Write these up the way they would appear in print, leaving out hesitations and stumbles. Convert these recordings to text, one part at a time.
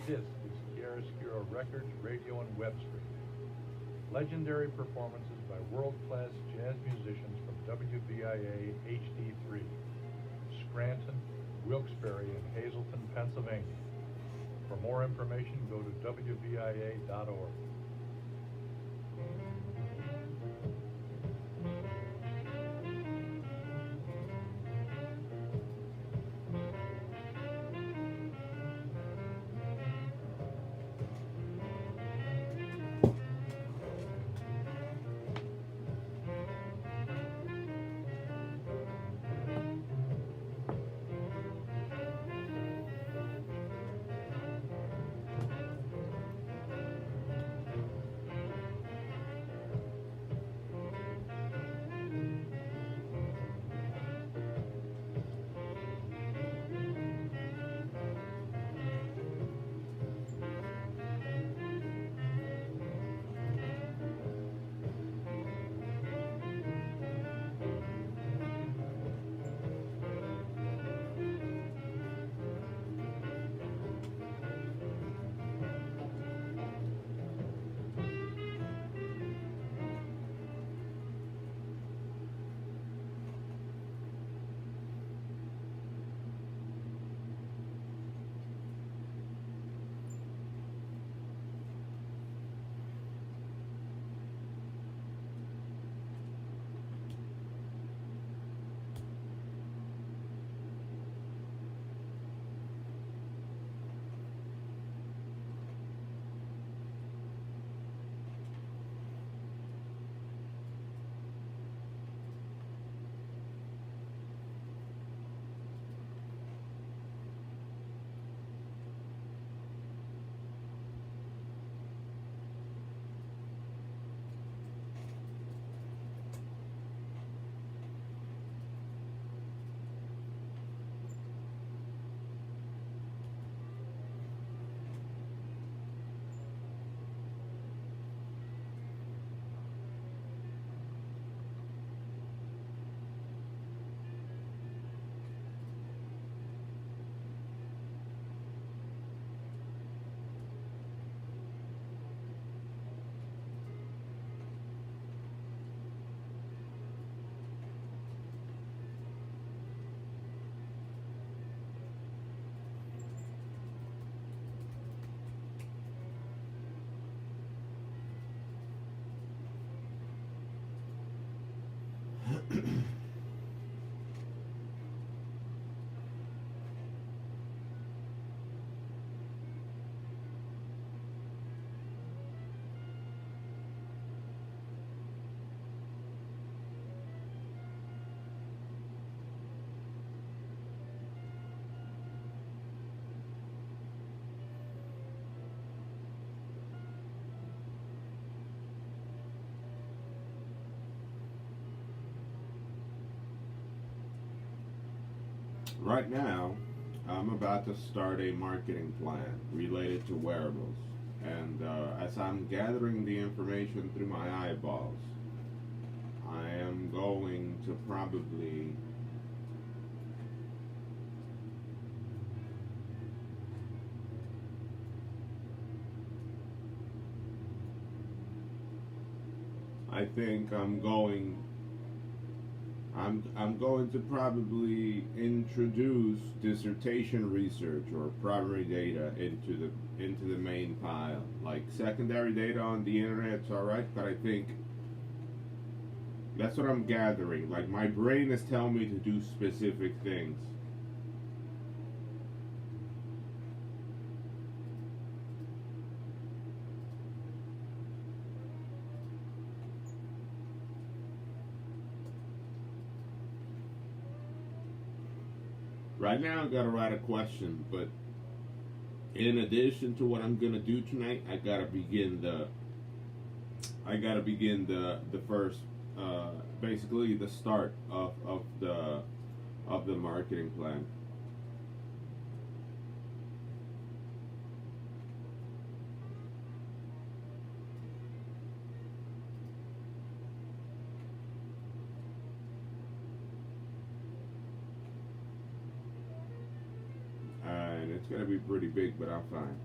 This is Chiaroscuro Records, radio and web stream. Legendary performances by world-class jazz musicians from WVIA HD3, Scranton, Wilkes-Barre, and Hazleton, Pennsylvania. For more information, go to WVIA.org. Right now, I'm about to start a marketing plan related to wearables. And as I'm gathering the information through my eyeballs, I am going to probably I think I'm going to probably introduce dissertation research or primary data into the main pile. Like secondary data on the internet's all right, but I think that's what I'm gathering. Like my brain is telling me to do specific things. Right now, I gotta write a question, but in addition to what I'm gonna do tonight, I gotta begin the first, basically the start of the marketing plan. And it's gonna be pretty big, but I'm fine.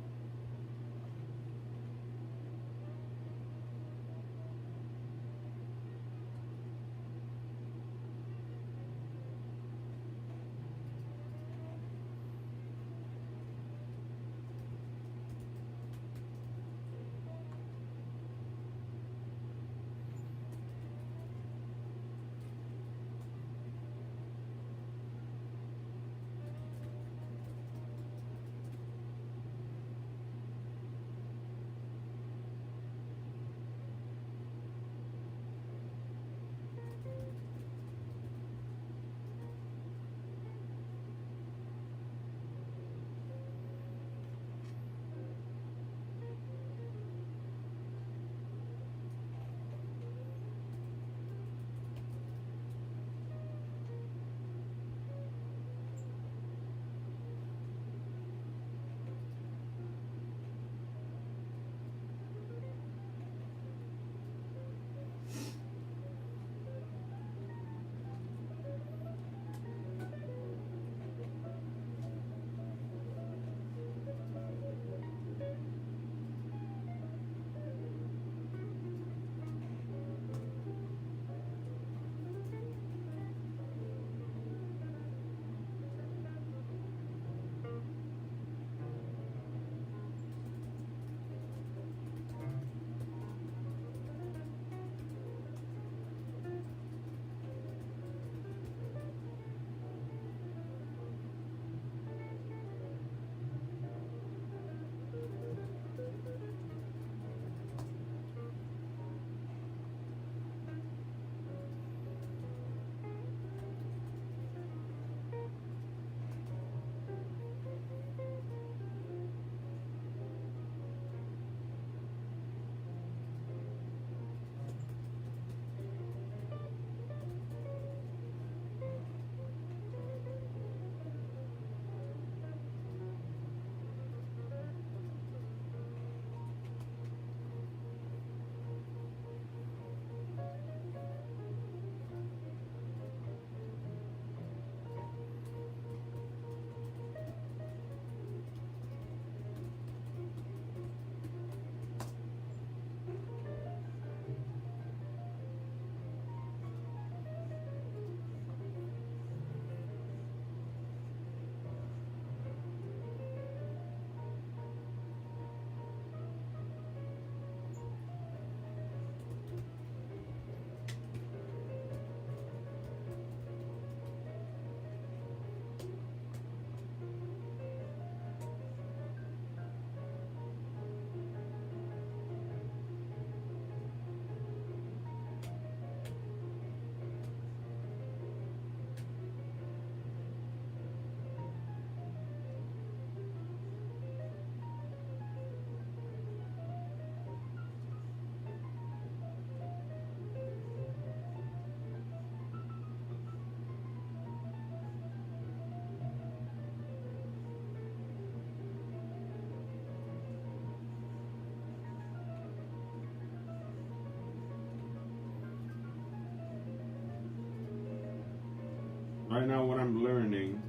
right now what I'm learning,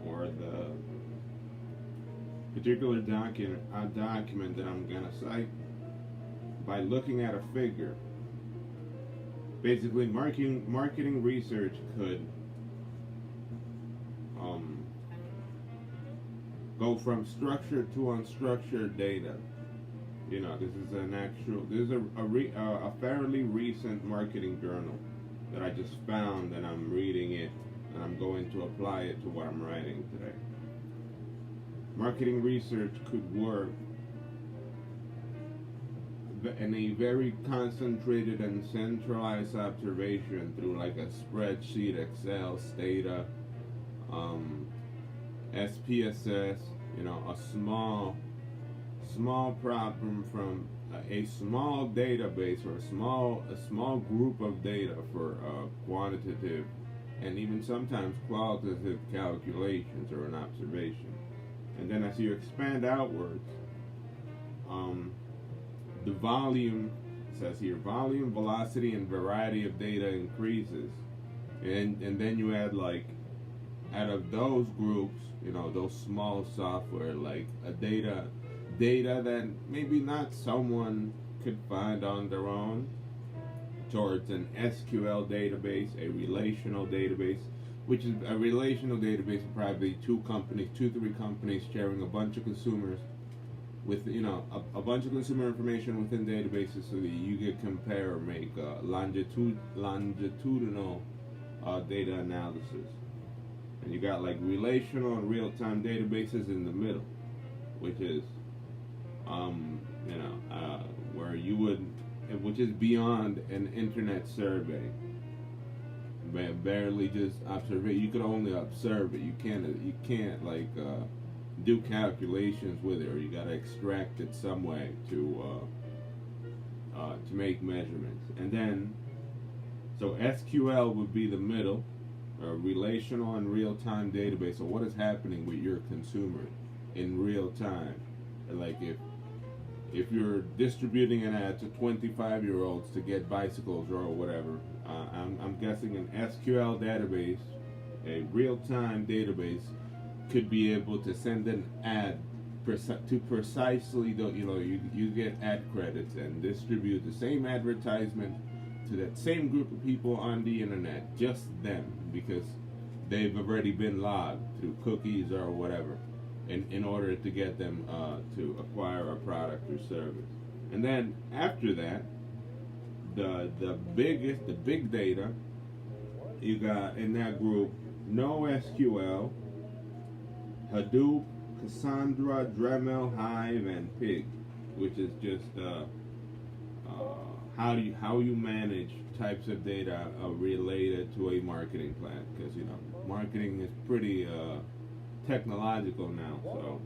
or the particular document that I'm gonna cite, by looking at a figure. Basically, marketing research could go from structured to unstructured data. You know, this is a fairly recent marketing journal that I just found, and I'm reading it, and I'm going to apply it to what I'm writing today. Marketing research could work in a very concentrated and centralized observation through like a spreadsheet, Excel, Stata, SPSS, you know, a small problem from a small database, or a small group of data for quantitative and even sometimes qualitative calculations or an observation. And then as you expand outwards, the volume, it says here, volume, velocity, and variety of data increases. And then you add, like, out of those groups, you know, those small software, like a data that maybe not someone could find on their own, towards an SQL database, a relational database, which is a relational database of probably two, three companies sharing a bunch of consumers with, you know, a bunch of consumer information within databases, so that you could compare or make longitudinal data analysis. And you got like relational and real-time databases in the middle, which is, where you would, which is beyond an internet survey. Barely just observe it. You could only observe it. You can't like do calculations with it, or you gotta extract it some way to make measurements. And then, so SQL would be the middle, relational and real-time database. So what is happening with your consumer in real time? Like if you're distributing an ad to 25-year-olds to get bicycles or whatever, I'm guessing an SQL database, a real-time database, could be able to send an ad to precisely, you get ad credits and distribute the same advertisement to that same group of people on the internet, just them, because they've already been logged through cookies or whatever, in order to get them to acquire a product or service. And then after that, the big data, you got in that group NoSQL, Hadoop, Cassandra, Dremel, Hive, and Pig, which is just how you manage types of data related to a marketing plan, because marketing is pretty technological now. So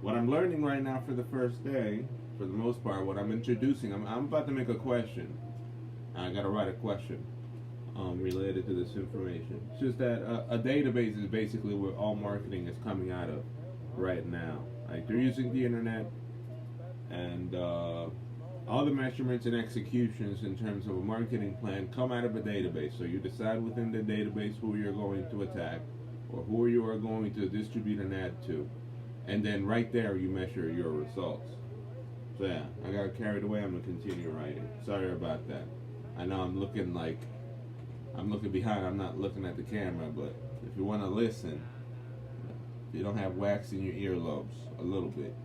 what I'm learning right now for the first day, for the most part, what I'm introducing, I'm about to make a question. I gotta write a question related to this information. It's just that a database is basically where all marketing is coming out of right now. Like, they're using the internet, and all the measurements and executions in terms of a marketing plan come out of a database. So you decide within the database who you're going to attack, or who you are going to distribute an ad to, and then right there you measure your results. So yeah, I got carried away. I'm gonna continue writing. Sorry about that. I know I'm looking behind. I'm not looking at the camera, but if you want to listen, if you don't have wax in your earlobes a little bit,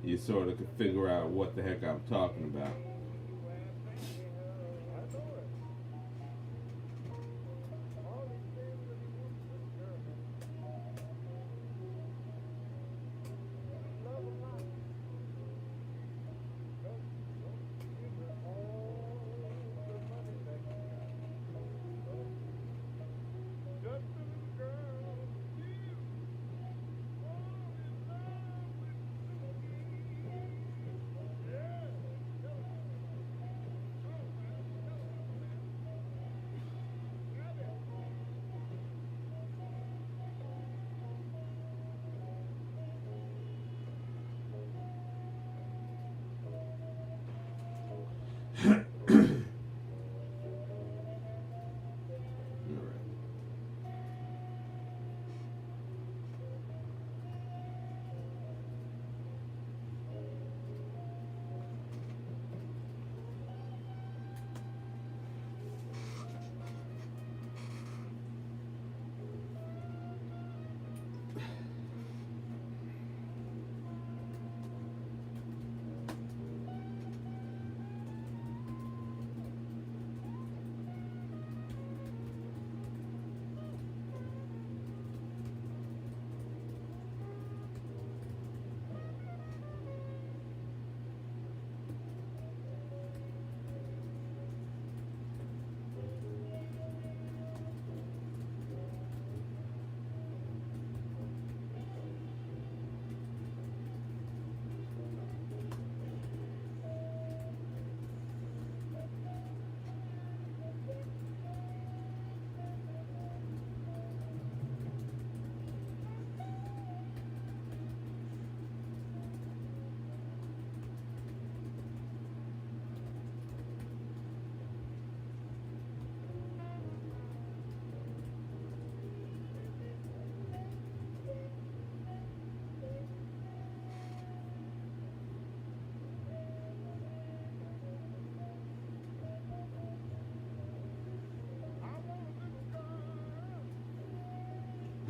you sort of can figure out what the heck I'm talking about.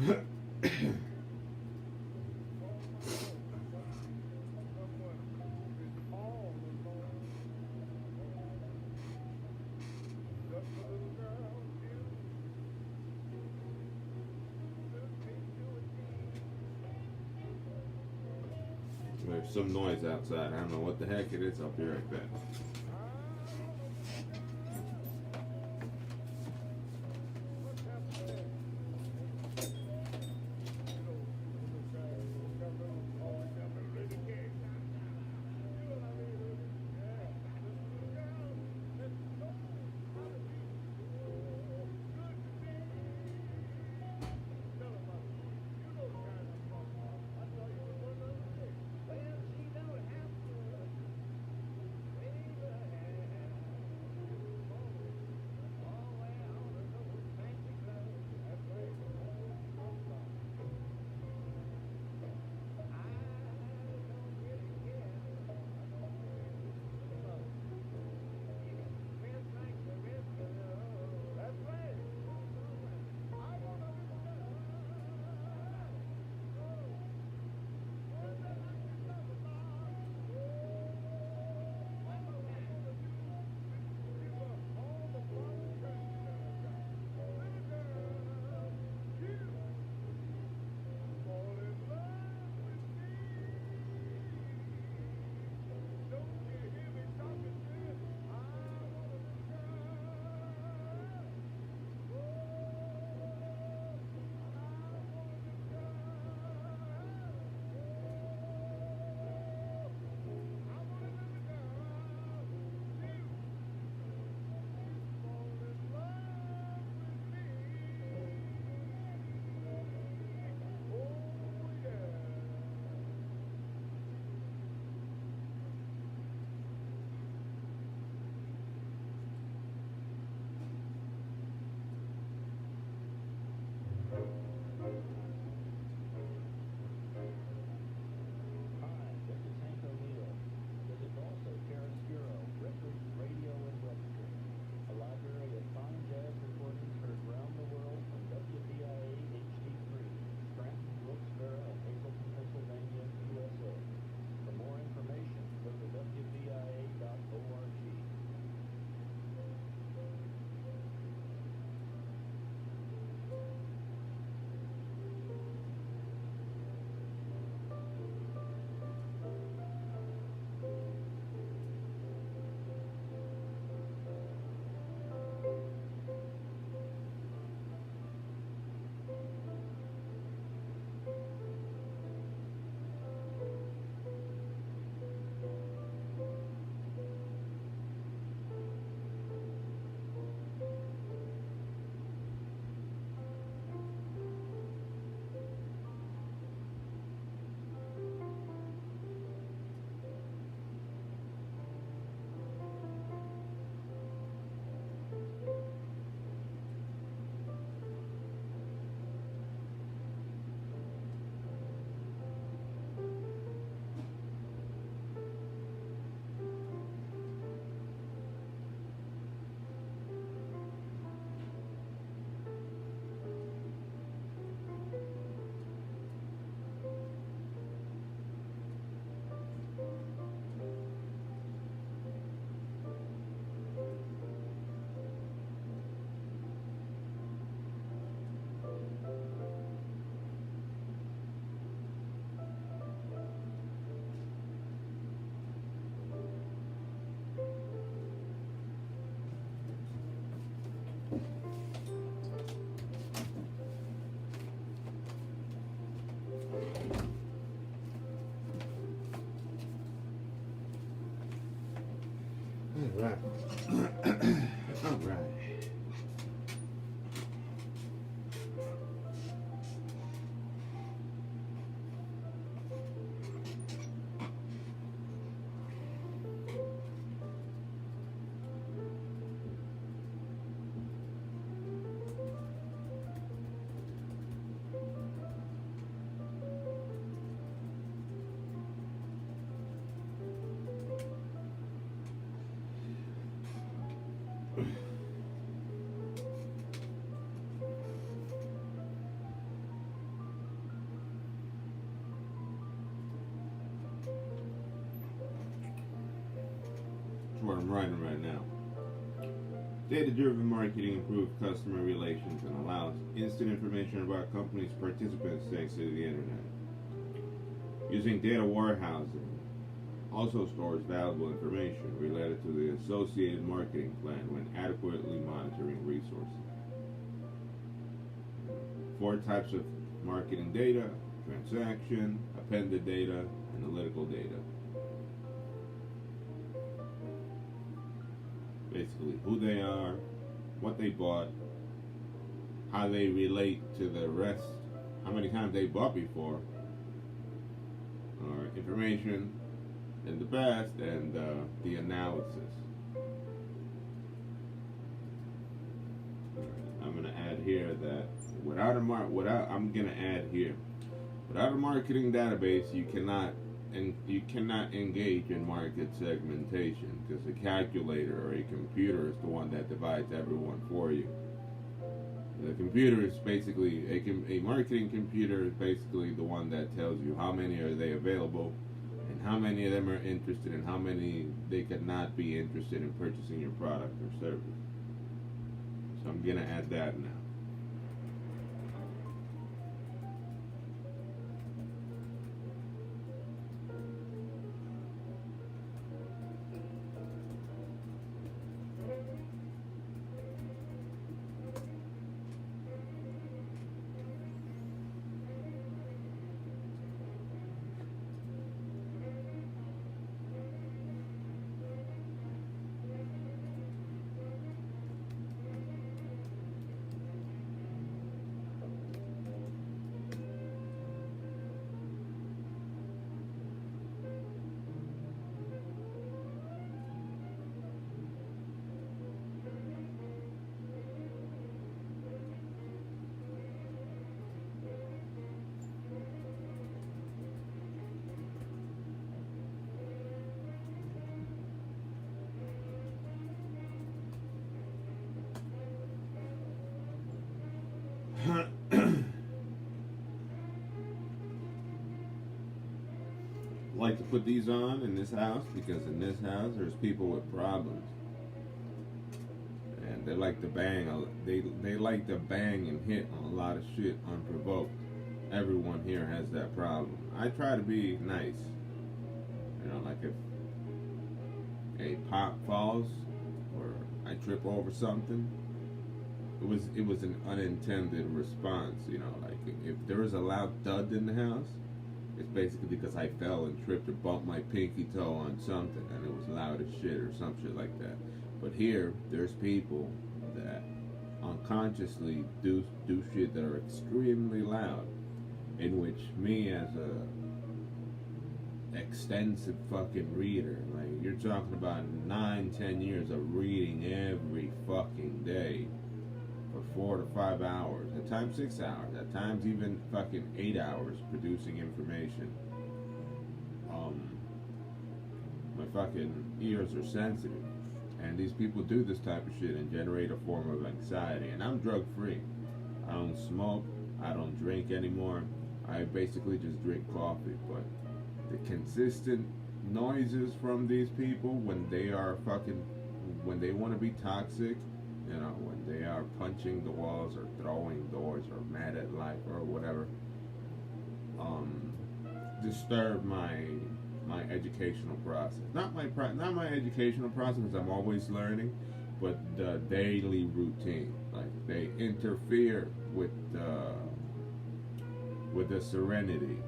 There's some noise outside. I don't know what the heck it is. I'll be right back. Right. All right. what I'm writing right now. Data-driven marketing improves customer relations and allows instant information about companies' participants thanks to the internet. Using data warehousing also stores valuable information related to the associated marketing plan when adequately monitoring resources. 4 types of marketing data: transaction, appended data, analytical data. Basically, who they are, what they bought, how they relate to the rest, how many times they bought before, or information in the past, and the analysis. I'm going to add here that without a marketing database, you cannot engage in market segmentation, because a calculator or a computer is the one that divides everyone for you. The computer is basically a marketing computer is basically the one that tells you how many are they available, and how many of them are interested, and how many they could not be interested in purchasing your product or service. So I'm gonna add that now. Like to put these on in this house, because in this house there's people with problems, and they like to bang. They like to bang and hit on a lot of shit unprovoked. Everyone here has that problem. I try to be nice, like if a pop falls or I trip over something, it was an unintended response. Like if there was a loud thud in the house, it's basically because I fell and tripped or bumped my pinky toe on something, and it was loud as shit or some shit like that. But here, there's people that unconsciously do shit that are extremely loud, in which me as a extensive fucking reader, like you're talking about 9-10 years of reading every fucking day for 4 to 5 hours, at times 6 hours, at times even fucking 8 hours producing information. My fucking ears are sensitive, and these people do this type of shit and generate a form of anxiety. And I'm drug free. I don't smoke, I don't drink anymore. I basically just drink coffee. But the consistent noises from these people when they want to be toxic, when they are punching the walls or throwing doors or mad at life or whatever, disturb my educational process. Not my educational process, because I'm always learning, but the daily routine. Like they interfere with the serenity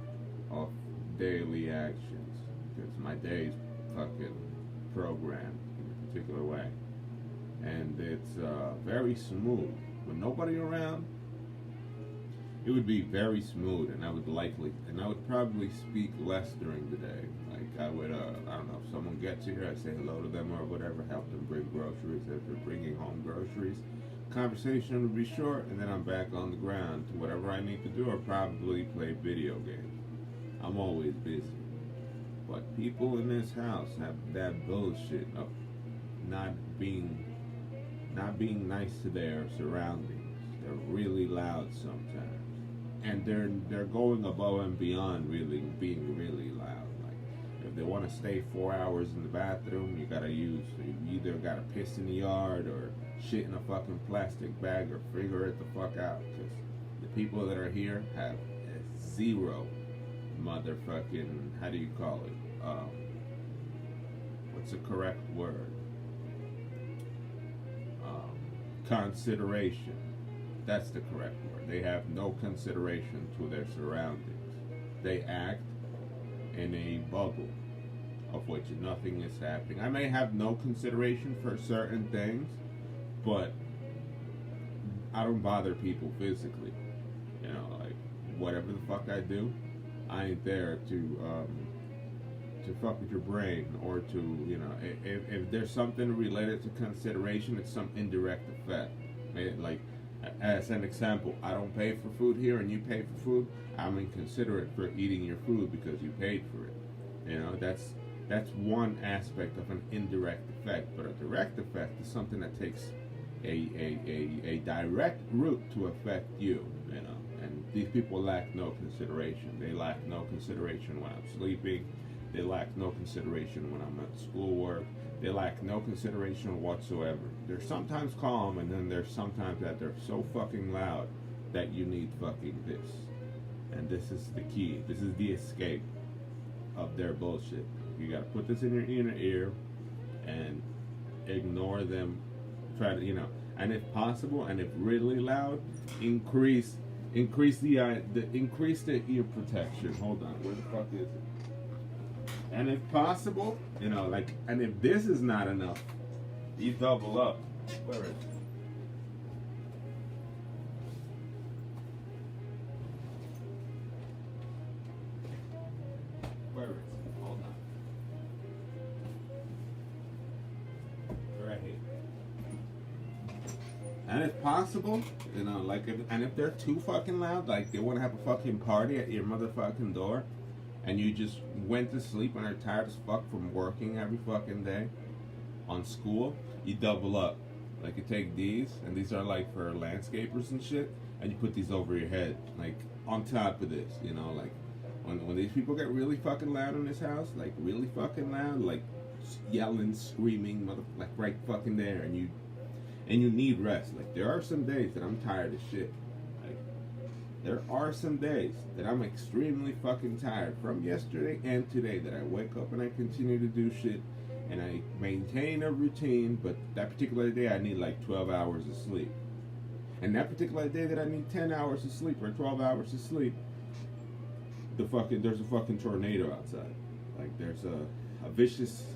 of daily actions, because my day's fucking programmed in a particular way. And it's very smooth. With nobody around, it would be very smooth, and I would probably speak less during the day. Like I would, I don't know, if someone gets here, I say hello to them or whatever, help them bring groceries if they're bringing home groceries. Conversation would be short, and then I'm back on the ground to whatever I need to do, or probably play video games. I'm always busy. But people in this house have that bullshit of not being nice to their surroundings. They're really loud sometimes, and they're going above and beyond being really loud. Like if they want to stay 4 hours in the bathroom, you either gotta piss in the yard or shit in a fucking plastic bag or figure it the fuck out. Because the people that are here have zero motherfucking, how do you call it? What's the correct word? Consideration. That's the correct word. They have no consideration to their surroundings. They act in a bubble of which nothing is happening. I may have no consideration for certain things, but I don't bother people physically. You know, like whatever the fuck I do, I ain't there to fuck with your brain or to, you know, if there's something related to consideration, it's some indirect effect. Like, as an example, I don't pay for food here and you pay for food, I'm inconsiderate for eating your food because you paid for it. You know, that's one aspect of an indirect effect, but a direct effect is something that takes a direct route to affect you, you know. And these people lack no consideration. They lack no consideration when I'm sleeping. They lack no consideration when I'm at schoolwork. They lack no consideration whatsoever. They're sometimes calm, and then there's sometimes that they're so fucking loud that you need fucking this. And this is the key. This is the escape of their bullshit. You gotta put this in your inner ear and ignore them. Try to, you know, and if possible, and if really loud, increase the ear protection. Hold on, where the fuck is it? And if possible, you know, like, and if this is not enough, you double up. Where is it? Where is it? Hold on. Right here. And if possible, you know, like, if they're too fucking loud, like they want to have a fucking party at your motherfucking door, and you just went to sleep and are tired as fuck from working every fucking day on school, you double up. Like, you take these, and these are like for landscapers and shit, and you put these over your head, like on top of this, you know, like when these people get really fucking loud in this house, like really fucking loud, like yelling, screaming, like right fucking there, and you need rest. Like, there are some days that I'm tired as shit. There are some days that I'm extremely fucking tired from yesterday and today, that I wake up and I continue to do shit and I maintain a routine, but that particular day I need like 12 hours of sleep. And that particular day that I need 10 hours of sleep or 12 hours of sleep, there's a fucking tornado outside. Like, there's a vicious,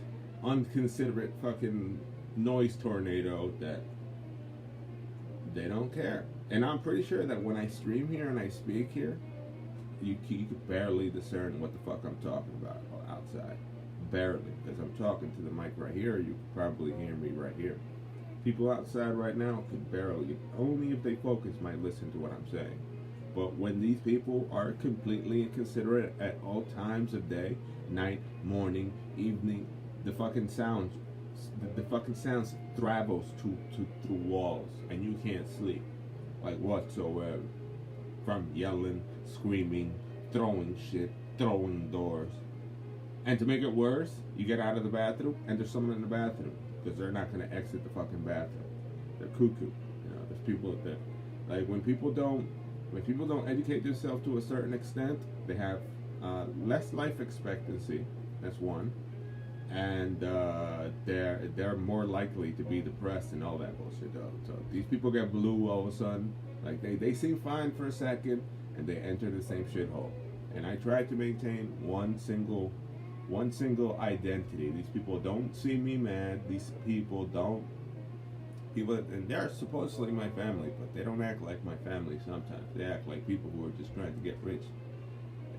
unconsiderate fucking noise tornado that they don't care. And I'm pretty sure that when I stream here and I speak here, you could barely discern what the fuck I'm talking about outside. Barely. Because I'm talking to the mic right here, you could probably hear me right here. People outside right now could barely, only if they focus, might listen to what I'm saying. But when these people are completely inconsiderate at all times of day, night, morning, evening, the fucking sounds travels through walls, and you can't sleep. Like, whatsoever. From yelling, screaming, throwing shit, throwing doors. And to make it worse, you get out of the bathroom and there's someone in the bathroom, because they're not going to exit the fucking bathroom. They're cuckoo. You know, there's people that, like, when people don't educate themselves to a certain extent, they have less life expectancy. That's one. And they're more likely to be depressed and all that bullshit, though. So these people get blue all of a sudden. Like, they seem fine for a second, and they enter the same shithole. And I try to maintain one single identity. These people don't see me mad. These people, and they're supposedly my family, but they don't act like my family sometimes. They act like people who are just trying to get rich.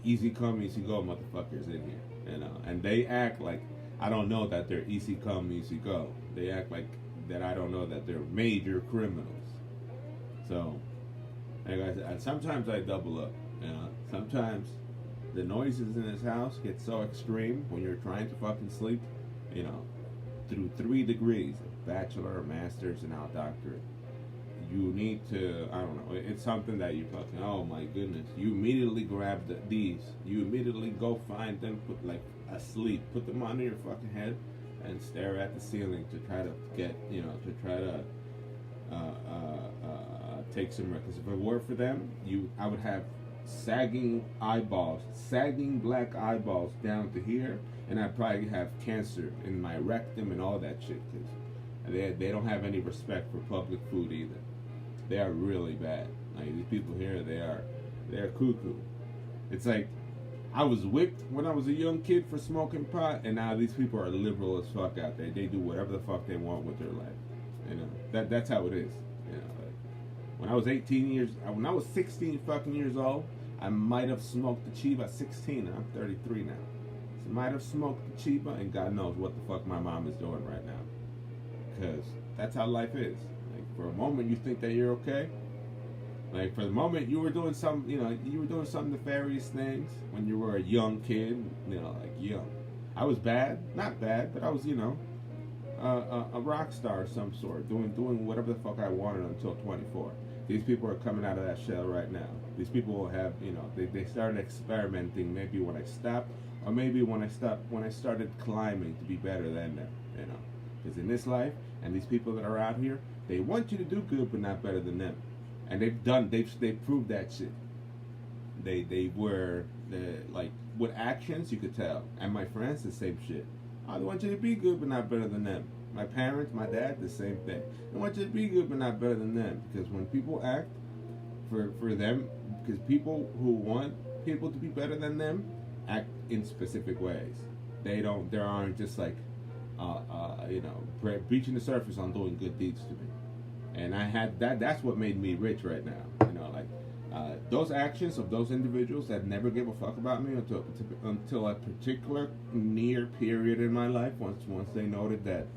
Easy come, easy go motherfuckers in here, you know. And they act like I don't know that they're easy come, easy go. They act like that I don't know that they're major criminals. So, like I said, sometimes I double up. You know, sometimes the noises in this house get so extreme when you're trying to fucking sleep. You know, through 3 degrees, a bachelor, a master's, and now a doctorate, you need to, I don't know, it's something that you fucking, oh my goodness, you immediately grab these, you immediately go find them, put like asleep, put them under your fucking head and stare at the ceiling to try to get, to try to take some rest. Because if it were for them, I would have sagging eyeballs, sagging black eyeballs down to here, and I'd probably have cancer in my rectum and all that shit. Because they don't have any respect for public food either. They are really bad. Like these people here, they're cuckoo. It's like I was whipped when I was a young kid for smoking pot, and now these people are liberal as fuck out there. They do whatever the fuck they want with their life. That's how it is. Like, when I was 16 fucking years old, I might have smoked the Chiba at 16. And I'm 33 now. So I might have smoked the Chiba, and God knows what the fuck my mom is doing right now. Because that's how life is. Like for a moment you think that you're okay. Like for the moment you were doing some, you were doing some nefarious things when you were a young kid, like young. I was bad, not bad, but I was, a rock star of some sort, doing whatever the fuck I wanted until 24. These people are coming out of that shell right now. These people will have, they started experimenting maybe when I stopped, or maybe when I started climbing to be better than them, Because in this life, and these people that are out here, they want you to do good, but not better than them. And they've proved that shit. They were, like, with actions, you could tell. And my friends, the same shit. I want you to be good, but not better than them. My parents, my dad, the same thing. I want you to be good, but not better than them. Because when people act for them, because people who want people to be better than them, act in specific ways. They aren't just like, breaching the surface on doing good deeds to me. And I had that's what made me rich right now. Those actions of those individuals that never gave a fuck about me until a particular near period in my life, once they noted that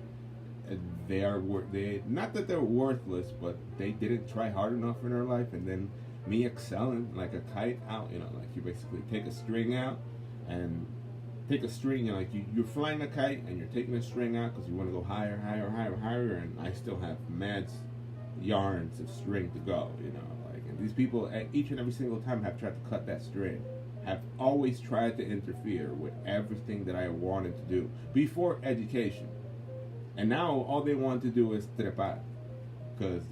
not that they're worthless, but they didn't try hard enough in their life, and then me excelling like a kite out, like you basically take a string out and take a string, and like you're flying a kite and you're taking a string out because you want to go higher, and I still have mad yards of string to go, and these people at each and every single time have tried to cut that string, have always tried to interfere with everything that I wanted to do before education, and now all they want to do is trepar, because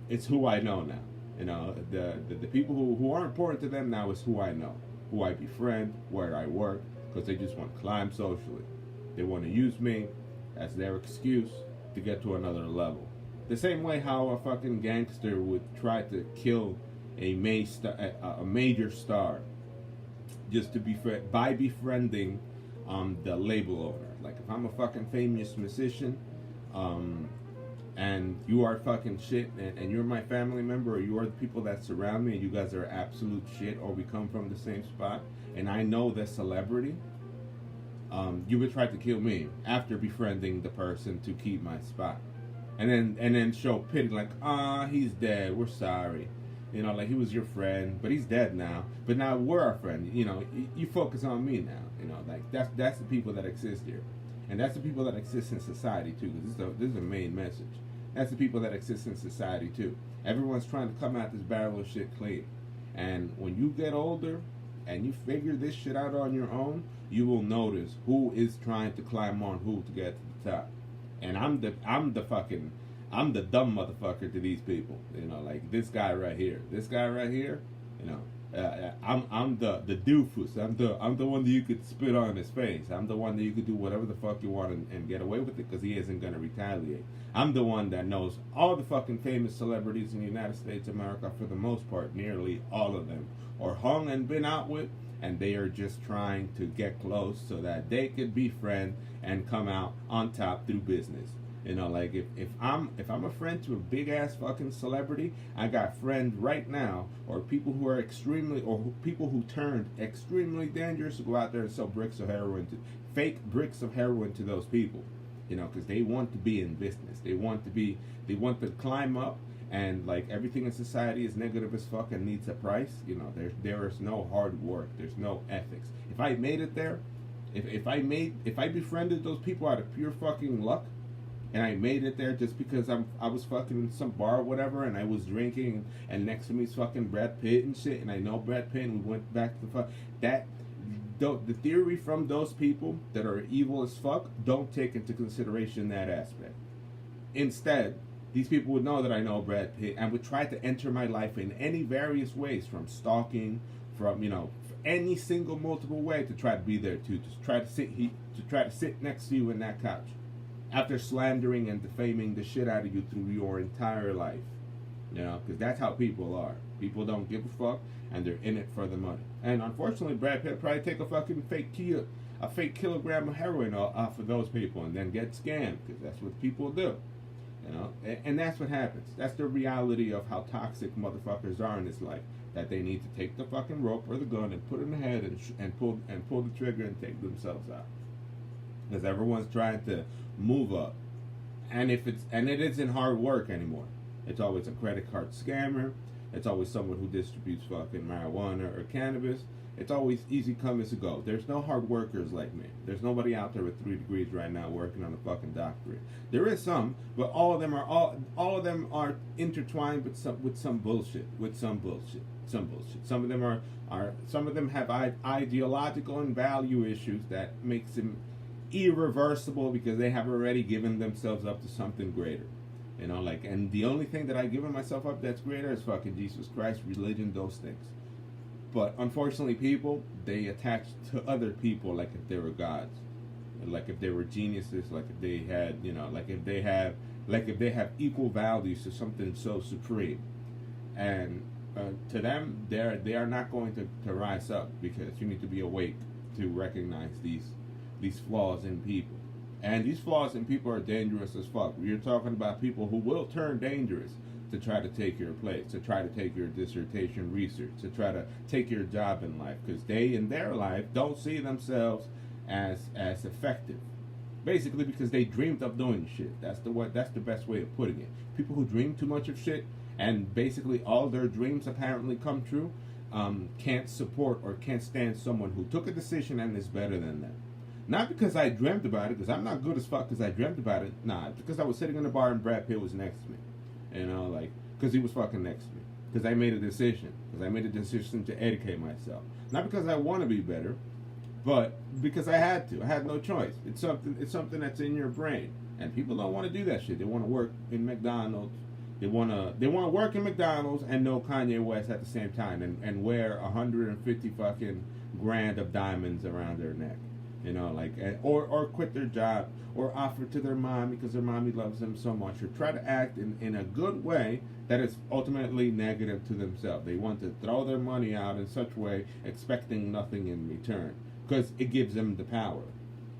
it's who I know now, the people who are important to them now is who I know, who I befriend, where I work, because they just want to climb socially. They want to use me as their excuse to get to another level. The same way how a fucking gangster would try to kill a major star just to by befriending the label owner. Like if I'm a fucking famous musician, and you are fucking shit, and you're my family member, or you are the people that surround me, and you guys are absolute shit, or we come from the same spot, and I know the celebrity, you would try to kill me after befriending the person to keep my spot. And then show pity, like, he's dead, we're sorry. Like he was your friend, but he's dead now. But now we're our friend. You focus on me now. Like that's the people that exist here. And that's the people that exist in society too, because this is the main message. That's the people that exist in society too. Everyone's trying to come out this barrel of shit clean. And when you get older and you figure this shit out on your own, you will notice who is trying to climb on who to get to the top. And I'm the dumb motherfucker to these people. Like this guy right here. I'm the doofus. I'm the one that you could spit on his face. I'm the one that you could do whatever the fuck you want and get away with it because he isn't gonna retaliate. I'm the one that knows all the fucking famous celebrities in the United States of America, for the most part, nearly all of them, or hung and been out with, and they are just trying to get close so that they could befriend and come out on top through business. Like if I'm a friend to a big ass fucking celebrity, I got friends right now, or people who are people who turned extremely dangerous to go out there and sell fake bricks of heroin to those people, because they want to be in business. They want to climb up, and like everything in society is negative as fuck and needs a price. There is no hard work. There's no ethics. If I made it there, if I befriended those people out of pure fucking luck, and I made it there just because I was fucking in some bar or whatever, and I was drinking, and next to me is fucking Brad Pitt and shit, and I know Brad Pitt, and we went back to the fuck that. The theory from those people that are evil as fuck don't take into consideration that aspect. Instead, these people would know that I know Brad Pitt and would try to enter my life in any various ways, from stalking, from any single multiple way to try to be there too, to try to sit next to you in that couch, after slandering and defaming the shit out of you through your entire life. Because that's how people are. People don't give a fuck, and they're in it for the money. And unfortunately, Brad Pitt probably take a fucking fake kilogram of heroin off of those people, and then get scammed, because that's what people do. And that's what happens. That's the reality of how toxic motherfuckers are in this life. That they need to take the fucking rope or the gun and put it in the head and pull the trigger and take themselves out. Because everyone's trying to move up, and it isn't hard work anymore. It's always a credit card scammer. It's always someone who distributes fucking marijuana or cannabis. It's always easy come, easy go. There's no hard workers like me. There's nobody out there with 3 degrees right now working on a fucking doctorate. There is some, but all of them are intertwined with some bullshit. Some of them have ideological and value issues that makes them irreversible because they have already given themselves up to something greater. And the only thing that I've given myself up that's greater is fucking Jesus Christ, religion, those things. But unfortunately, people, they attach to other people like if they were gods, like if they were geniuses, like if they had, like if they have equal values to something so supreme. And to them, they are not going to rise up, because you need to be awake to recognize these flaws in people. And these flaws in people are dangerous as fuck. You're talking about people who will turn dangerous to try to take your place, to try to take your dissertation research, to try to take your job in life, because they, in their life, don't see themselves as effective. Basically because they dreamed of doing shit. That's the best way of putting it. People who dream too much of shit, and basically all their dreams apparently come true, can't support or can't stand someone who took a decision and is better than them. Not because I dreamt about it, because I'm not good as fuck because I dreamt about it. Nah, because I was sitting in the bar and Brad Pitt was next to me. Because he was fucking next to me. Because I made a decision. Because I made a decision to educate myself. Not because I want to be better, but because I had to. I had no choice. It's something that's in your brain. And people don't want to do that shit. They want to work in McDonald's. They want to work in McDonald's and know Kanye West at the same time and wear 150 fucking grand of diamonds around their neck. Or quit their job, or offer to their mom because their mommy loves them so much, or try to act in a good way that is ultimately negative to themselves. They want to throw their money out in such a way, expecting nothing in return, because it gives them the power.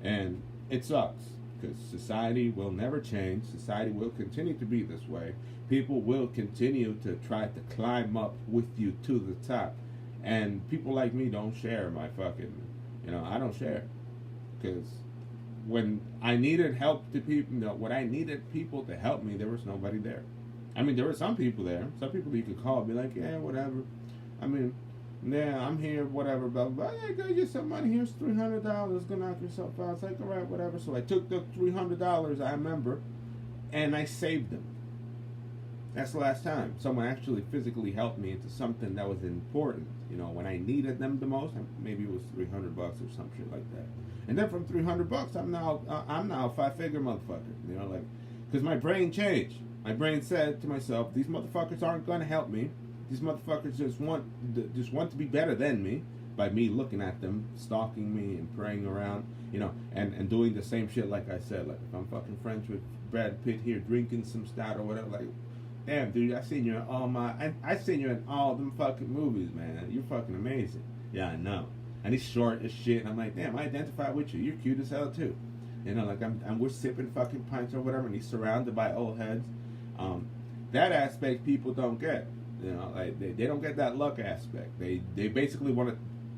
And it sucks, because society will never change. Society will continue to be this way. People will continue to try to climb up with you to the top. And people like me don't share my fucking, I don't share. Because when I needed help to people, when I needed people to help me, there was nobody there. I mean, there were some people there. Some people you could call and be like, yeah, whatever. I mean, yeah, I'm here, whatever, blah, blah, blah. Yeah, go get some money. Here's $300. Go knock yourself out. It's like, all right, whatever. So I took the $300, I remember, and I saved them. That's the last time someone actually physically helped me into something that was important. When I needed them the most, maybe it was $300 or some shit like that. And then from $300, I'm now a 5-figure motherfucker. Because my brain changed. My brain said to myself, these motherfuckers aren't going to help me. These motherfuckers just want to be better than me by me looking at them, stalking me and praying around, and doing the same shit like I said. Like if I'm fucking friends with Brad Pitt here drinking some stout or whatever, like, damn, dude, I seen you in all them fucking movies, man. You're fucking amazing. Yeah, I know. And he's short as shit. And I'm like, damn, I identify with you. You're cute as hell too. We're sipping fucking pints or whatever, and he's surrounded by old heads. That aspect people don't get. They don't get that luck aspect. They basically want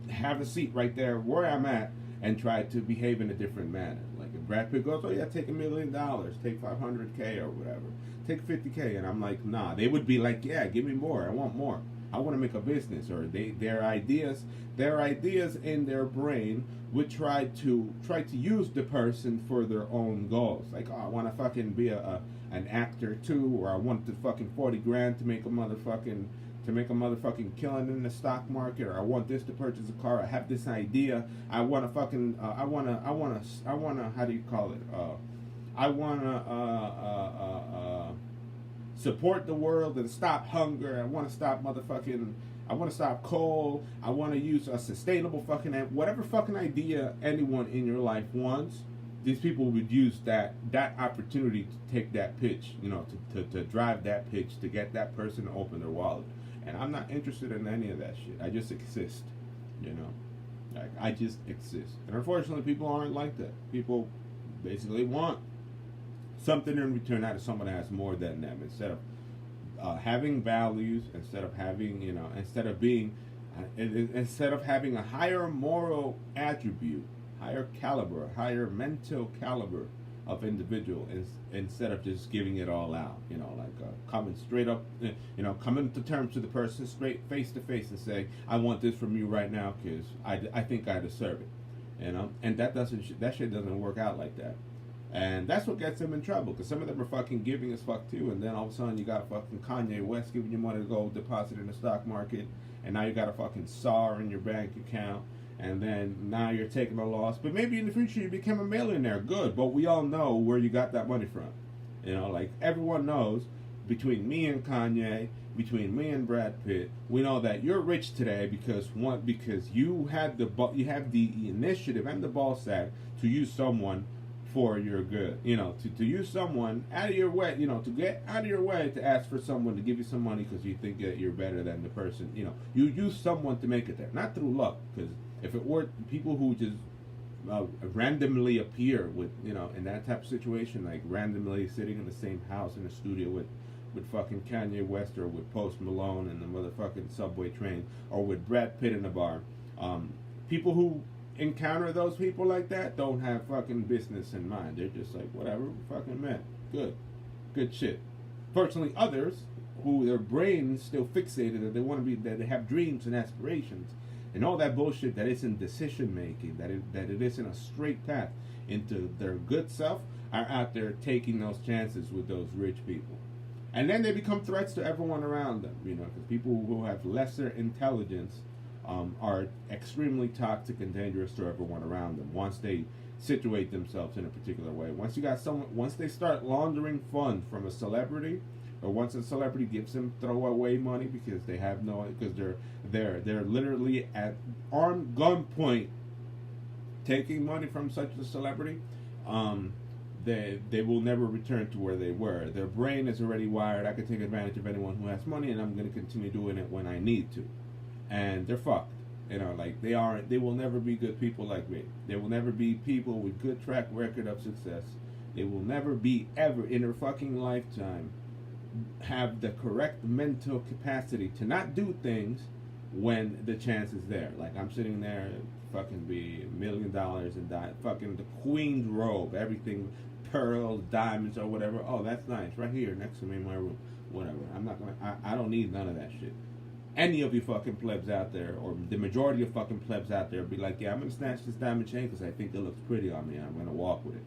to have a seat right there where I'm at and try to behave in a different manner. Like if Brad Pitt goes, oh yeah, take $1 million, take $500K or whatever, take $50K, and I'm like, nah. They would be like, yeah, give me more. I want more. I want to make a business. Or their ideas in their brain would try to use the person for their own goals. Like, oh, I want to fucking be an actor too, or I want the fucking 40 grand to make a motherfucking killing in the stock market, or I want this to purchase a car. I have this idea. I want to fucking I want to how do you call it? I want to support the world and stop hunger. I want to stop coal. I want to use a sustainable fucking whatever fucking idea anyone in your life wants. These people would use that opportunity to take that pitch, to drive that pitch, to get that person to open their wallet. And I'm not interested in any of that shit. I just exist, Like, I just exist. And unfortunately, people aren't like that. People basically want something in return out of someone that has more than them. Instead of having values, instead of having, instead of having a higher moral attribute, higher caliber, higher mental caliber of individual, instead of just giving it all out, coming straight up, coming to terms with the person straight face to face and say, I want this from you right now because I think I deserve it, and that shit doesn't work out like that. And that's what gets them in trouble, because some of them are fucking giving as fuck too, and then all of a sudden you got fucking Kanye West giving you money to go deposit in the stock market, and now you got a fucking SAR in your bank account, and then now you're taking a loss. But maybe in the future you become a millionaire, good, but we all know where you got that money from. Like, everyone knows, between me and Kanye, between me and Brad Pitt, we know that you're rich today because you have the initiative and the ball sack to use someone for your good, to use someone out of your way, to get out of your way to ask for someone to give you some money because you think that you're better than the person, you use someone to make it there, not through luck, because if it were people who just randomly appear with, in that type of situation, like randomly sitting in the same house in a studio with fucking Kanye West, or with Post Malone in the motherfucking subway train, or with Brad Pitt in a bar, people who encounter those people like that don't have fucking business in mind. They're just like, whatever, fucking man, good shit. Fortunately, others who their brains still fixated, that they want to be, that they have dreams and aspirations and all that bullshit, that isn't decision making, that it isn't a straight path into their good self, are out there taking those chances with those rich people. And then they become threats to everyone around them, because people who have lesser intelligence are extremely toxic and dangerous to everyone around them once they situate themselves in a particular way. Once they start laundering funds from a celebrity, or once a celebrity gives them throwaway money because they're literally at armed gunpoint taking money from such a celebrity, they will never return to where they were. Their brain is already wired. I can take advantage of anyone who has money, and I'm going to continue doing it when I need to. And they're fucked, like they will never be good people like me. They will never be people with good track record of success. They will never be, ever in their fucking lifetime, have the correct mental capacity to not do things when the chance is there. Like, I'm sitting there, fucking be $1 million and fucking the queen's robe, everything, pearls, diamonds, or whatever. Oh, that's nice, right here next to me in my room. Whatever. I don't need none of that shit. Any of you fucking plebs out there, or the majority of fucking plebs out there, be like, yeah, I'm going to snatch this diamond chain because I think it looks pretty on me, and I'm going to walk with it.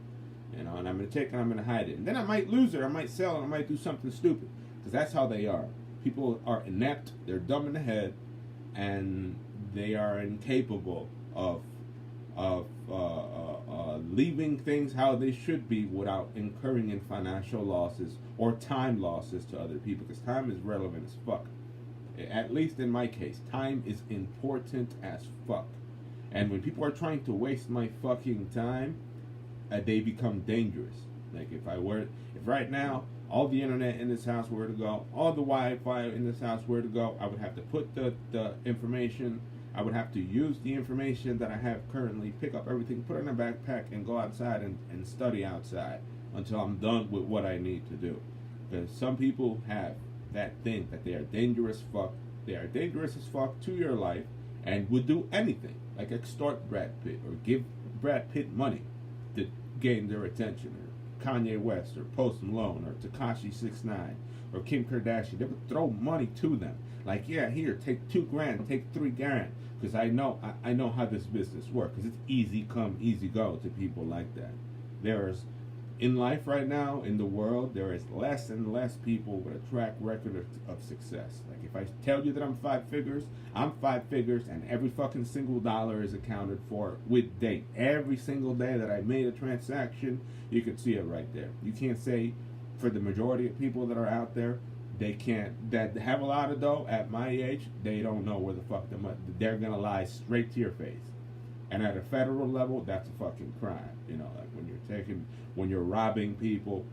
And I'm going to take it and I'm going to hide it. And then I might lose it, I might sell it, I might do something stupid. Because that's how they are. People are inept, they're dumb in the head, and they are incapable of leaving things how they should be without incurring in financial losses or time losses to other people. Because time is relevant as fuck. At least in my case, time is important as fuck. And when people are trying to waste my fucking time, they become dangerous. Like, if right now all the internet in this house were to go, all the Wi-Fi in this house were to go, I would have to put the information, I would have to use the information that I have currently, pick up everything, put it in a backpack, and go outside and study outside until I'm done with what I need to do. Because some people have that thing that they are dangerous fuck. They are dangerous as fuck to your life and would do anything, like extort Brad Pitt or give Brad Pitt money to gain their attention, or Kanye West or Post Malone or Tekashi 6ix9ine or Kim Kardashian. They would throw money to them, like, yeah, here, take $2 grand, take $3 grand, because I know how this business works. Because it's easy come, easy go to people like that. There's in life right now in the world, there is less and less people with a track record of success. Like if I tell you that I'm 5 figures, I'm 5 figures, and every fucking single dollar is accounted for with date. Every single day that I made a transaction, you can see it right there. You can't say for the majority of people that are out there, they can't, that have a lot of dough at my age, they don't know where the fuck they're gonna lie straight to your face. And at a federal level, that's a fucking crime. You know, like when you're robbing people,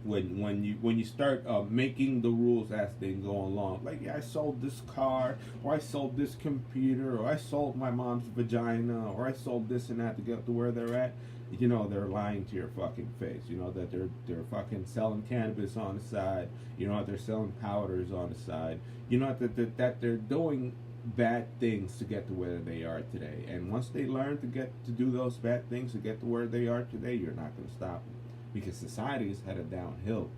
when you start making the rules as they go along. Like, yeah, I sold this car, or I sold this computer, or I sold my mom's vagina, or I sold this and that to get to where they're at. You know, they're lying to your fucking face. You know that they're fucking selling cannabis on the side. You know that they're selling powders on the side. You know that they're doing bad things to get to where they are today. And once they learn to do those bad things to get to where they are today, you're not going to stop them, because society is headed downhill.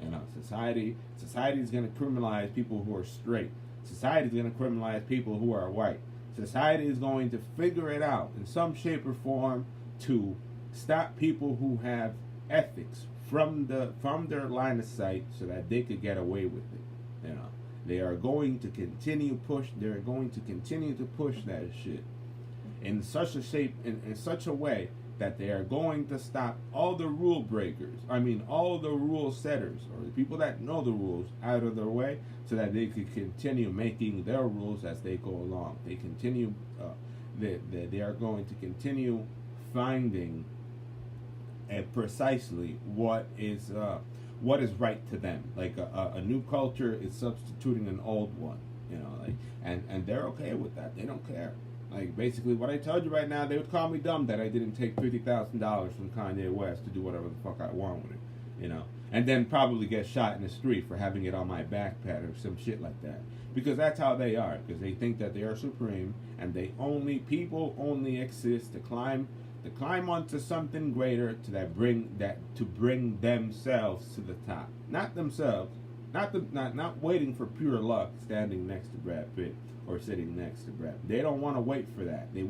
You know, society is going to criminalize people who are straight. Society is going to criminalize people who are white. Society is going to figure it out in some shape or form to stop people who have ethics from their line of sight, so that they could get away with it. You know, they are going to continue to push that shit in such a shape, in such a way that they are going to stop all the rule breakers. I mean, all the rule setters, or the people that know the rules, out of their way, so that they could continue making their rules as they go along. They are going to continue finding precisely what is right to them. Like a new culture is substituting an old one, you know, like, and they're okay with that. They don't care. Like, basically, what I told you right now, they would call me dumb that I didn't take $50,000 from Kanye West to do whatever the fuck I want with it, you know, and then probably get shot in the street for having it on my backpack or some shit like that. Because that's how they are. Because they think that they are supreme, and people only exist to climb onto something greater, to bring themselves to the top. Not themselves, not waiting for pure luck standing next to Brad Pitt or sitting next to Brad. They don't want to wait for that. They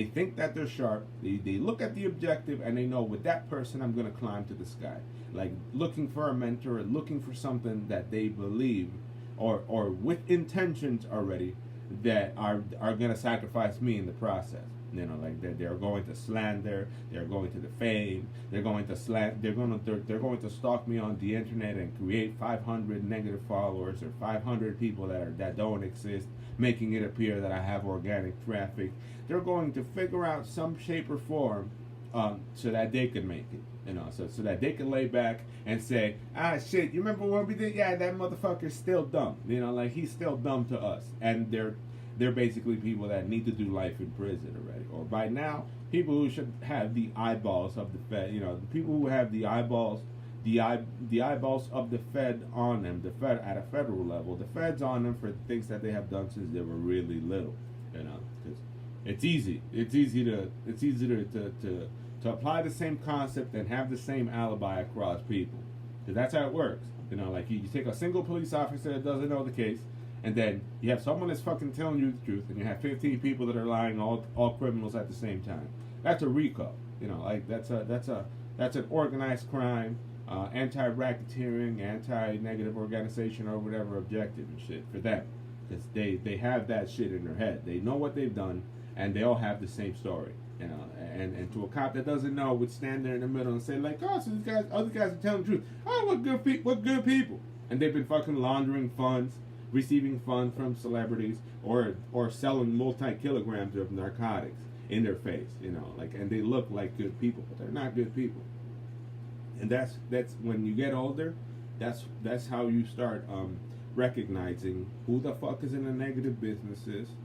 think that they're sharp. They look at the objective and they know, with that person I'm going to climb to the sky. Like looking for a mentor, looking for something that they believe, or with intentions already, that are going to sacrifice me in the process. You know, like they're going to slander, they're going to defame, they're going to stalk me on the internet and create 500 negative followers, or 500 people that don't exist, making it appear that I have organic traffic. They're going to figure out some shape or form so that they can make it. You know, so that they can lay back and say, shit, you remember what we did? Yeah, that motherfucker's still dumb. You know, like, he's still dumb to us. And they're basically people that need to do life in prison already. Or by now, people who should have the eyeballs of the Fed, you know, the people who have the eyeballs of the Fed on them, the Fed at a federal level, the Fed's on them for things that they have done since they were really little, you know, because it's easy to apply the same concept and have the same alibi across people, because that's how it works. You know, like you take a single police officer that doesn't know the case, and then you have someone that's fucking telling you the truth, and you have 15 people that are lying, all criminals at the same time. That's a RICO. You know, like that's an organized crime, anti-racketeering, anti-negative organization, or whatever objective and shit for them, because they have that shit in their head. They know what they've done, and they all have the same story. You know, and to a cop that doesn't know, would stand there in the middle and say, like, oh, so other guys are telling the truth. Oh, what good people, and they've been fucking laundering funds, receiving funds from celebrities, or selling multi-kilograms of narcotics in their face, you know, like, and they look like good people, but they're not good people. And that's when you get older, that's how you start recognizing who the fuck is in the negative businesses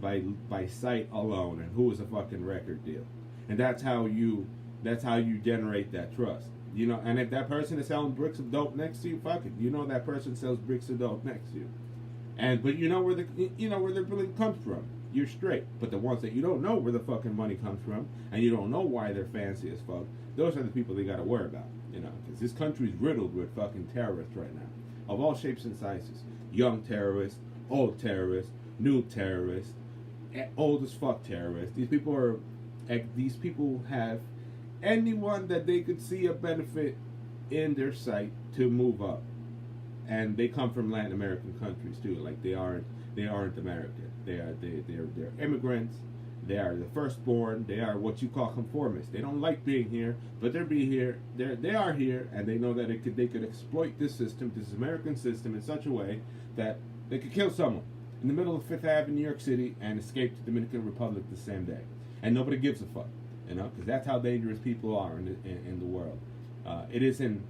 by sight alone, and who is a fucking record deal. And that's how you generate that trust. You know, and if that person is selling bricks of dope next to you, fuck it. You know that person sells bricks of dope next to you. But you know where the money comes from. You're straight. But the ones that you don't know where the fucking money comes from, and you don't know why they're fancy as fuck, those are the people they gotta worry about. You know, because this country's riddled with fucking terrorists right now, of all shapes and sizes. Young terrorists, old terrorists, new terrorists, old as fuck terrorists. These people are. These people have anyone that they could see a benefit in their sight to move up, and they come from Latin American countries too. Like they aren't American. They're immigrants. They are the firstborn. They are what you call conformists. They don't like being here, but they are here, and they know that they could exploit this system, this American system, in such a way that they could kill someone in the middle of Fifth Avenue, New York City, and escape to Dominican Republic the same day, and nobody gives a fuck, because that's how dangerous people are in the world. It isn't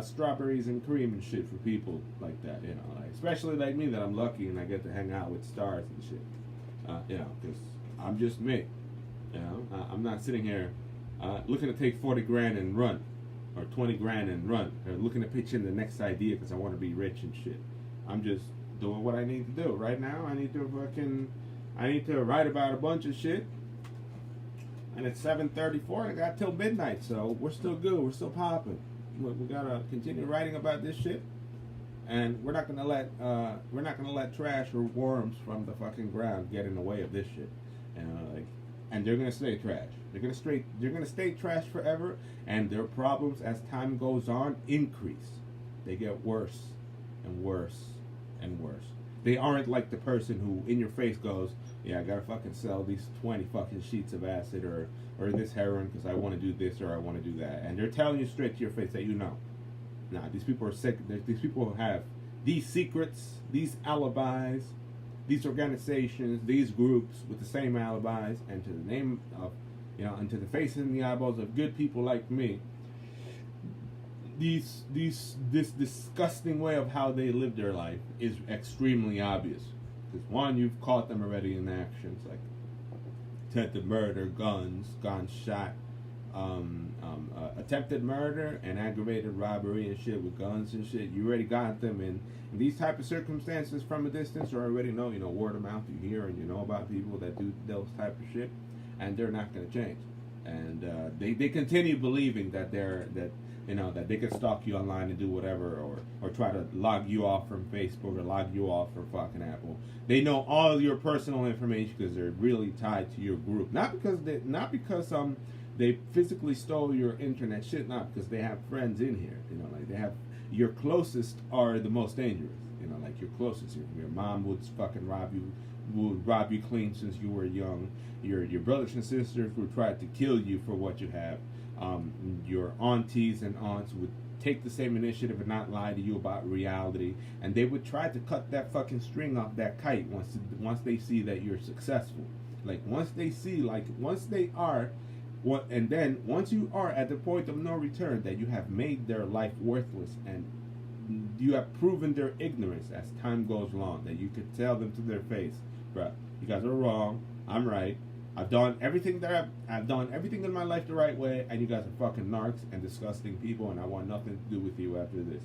strawberries and cream and shit for people like that, especially like me, that I'm lucky and I get to hang out with stars and shit. Because I'm just me. I'm not sitting here looking to take 40 grand and run, or 20 grand and run, or looking to pitch in the next idea because I want to be rich and shit. I'm just doing what I need to do right now. I need to write about a bunch of shit, and it's 7:34. I got till midnight, so we're still good. We're still popping. We gotta continue writing about this shit. And we're not gonna let trash or worms from the fucking ground get in the way of this shit, and they're gonna stay trash. They're gonna stay trash forever, and their problems as time goes on increase. They get worse and worse and worse. They aren't like the person who in your face goes, "Yeah, I gotta fucking sell these 20 fucking sheets of acid or this heroin because I want to do this or I want to do that," and they're telling you straight to your face that you know. Nah, these people are sick. These people have these secrets, these alibis, these organizations, these groups with the same alibis, and to the name of, and to the faces and the eyeballs of good people like me, this disgusting way of how they live their life is extremely obvious. Because one, you've caught them already in actions like attempted murder, guns, shot. Attempted murder and aggravated robbery and shit with guns and shit. You already got them in these type of circumstances from a distance, or already know, word of mouth. You hear and you know about people that do those type of shit, and they're not going to change. And they continue believing that that they can stalk you online and do whatever, or try to log you off from Facebook or log you off from fucking Apple. They know all your personal information because they're really tied to your group. Not because they physically stole your internet shit, not because they have friends in here. They have your closest are the most dangerous. Like your closest. Your mom would fucking rob you clean since you were young. Your brothers and sisters would try to kill you for what you have. Your aunties and aunts would take the same initiative and not lie to you about reality, and they would try to cut that fucking string off that kite once they see that you're successful. Once you are at the point of no return, that you have made their life worthless and you have proven their ignorance as time goes along, that you could tell them to their face, bruh, you guys are wrong, I'm right, I've done everything in my life the right way, and you guys are fucking narcs and disgusting people, and I want nothing to do with you after this.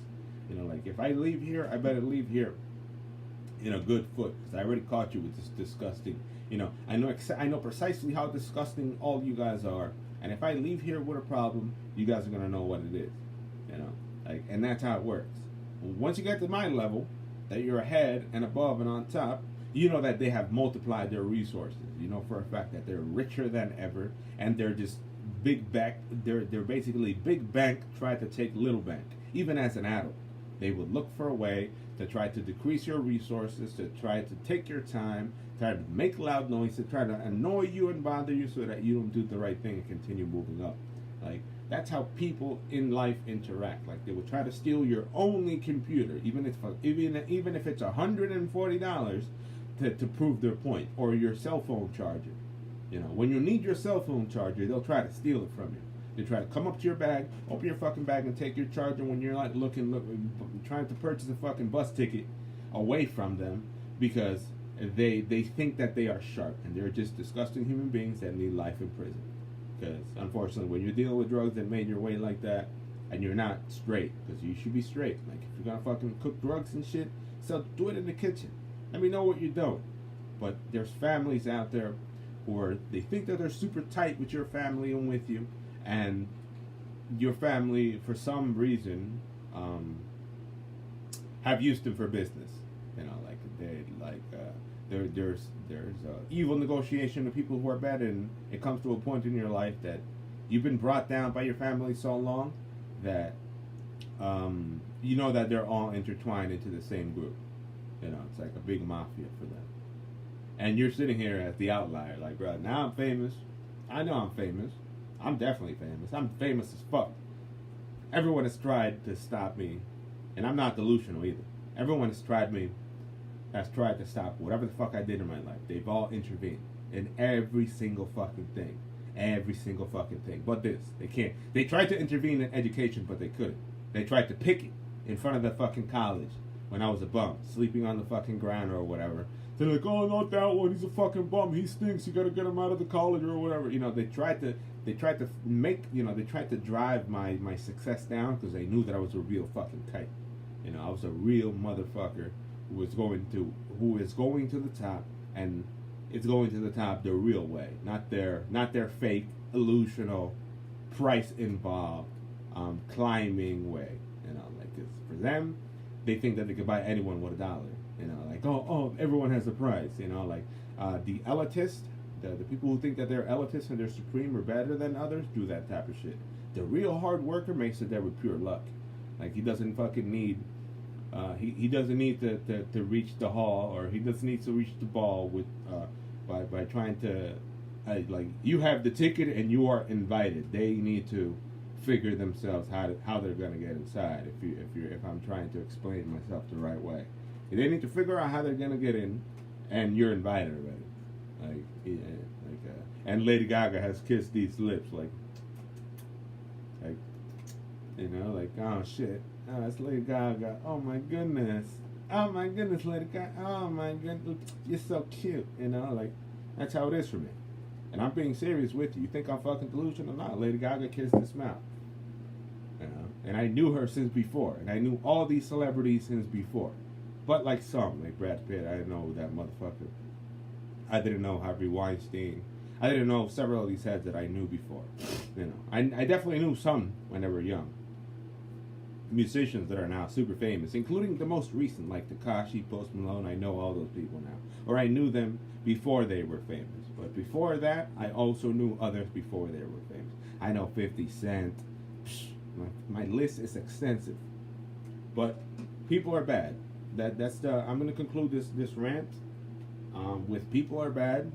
If I leave here, I better leave here in a good foot, because I already caught you with this disgusting. I know precisely how disgusting all you guys are, and if I leave here with a problem, you guys are gonna know what it is. And that's how it works. Once you get to my level, that you're ahead and above and on top, you know that they have multiplied their resources. You know for a fact that they're richer than ever, and they're just big bank. They're basically big bank tried to take little bank. Even as an adult, they would look for a way to try to decrease your resources, to try to take your time, try to make loud noise, to try to annoy you and bother you so that you don't do the right thing and continue moving up. That's how people in life interact. They will try to steal your only computer, even if it's $140 to prove their point, or your cell phone charger. When you need your cell phone charger, they'll try to steal it from you. They try to come up to your bag, open your fucking bag, and take your charger when you're trying to purchase a fucking bus ticket away from them, because they think that they are sharp, and they're just disgusting human beings that need life in prison. Because unfortunately, when you're dealing with drugs that made your way like that, and you're not straight, because you should be straight. If you're gonna fucking cook drugs and shit, so do it in the kitchen. Let me know what you're doing. But there's families out there they think that they're super tight with your family and with you, and your family, for some reason, have used them for business. there's evil negotiation of people who are bad, and it comes to a point in your life that you've been brought down by your family so long that you know that they're all intertwined into the same group. You know, it's like a big mafia for them. And you're sitting here as the outlier, like, bro, now I'm famous. I know I'm famous. I'm definitely famous. I'm famous as fuck. Everyone has tried to stop me, and I'm not delusional either. Everyone has tried to stop whatever the fuck I did in my life. They've all intervened in every single fucking thing. Every single fucking thing. But this, they can't. They tried to intervene in education, but they couldn't. They tried to picket in front of the fucking college when I was a bum, sleeping on the fucking ground or whatever. They're like, oh, not that one. He's a fucking bum. He stinks. You gotta get him out of the college or whatever. You know, they tried to make, you know, they tried to drive my success down because they knew that I was a real fucking kite. You know, I was a real motherfucker who is going to the top, and it's going to the top the real way, not their fake, illusional, price involved, climbing way. You know, like, 'cause for them, they think that they could buy anyone with $1. You know, like, oh, everyone has a price. You know, like, the elitist, the people who think that they're elitist and they're supreme or better than others do that type of shit. The real hard worker makes it there with pure luck. Like, he doesn't fucking need, he doesn't need to reach the hall, or he doesn't need to reach the ball with, by trying to, like, you have the ticket and you are invited. They need to figure themselves how they're gonna get inside. If I'm trying to explain myself the right way, they need to figure out how they're gonna get in, and you're invited already. Like, yeah, and Lady Gaga has kissed these lips, like, you know, like, oh shit, oh, it's Lady Gaga. Oh my goodness, Lady Gaga. Oh my goodness, you're so cute. You know, like, that's how it is for me. And I'm being serious with you. You think I'm fucking delusional? No, Lady Gaga kissed this mouth. You know, and I knew her since before, and I knew all these celebrities since before. But like some, like Brad Pitt, I didn't know that motherfucker. I didn't know Harvey Weinstein. I didn't know several of these heads that I knew before. You know, I definitely knew some when they were young. Musicians that are now super famous, including the most recent, like Tekashi, Post Malone. I know all those people now, or I knew them before they were famous. But before that, I also knew others before they were famous. I know 50 Cent. My list is extensive, but people are bad. I'm going to conclude this rant with people are bad,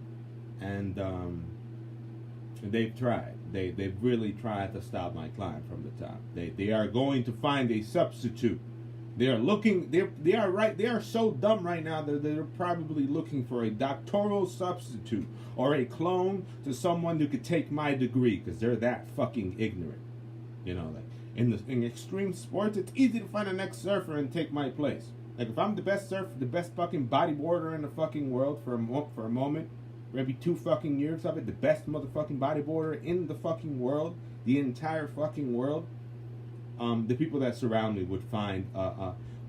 and they've tried. They've really tried to stop my climb from the top. They are going to find a substitute. They are looking. They are so dumb right now that they're probably looking for a doctoral substitute or a clone to someone who could take my degree, because they're that fucking ignorant. You know, like in extreme sports, it's easy to find an ex-surfer and take my place. Like, if I'm the best surfer, the best fucking bodyboarder in the fucking world for a moment, maybe 2 fucking years of it, the best motherfucking bodyboarder in the fucking world, the entire fucking world, the people that surround me would find,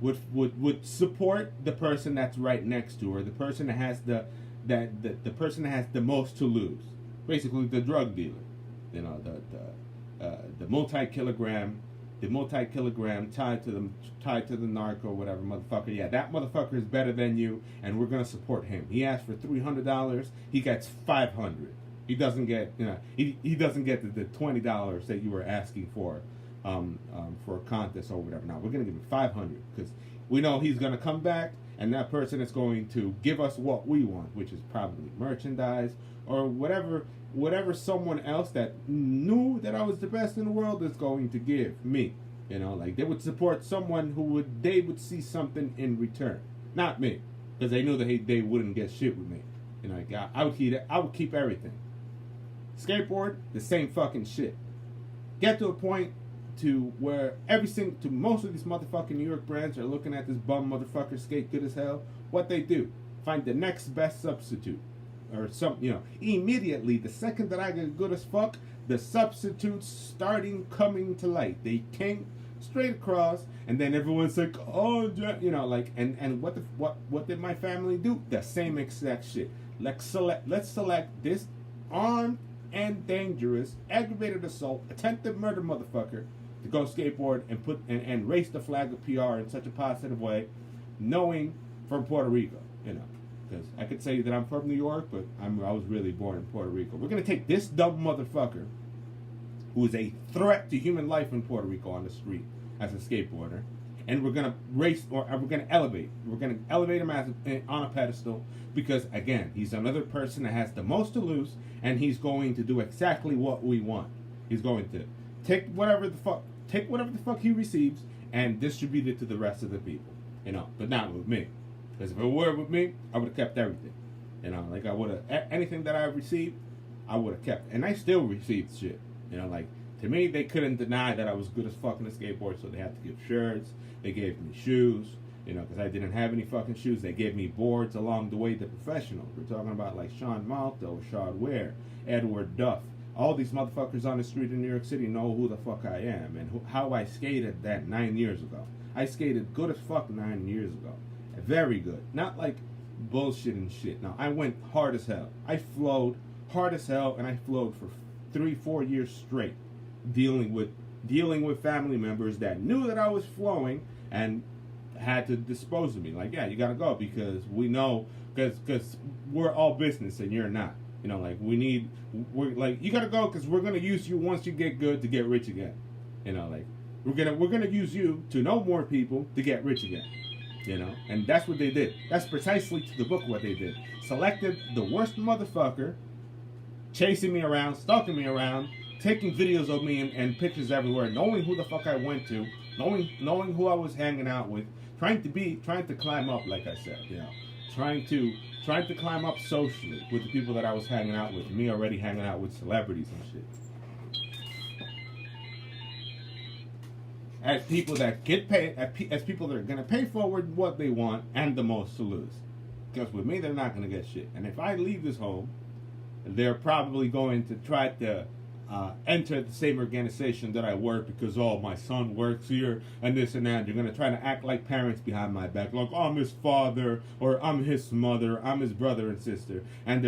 would support the person that's right next to her, the person that has the person that has the most to lose, basically the drug dealer, you know, the multi-kilogram tied to the narco, whatever motherfucker. Yeah, that motherfucker is better than you, and we're gonna support him. He asked for $300, he gets $500. He doesn't get, you know, he doesn't get the $20 that you were asking for a contest or whatever. Now we're gonna give him $500 because we know he's gonna come back, and that person is going to give us what we want, which is probably merchandise or whatever someone else that knew that I was the best in the world is going to give me. You know, like, they would support someone they would see something in return, not me, because they knew that they wouldn't get shit with me. You know, like, I would keep everything. Skateboard, the same fucking shit. Get to a point to where most of these motherfucking New York brands are looking at this bum motherfucker skate good as hell. What they do, find the next best substitute. Or some, you know, immediately, the second that I get good as fuck, the substitutes coming to light. They came straight across, and then everyone's like, oh, you know, like, and what did my family do? The same exact shit. Let's select this armed and dangerous, aggravated assault, attempted murder motherfucker to go skateboard and raise the flag of PR in such a positive way, knowing from Puerto Rico, you know. because I could say that I'm from New York, but I was really born in Puerto Rico. We're gonna take this dumb motherfucker, who is a threat to human life in Puerto Rico on the street as a skateboarder, and we're gonna race, or we're gonna elevate. We're gonna elevate him on a pedestal because, again, he's another person that has the most to lose, and he's going to do exactly what we want. He's going to take whatever the fuck he receives and distribute it to the rest of the people. You know, but not with me. Because if it were with me, I would have kept everything. You know, like I would have, anything that I received, I would have kept. And I still received shit. You know, like, to me, they couldn't deny that I was good as fucking a skateboard, so they had to give shirts, they gave me shoes, you know, because I didn't have any fucking shoes. They gave me boards along the way to professionals. We're talking about, like, Sean Malto, Shard Ware, Edward Duff. All these motherfuckers on the street in New York City know who the fuck I am and how I skated that 9 years ago. I skated good as fuck 9 years ago. Very good. Not like bullshit and shit. No, I went hard as hell. I flowed hard as hell, and I flowed for 3-4 years straight, dealing with family members that knew that I was flowing and had to dispose of me. Like, yeah, you gotta go because we know, because we're all business and you're not. You know, like, we're like, you gotta go because we're gonna use you once you get good to get rich again. You know, like, we're gonna use you to know more people to get rich again. You know, and that's what they did. That's precisely to the book what they did. Selected the worst motherfucker, chasing me around, stalking me around, taking videos of me and pictures everywhere, knowing who the fuck I went to, knowing who I was hanging out with, trying to climb up, like I said, you know, trying to climb up socially with the people that I was hanging out with. Me already hanging out with celebrities and shit. As people that get paid, as people that are going to pay forward what they want and the most to lose. Because with me, they're not going to get shit. And if I leave this home, they're probably going to try to enter the same organization that I work because, oh, my son works here and this and that. They're going to try to act like parents behind my back. Like, oh, I'm his father or I'm his mother. I'm his brother and sister. And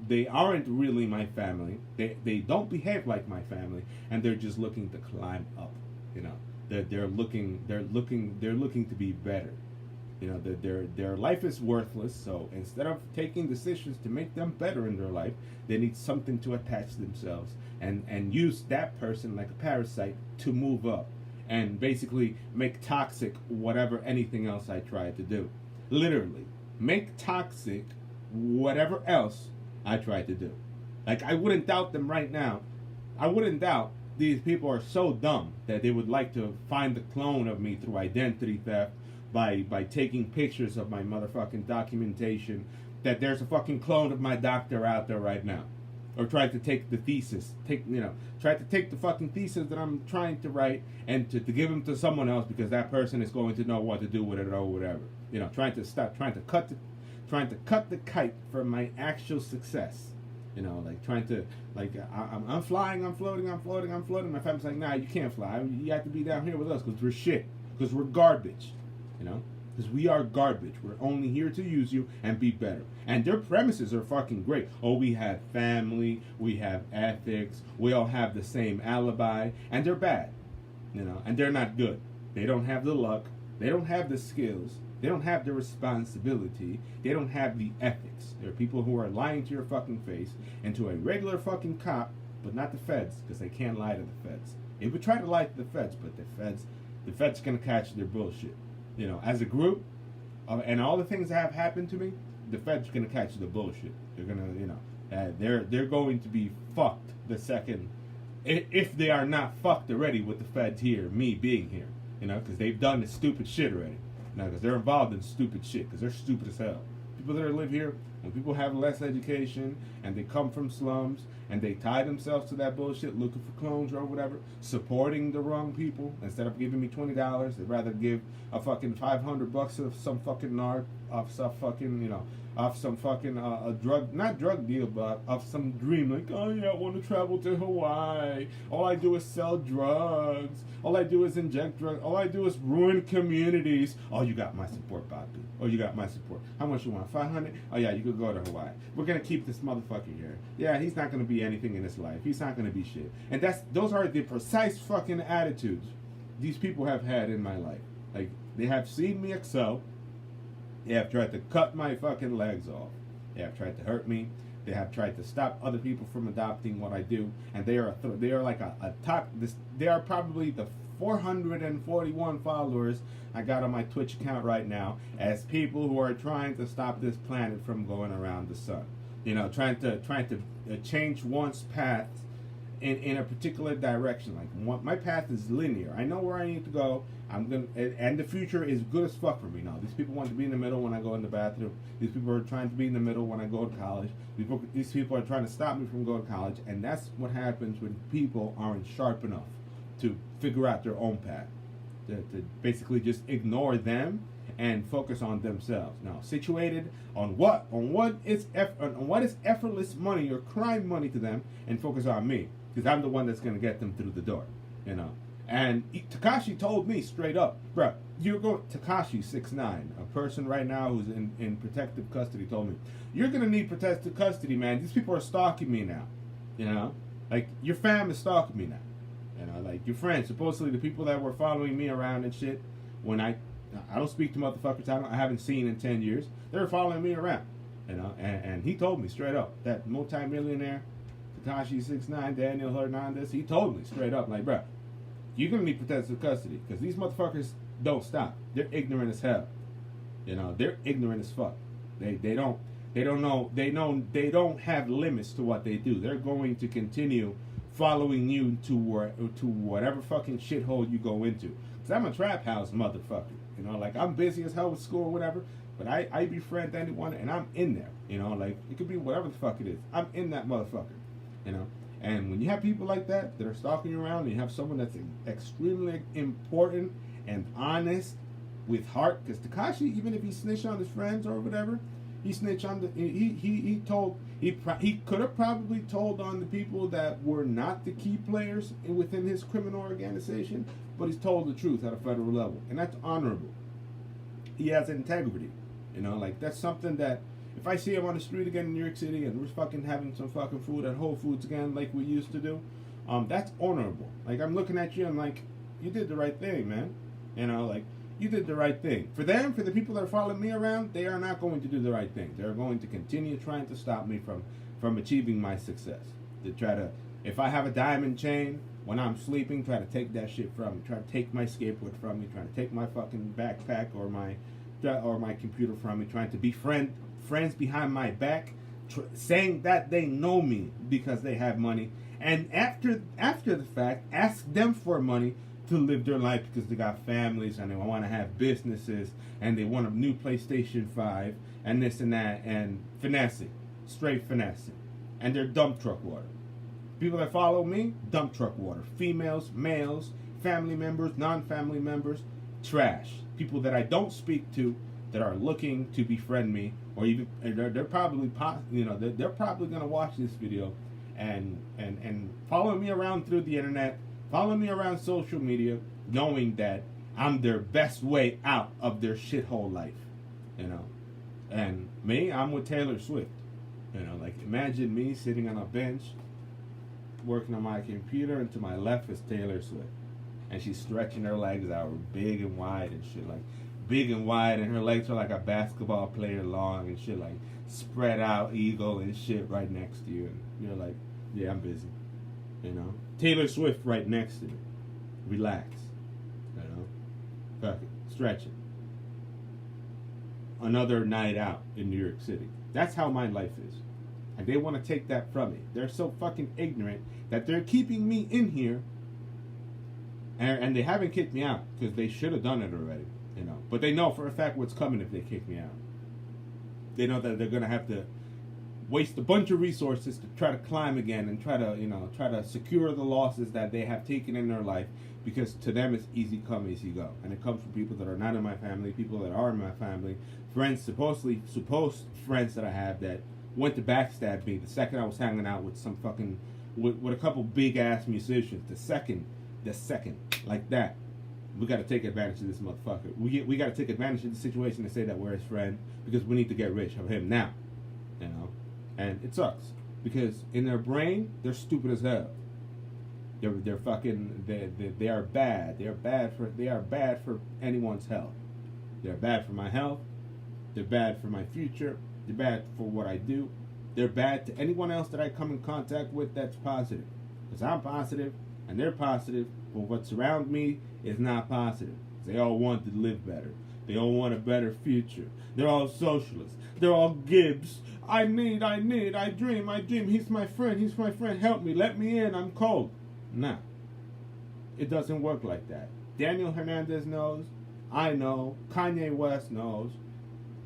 they aren't really my family. They don't behave like my family. And they're just looking to climb up, you know. They're looking to be better. You know, their life is worthless, so instead of taking decisions to make them better in their life, they need something to attach themselves and use that person like a parasite to move up and basically make toxic whatever anything else I try to do. Literally, make toxic whatever else I try to do. Like, I wouldn't doubt them right now. I wouldn't doubt these people are so dumb that they would like to find the clone of me through identity theft by taking pictures of my motherfucking documentation, that there's a fucking clone of my doctor out there right now. Or try to take the thesis, try to take the fucking thesis that I'm trying to write and to give them to someone else because that person is going to know what to do with it or whatever. You know, trying to cut the kite from my actual success. You know, like trying to, like, I'm flying, I'm floating. My family's like, nah, you can't fly. You have to be down here with us because we're shit. Because we're garbage. You know? Because we are garbage. We're only here to use you and be better. And their premises are fucking great. Oh, we have family. We have ethics. We all have the same alibi. And they're bad. You know? And they're not good. They don't have the luck. They don't have the skills. They don't have the responsibility. They don't have the ethics. There are people who are lying to your fucking face and to a regular fucking cop, but not the feds, because they can't lie to the feds. They would try to lie to the feds, but the feds gonna catch their bullshit. You know, as a group, and all the things that have happened to me, the feds gonna catch the bullshit. They're gonna, you know, they're going to be fucked the second, if they are not fucked already with the feds here, me being here. You know, because they've done this stupid shit already. Now, because they're involved in stupid shit, because they're stupid as hell. People that live here, when people have less education, and they come from slums, and they tie themselves to that bullshit, looking for clones or whatever, supporting the wrong people, instead of giving me $20, they'd rather give a fucking $500 of some fucking narc, of some fucking, you know, of some fucking a drug, not drug deal, but of some dream, like, oh yeah, I want to travel to Hawaii. All I do is sell drugs. All I do is inject drugs. All I do is ruin communities. Oh, you got my support, Bobby. Oh, you got my support. How much you want? 500? Oh yeah, you could go to Hawaii. We're gonna keep this motherfucker here. Yeah, he's not gonna be anything in his life. He's not gonna be shit. And those are the precise fucking attitudes these people have had in my life. Like, they have seen me excel They have tried to cut my fucking legs off. They have tried to hurt me. They have tried to stop other people from adopting what I do, and they are like a top. They are probably the 441 followers I got on my Twitch account right now as people who are trying to stop this planet from going around the sun. You know, trying to change one's path in a particular direction. Like my path is linear. I know where I need to go. And the future is good as fuck for me now. These people want to be in the middle when I go in the bathroom. These people are trying to be in the middle when I go to college. These people are trying to stop me from going to college, and that's what happens when people aren't sharp enough to figure out their own path. To basically just ignore them and focus on themselves. Now, situated on what is effortless money or crime money to them, and focus on me, because I'm the one that's going to get them through the door, you know. And Takashi told me straight up, bro, you're going, Takashi 6ix9ine, a person right now who's in protective custody, told me, you're going to need protective custody, man. These people are stalking me now, you know. Like, your fam is stalking me now, you know. Like, your friends, supposedly the people that were following me around and shit, when I don't speak to motherfuckers I haven't seen in 10 years, they were following me around, you know. And he told me straight up, that multi-millionaire, Takashi 6ix9ine, Daniel Hernandez, he told me straight up, like, bro, you're gonna need protective custody, because these motherfuckers don't stop. They're ignorant as hell. You know, they're ignorant as fuck. They don't have limits to what they do. They're going to continue following you to whatever fucking shithole you go into. Because I'm a trap house motherfucker. You know, like, I'm busy as hell with school or whatever, but I befriend anyone and I'm in there. You know, like, it could be whatever the fuck it is. I'm in that motherfucker. You know. And when you have people like that are stalking you around, and you have someone that's extremely important and honest with heart, because Takashi, even if he snitched on his friends or whatever, he snitched on he could have probably told on the people that were not the key players within his criminal organization, but he's told the truth at a federal level, and that's honorable. He has integrity, you know, like, that's something that, if I see him on the street again in New York City and we're fucking having some fucking food at Whole Foods again like we used to do, that's honorable. Like, I'm looking at you and like, you did the right thing, man. You know, like, you did the right thing. For them, for the people that are following me around, they are not going to do the right thing. They're going to continue trying to stop me from achieving my success. To try to, if I have a diamond chain, when I'm sleeping, try to take that shit from me. Try to take my skateboard from me. Try to take my fucking backpack or my computer from me. Trying to befriend friends behind my back, saying that they know me because they have money, and after the fact, ask them for money to live their life because they got families and they want to have businesses and they want a new PlayStation 5 and this and that, and finessing, straight finessing, and they're dump truck water. People that follow me, dump truck water. Females, males, family members, non-family members, trash. People that I don't speak to, that are looking to befriend me, or even they're probably they're probably gonna watch this video and follow me around through the internet, follow me around social media, knowing that I'm their best way out of their shithole life, you know. And me, I'm with Taylor Swift, you know. Like, imagine me sitting on a bench, working on my computer, and to my left is Taylor Swift, and she's stretching her legs out big and wide and shit, like. Big and wide, and her legs are like a basketball player long and shit, like spread out eagle and shit right next to you, and you're like, yeah, I'm busy, you know. Taylor Swift right next to me. Relax, you know. Fuck it, stretch it. Another night out in New York City. That's how my life is, and they want to take that from me. They're so fucking ignorant that they're keeping me in here, and they haven't kicked me out because they should have done it already. You know, but they know for a fact what's coming if they kick me out. They know that they're gonna have to waste a bunch of resources to try to climb again and try to secure the losses that they have taken in their life, because to them it's easy come, easy go, and it comes from people that are not in my family, people that are in my family, friends, supposed friends that I have that went to backstab me the second I was hanging out with some fucking with a couple big ass musicians. The second, like that. We got to take advantage of this motherfucker. We got to take advantage of the situation and say that we're his friend because we need to get rich of him now, you know. And it sucks because in their brain they're stupid as hell. They're fucking they are bad. They are bad for anyone's health. They're bad for my health. They're bad for my future. They're bad for what I do. They're bad to anyone else that I come in contact with that's positive. Because I'm positive, and they're positive, but what's around me is not positive. They all want to live better. They all want a better future. They're all socialists. They're all Gibbs. I dream. He's my friend. Help me. Let me in. I'm cold. Nah. It doesn't work like that. Daniel Hernandez knows. I know. Kanye West knows.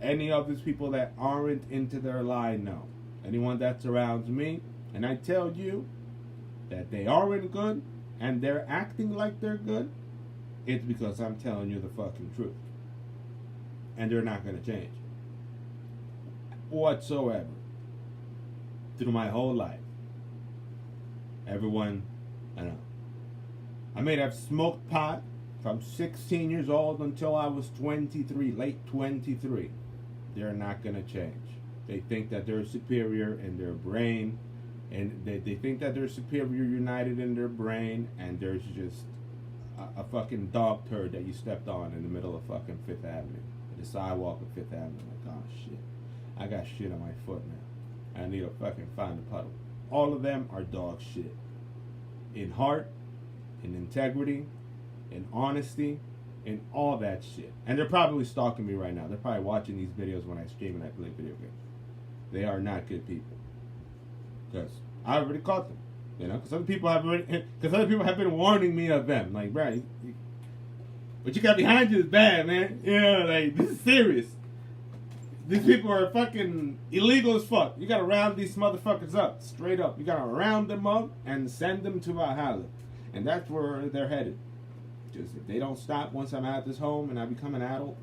Any of these people that aren't into their line know. Anyone that surrounds me, and I tell you that they aren't good, and they're acting like they're good, it's because I'm telling you the fucking truth. And they're not going to change. Whatsoever. Through my whole life. Everyone, I know. I may have smoked pot from 16 years old until I was 23, late 23. They're not going to change. They think that they're superior in their brain, and they think that they're superior united in their brain, and there's just a fucking dog turd that you stepped on in the middle of fucking Fifth Avenue. The sidewalk of Fifth Avenue. Like, oh shit. I got shit on my foot now. I need to fucking find a puddle. All of them are dog shit. In heart, in integrity, in honesty, in all that shit. And they're probably stalking me right now. They're probably watching these videos when I stream and I play video games. They are not good people. Because I already caught them. You know, because other people have been warning me of them. Like, bro, what you got behind you is bad, man. You know, like, this is serious. These people are fucking illegal as fuck. You gotta round these motherfuckers up, straight up. You gotta round them up and send them to Valhalla. And that's where they're headed. Just if they don't stop once I'm at this home and I become an adult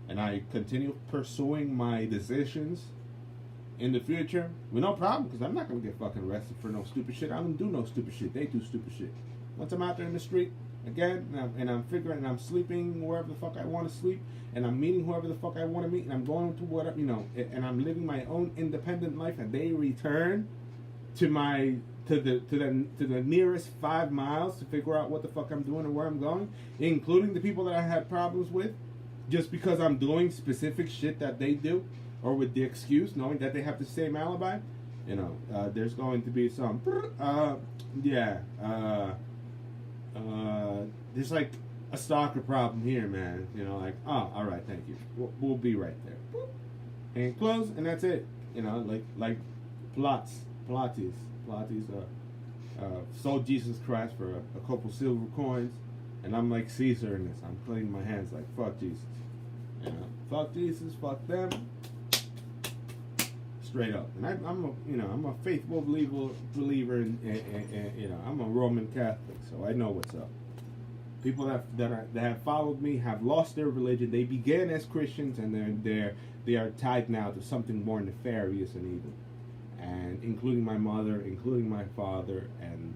and I continue pursuing my decisions in the future, with no problem, because I'm not gonna get fucking arrested for no stupid shit. I don't do no stupid shit. They do stupid shit. Once I'm out there in the street, again, and I'm figuring, and I'm sleeping wherever the fuck I want to sleep, and I'm meeting whoever the fuck I want to meet, and I'm going to whatever, you know, and I'm living my own independent life, and they return to the nearest 5 miles to figure out what the fuck I'm doing and where I'm going, including the people that I had problems with, just because I'm doing specific shit that they do, or with the excuse, knowing that they have the same alibi, you know, there's going to be some, there's like a stalker problem here, man. You know, like, oh, all right, thank you. We'll be right there. Boop. And close, and that's it. You know, like Pilates, sold Jesus Christ for a couple silver coins, and I'm like Caesar in this. I'm cleaning my hands like, fuck Jesus. You know, fuck Jesus, fuck them. Straight up. And I'm a faithful believer in you know, I'm a Roman Catholic, so I know what's up. People that have followed me have lost their religion. They began as Christians, and they are tied now to something more nefarious and evil, and including my mother, including my father, and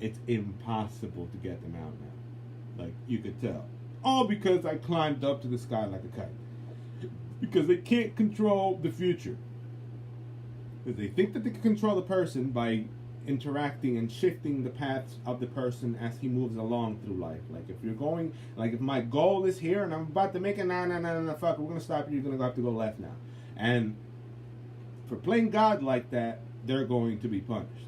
it's impossible to get them out now. Like, you could tell, all because I climbed up to the sky like a kite, because they can't control the future. Because they think that they can control the person by interacting and shifting the paths of the person as he moves along through life. Like, if you're going, like, if my goal is here and I'm about to make it, no, fuck, we're gonna stop you. You're gonna have to go left now. And for playing God like that, they're going to be punished.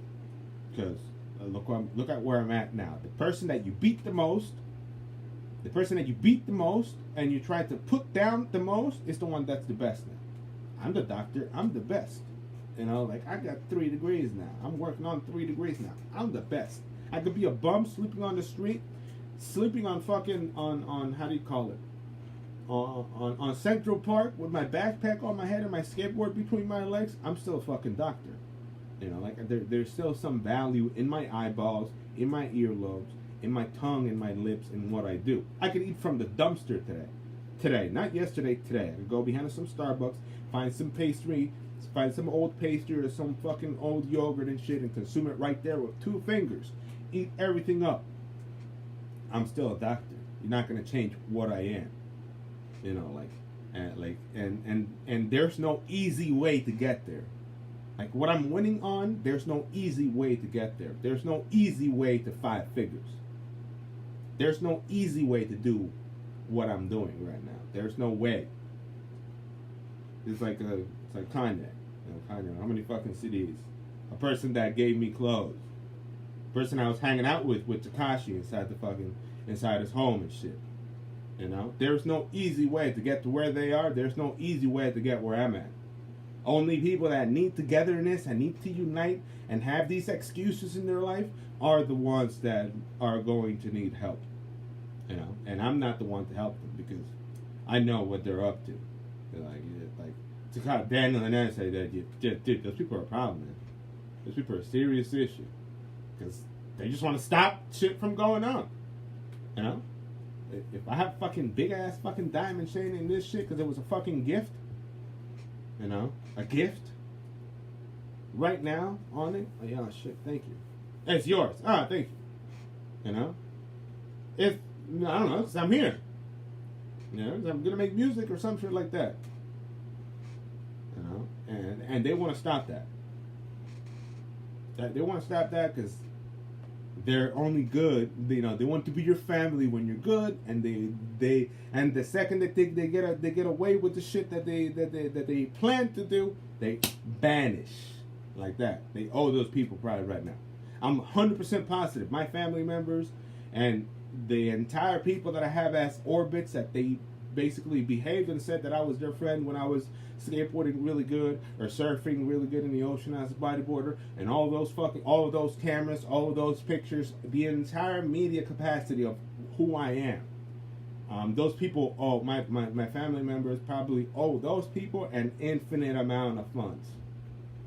Because look at where I'm at now. The person that you beat the most, and you try to put down the most, is the one that's the best now. I'm the doctor. I'm the best. You know, like, I got 3 degrees now. I'm working on 3 degrees now. I'm the best. I could be a bum sleeping on the street, sleeping on fucking, on how do you call it? On Central Park with my backpack on my head and my skateboard between my legs. I'm still a fucking doctor. You know, like, there's still some value in my eyeballs, in my earlobes, in my tongue, in my lips, in what I do. I could eat from the dumpster today, not yesterday, today. I could go behind some Starbucks, find some pastry, find some old pastry or some fucking old yogurt and shit, and consume it right there with 2 fingers. Eat everything up. I'm still a doctor. You're not gonna change what I am. You know, and there's no easy way to get there. Like, what I'm winning on, there's no easy way to get there. There's no easy way to 5 figures. There's no easy way to do what I'm doing right now. There's no way. It's like Kanye. You know, Kanye. How many fucking CDs? A person that gave me clothes. A person I was hanging out with Tekashi inside his home and shit. You know, there's no easy way to get to where they are. There's no easy way to get where I'm at. Only people that need togetherness and need to unite and have these excuses in their life are the ones that are going to need help. You know, and I'm not the one to help them because I know what they're up to. To kind of Daniel and I say that, dude, those people are a problem, man. Those people are a serious issue because they just want to stop shit from going on. You know, if I have fucking big ass fucking diamond chain in this shit because it was a fucking gift, you know, a gift right now on it. Oh yeah, shit, thank you. It's yours. Ah, thank you. You know, if I don't know, 'cause I'm here. You know, I'm gonna make music or some shit like that. You know, and they want to stop that. They want to stop that because they're only good. You know, they want to be your family when you're good, and they and the second that they get away with the shit that they plan to do, they vanish like that. They owe those people probably right now. I'm 100% positive. My family members and the entire people that I have as orbits that they basically behaved and said that I was their friend when I was skateboarding really good or surfing really good in the ocean as a bodyboarder, and all of those cameras, all of those pictures, the entire media capacity of who I am. Those people, my family members probably owe those people an infinite amount of funds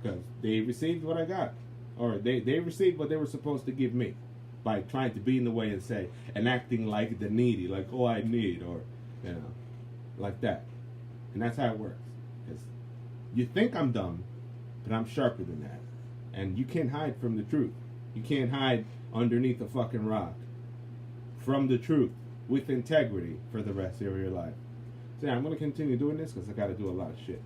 because they received what I got, or they received what they were supposed to give me by trying to be in the way and say and acting like the needy, like, oh, I need, or you know, like that. And that's how it works. Because you think I'm dumb, but I'm sharper than that. And you can't hide from the truth. You can't hide underneath a fucking rock from the truth with integrity for the rest of your life. So yeah, I'm going to continue doing this because I got to do a lot of shit.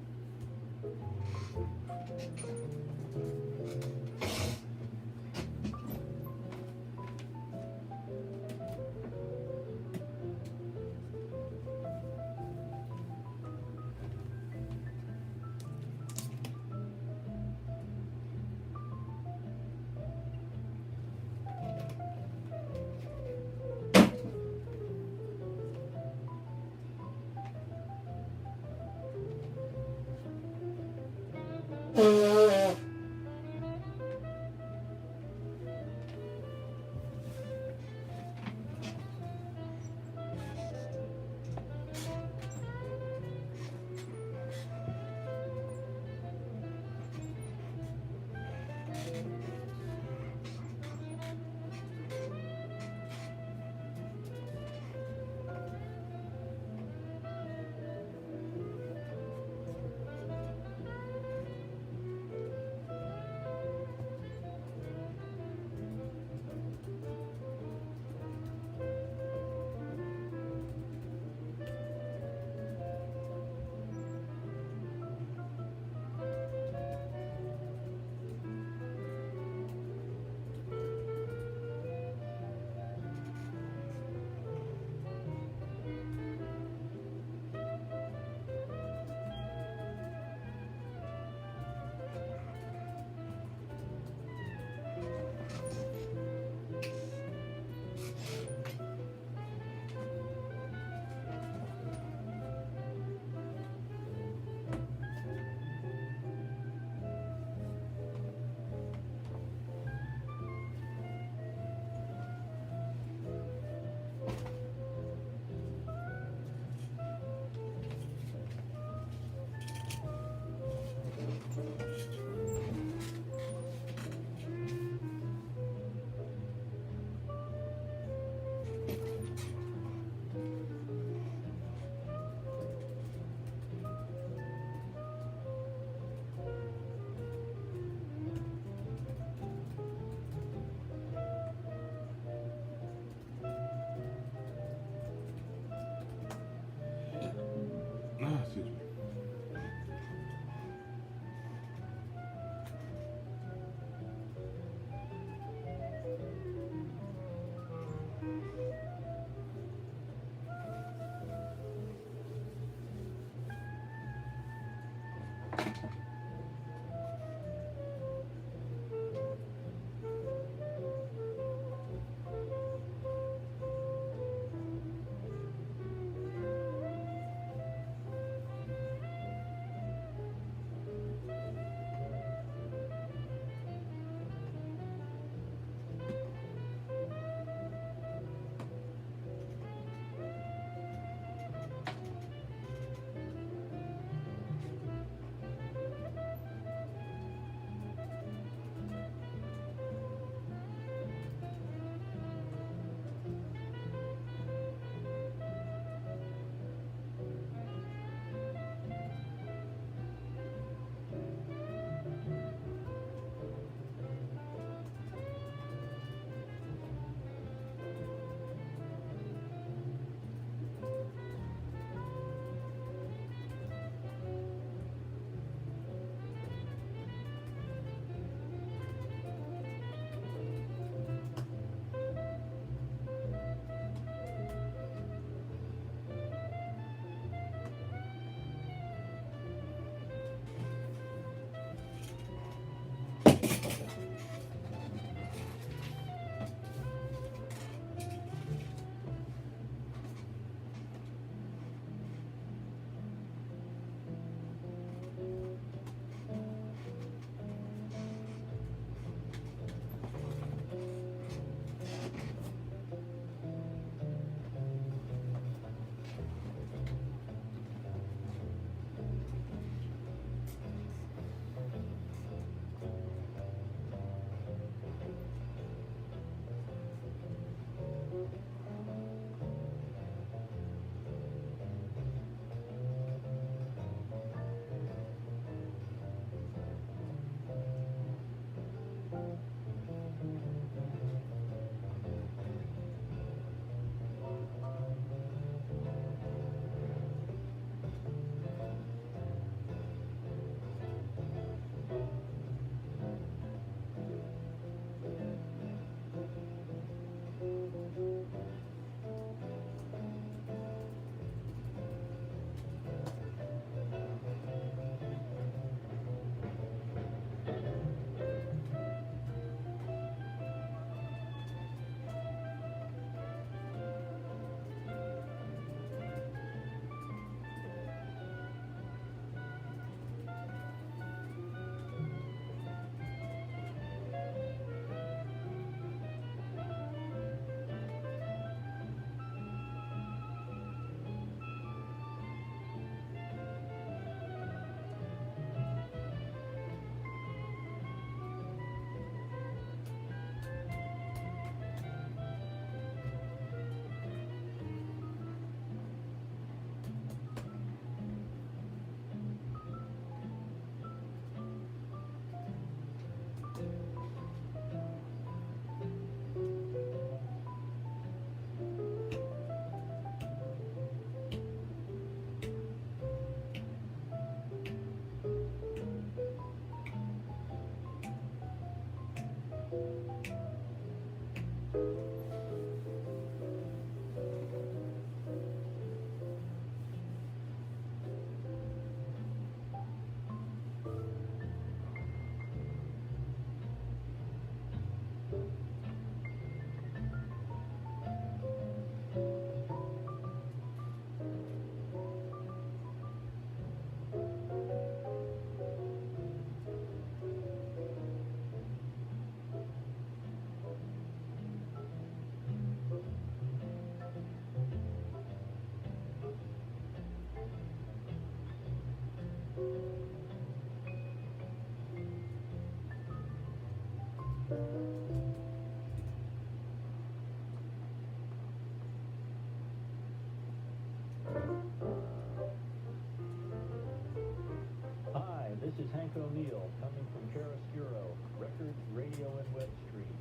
Hi, this is Hank O'Neill coming from Chiaroscuro, Records, Radio, and Web Street.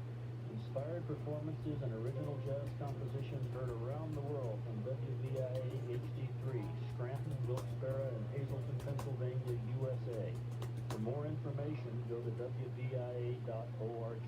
Inspired performances and original jazz compositions heard around the world from WVIA HD3, Scranton, Wilkes-Barre, and Hazleton, Pennsylvania, USA. For more information, go to WVIA.org.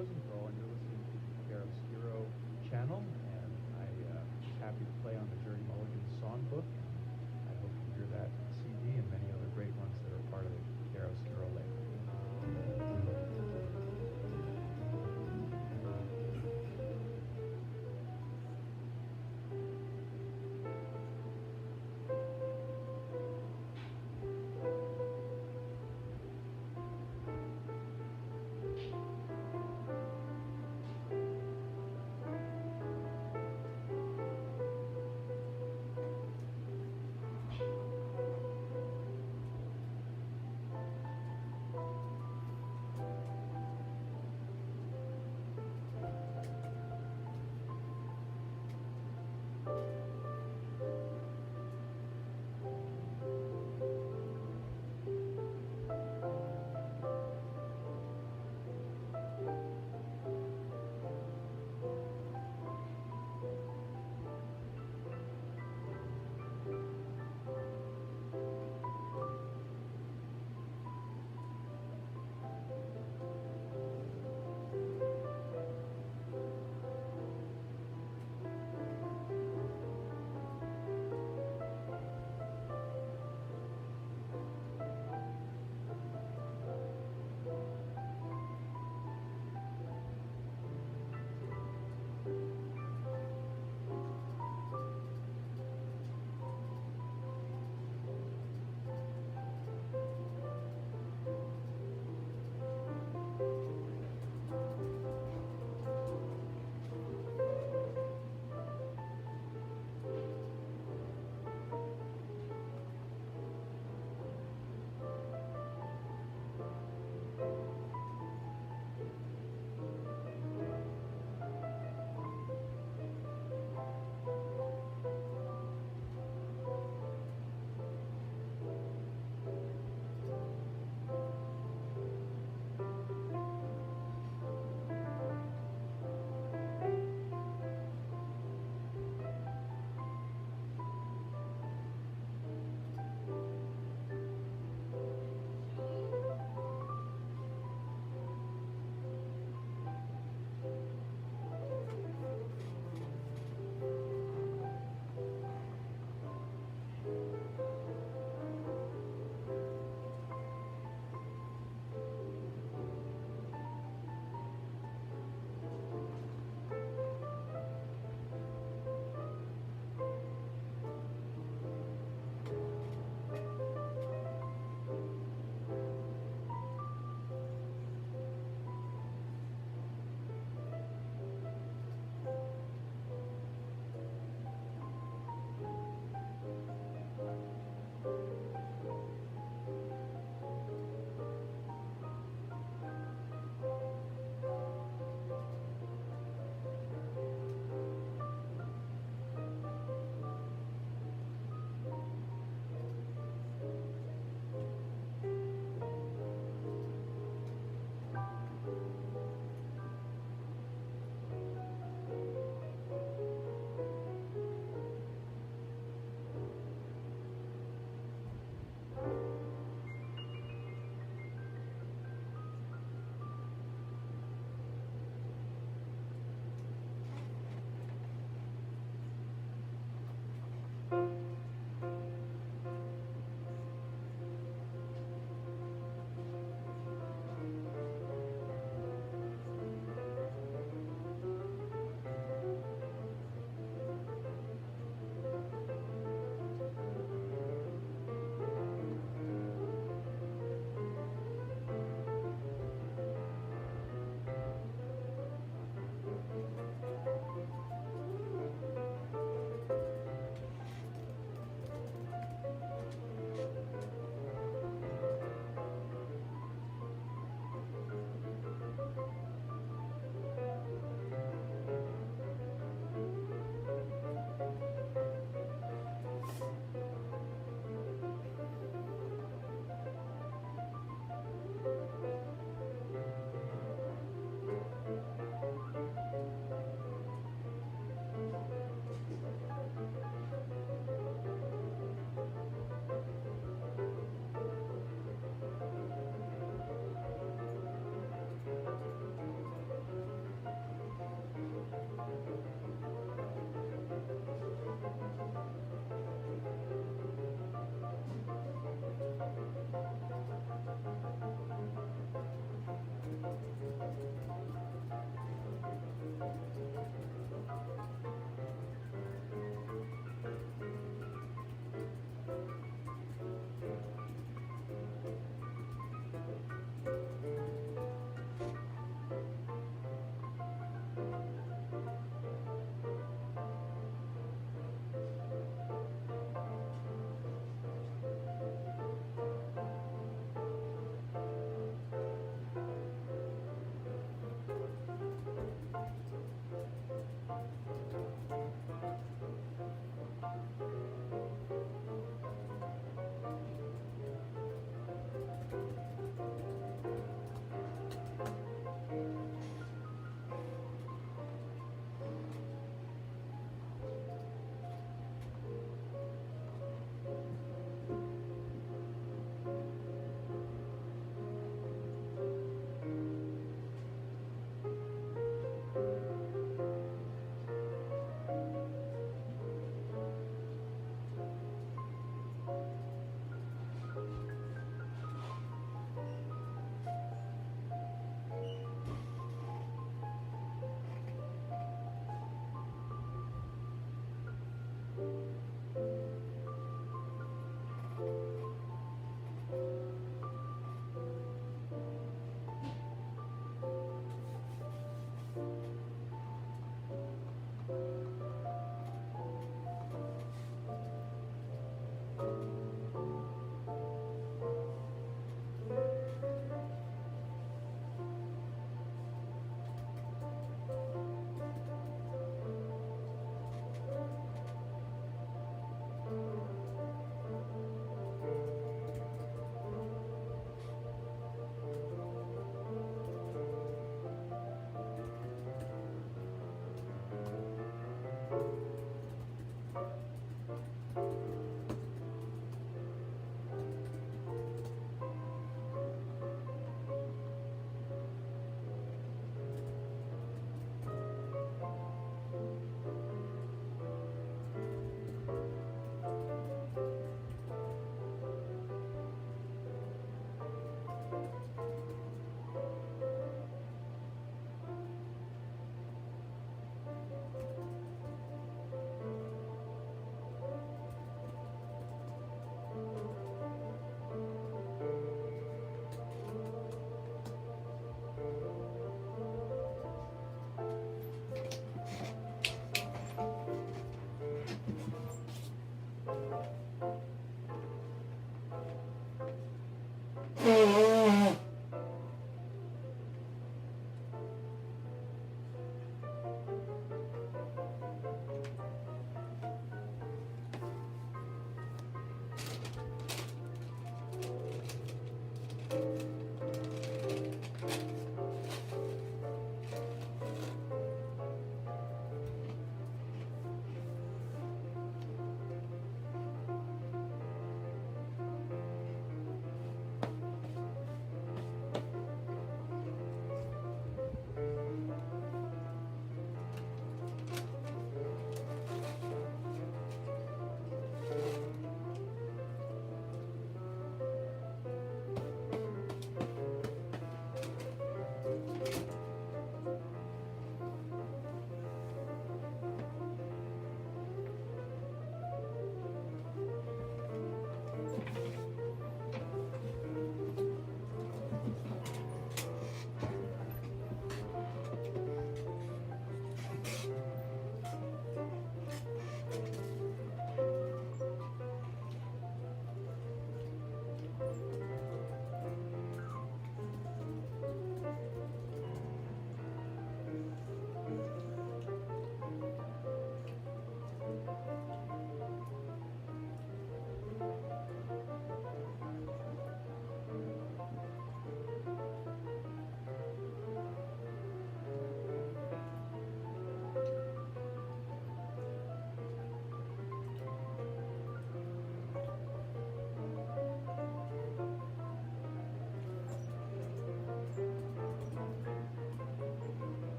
Rosenthal, and you're listening to the Chiaroscuro channel, and I'm happy to play on the Jerry Mulligan songbook. I hope you hear that CD and many other great ones that are part of the Chiaroscuro label.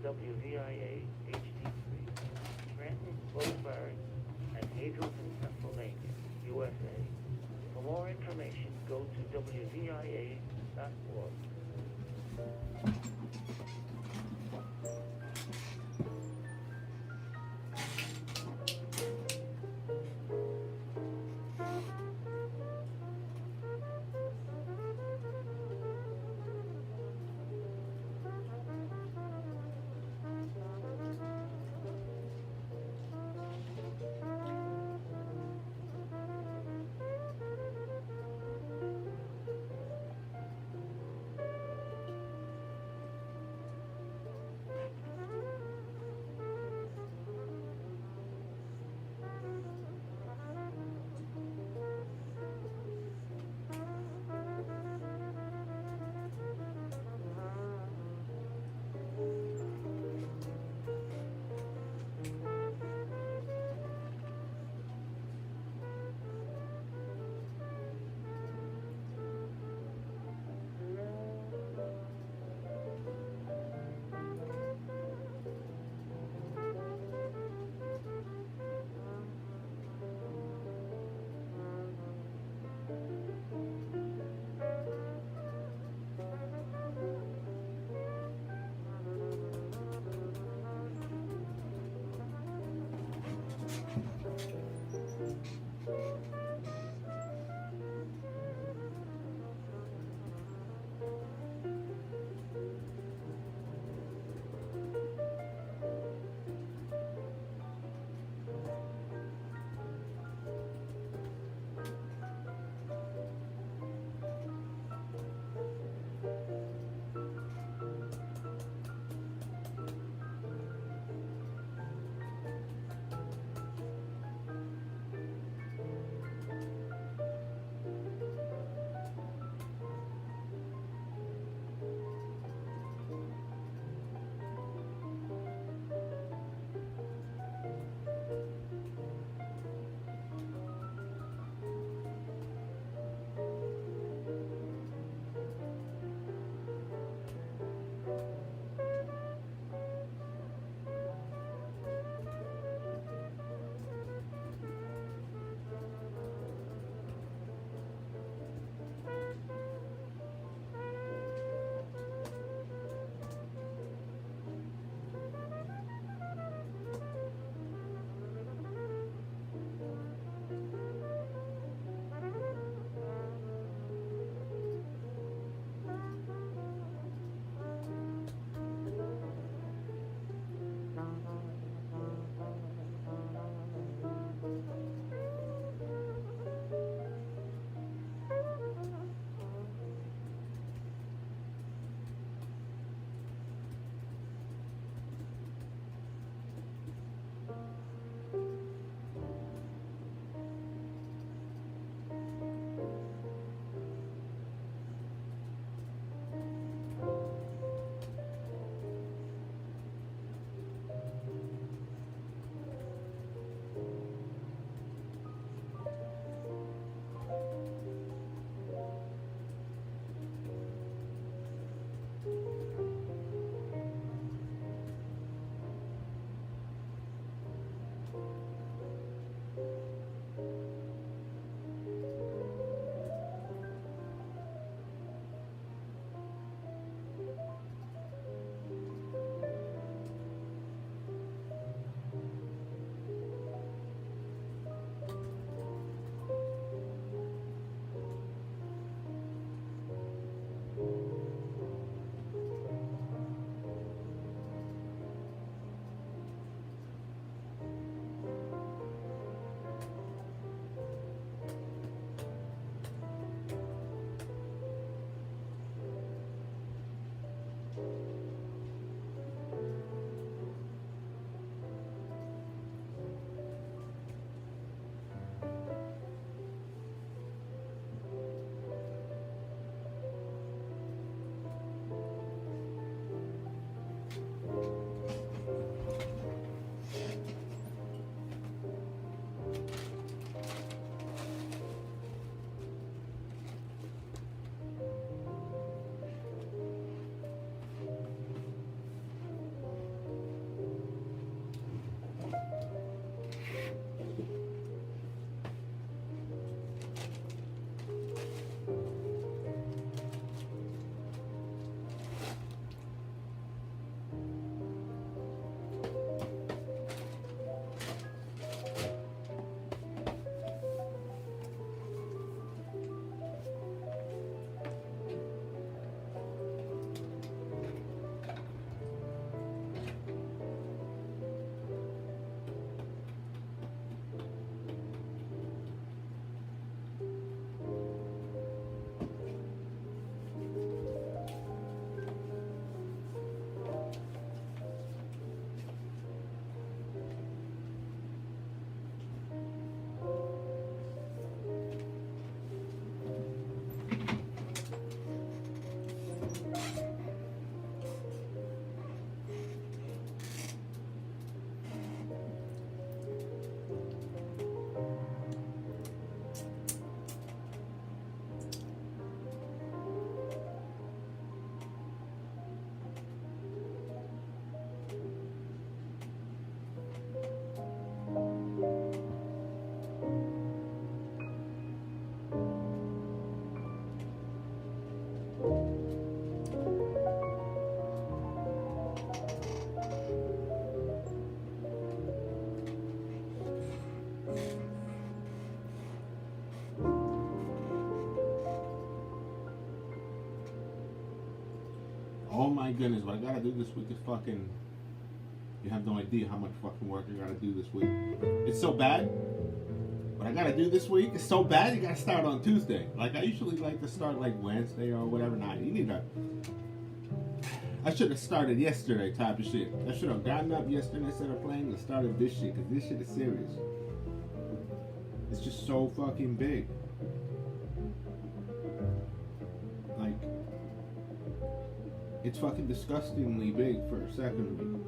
WVIA HD3, Scranton, Roseburg, and Hazleton, Pennsylvania, USA. For more information, go to WVIA.org. my goodness, what I gotta do this week is fucking. You have no idea how much fucking work I gotta do this week. It's so bad. What I gotta do this week is so bad. You gotta start on Tuesday. Like I usually like to start like Wednesday or whatever. Nah, you need to. I should have started yesterday, type of shit. I should have gotten up yesterday instead of playing and started this shit, because this shit is serious. It's just so fucking big. Like, it's fucking disgustingly big for a second week.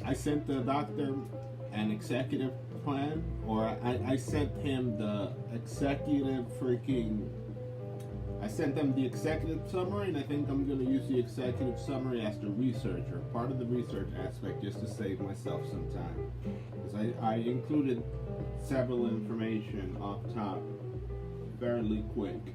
I sent the doctor an executive plan, or I sent him the executive freaking. I sent them the executive summary, and I think I'm going to use the executive summary as the research, or part of the research aspect, just to save myself some time. Because I included several information off top fairly quick.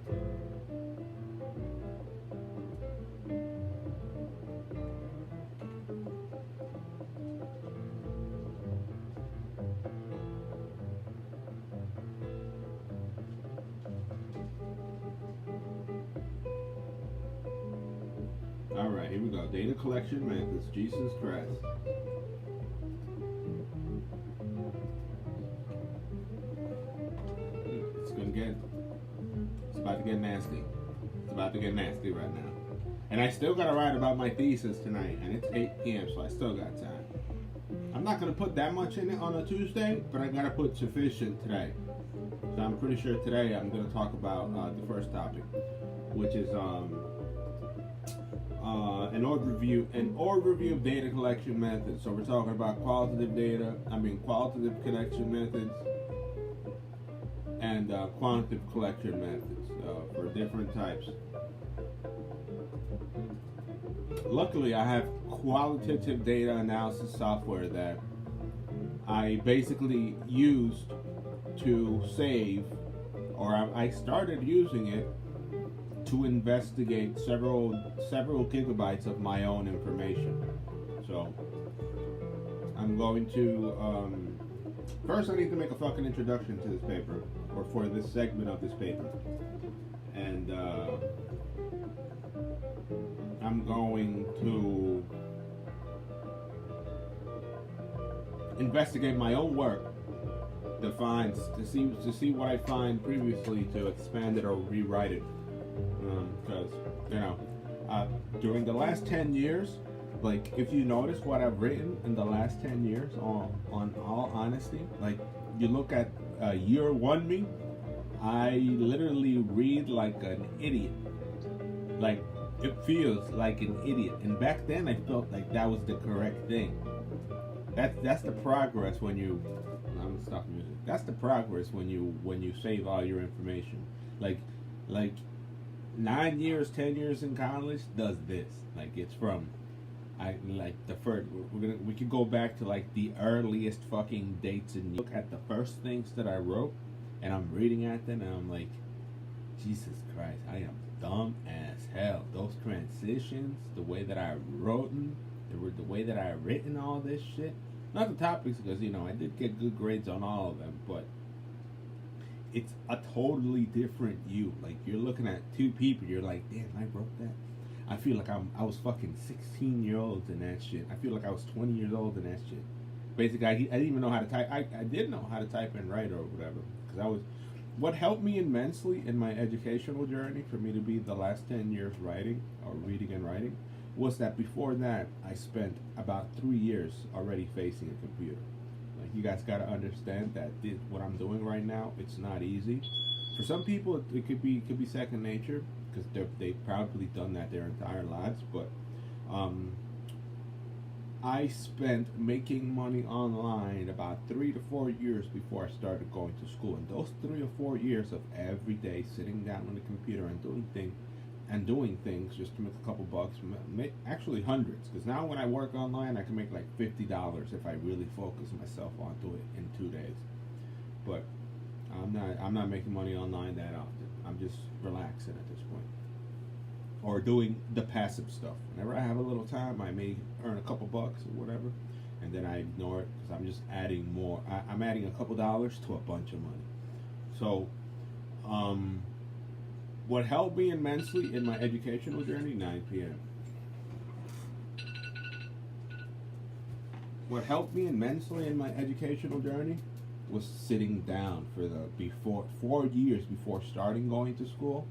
Alright, here we go. Data collection methods. Jesus Christ. It's about to get nasty. It's about to get nasty right now. And I still gotta write about my thesis tonight, and it's 8 p.m., so I still got time. I'm not gonna put that much in it on a Tuesday, but I gotta put sufficient today. So I'm pretty sure today I'm gonna talk about the first topic, which is an overview of data collection methods. So we're talking about qualitative collection methods and quantitative collection methods for different types. Luckily, I have qualitative data analysis software that I basically used to save, or I started using it to investigate several gigabytes of my own information. So I'm going to first I need to make a fucking introduction to this paper, or for this segment of this paper, and I'm going to investigate my own work to see what I find previously, to expand it or rewrite it. Because during the last 10 years, like, if you notice what I've written in the last 10 years, on all honesty, like, you look at year one me, I literally read like an idiot. Like, it feels like an idiot. And back then I felt like that was the correct thing. That's the progress when you, I'm gonna stop music. That's the progress when you save all your information. Like 9 years, 10 years in college does this. Like, it's from, we can go back to like the earliest fucking dates and look at the first things that I wrote, and I'm reading at them and I'm like, Jesus Christ, I am dumb as hell. Those transitions, the way that I wrote them, the way that I written all this shit. Not the topics, because I did get good grades on all of them, but it's a totally different you. Like, you're looking at two people, you're like, damn, I wrote that. I feel like I was fucking 16-year-old in that shit. I feel like I was 20 years old in that shit. Basically, I didn't even know how to type. I did know how to type and write or whatever, because what helped me immensely in my educational journey for me to be the last 10 years writing, or reading and writing, was that before that, I spent about 3 years already facing a computer. Like, you guys got to understand that what I'm doing right now, it's not easy. For some people, it could be second nature, because they've probably done that their entire lives. But I spent making money online about 3 to 4 years before I started going to school. And those 3 or 4 years of every day sitting down on the computer and doing things and doing things just to make a couple bucks, actually hundreds. Because now when I work online, I can make like $50 if I really focus myself onto it in 2 days. But I'm not making money online that often. I'm just relaxing at this point, or doing the passive stuff. Whenever I have a little time, I may earn a couple bucks or whatever, and then I ignore it because I'm just adding more. I'm adding a couple dollars to a bunch of money. So, what helped me immensely in my educational journey, 9 p.m. What helped me immensely in my educational journey was sitting down for the 4 years before starting going to school.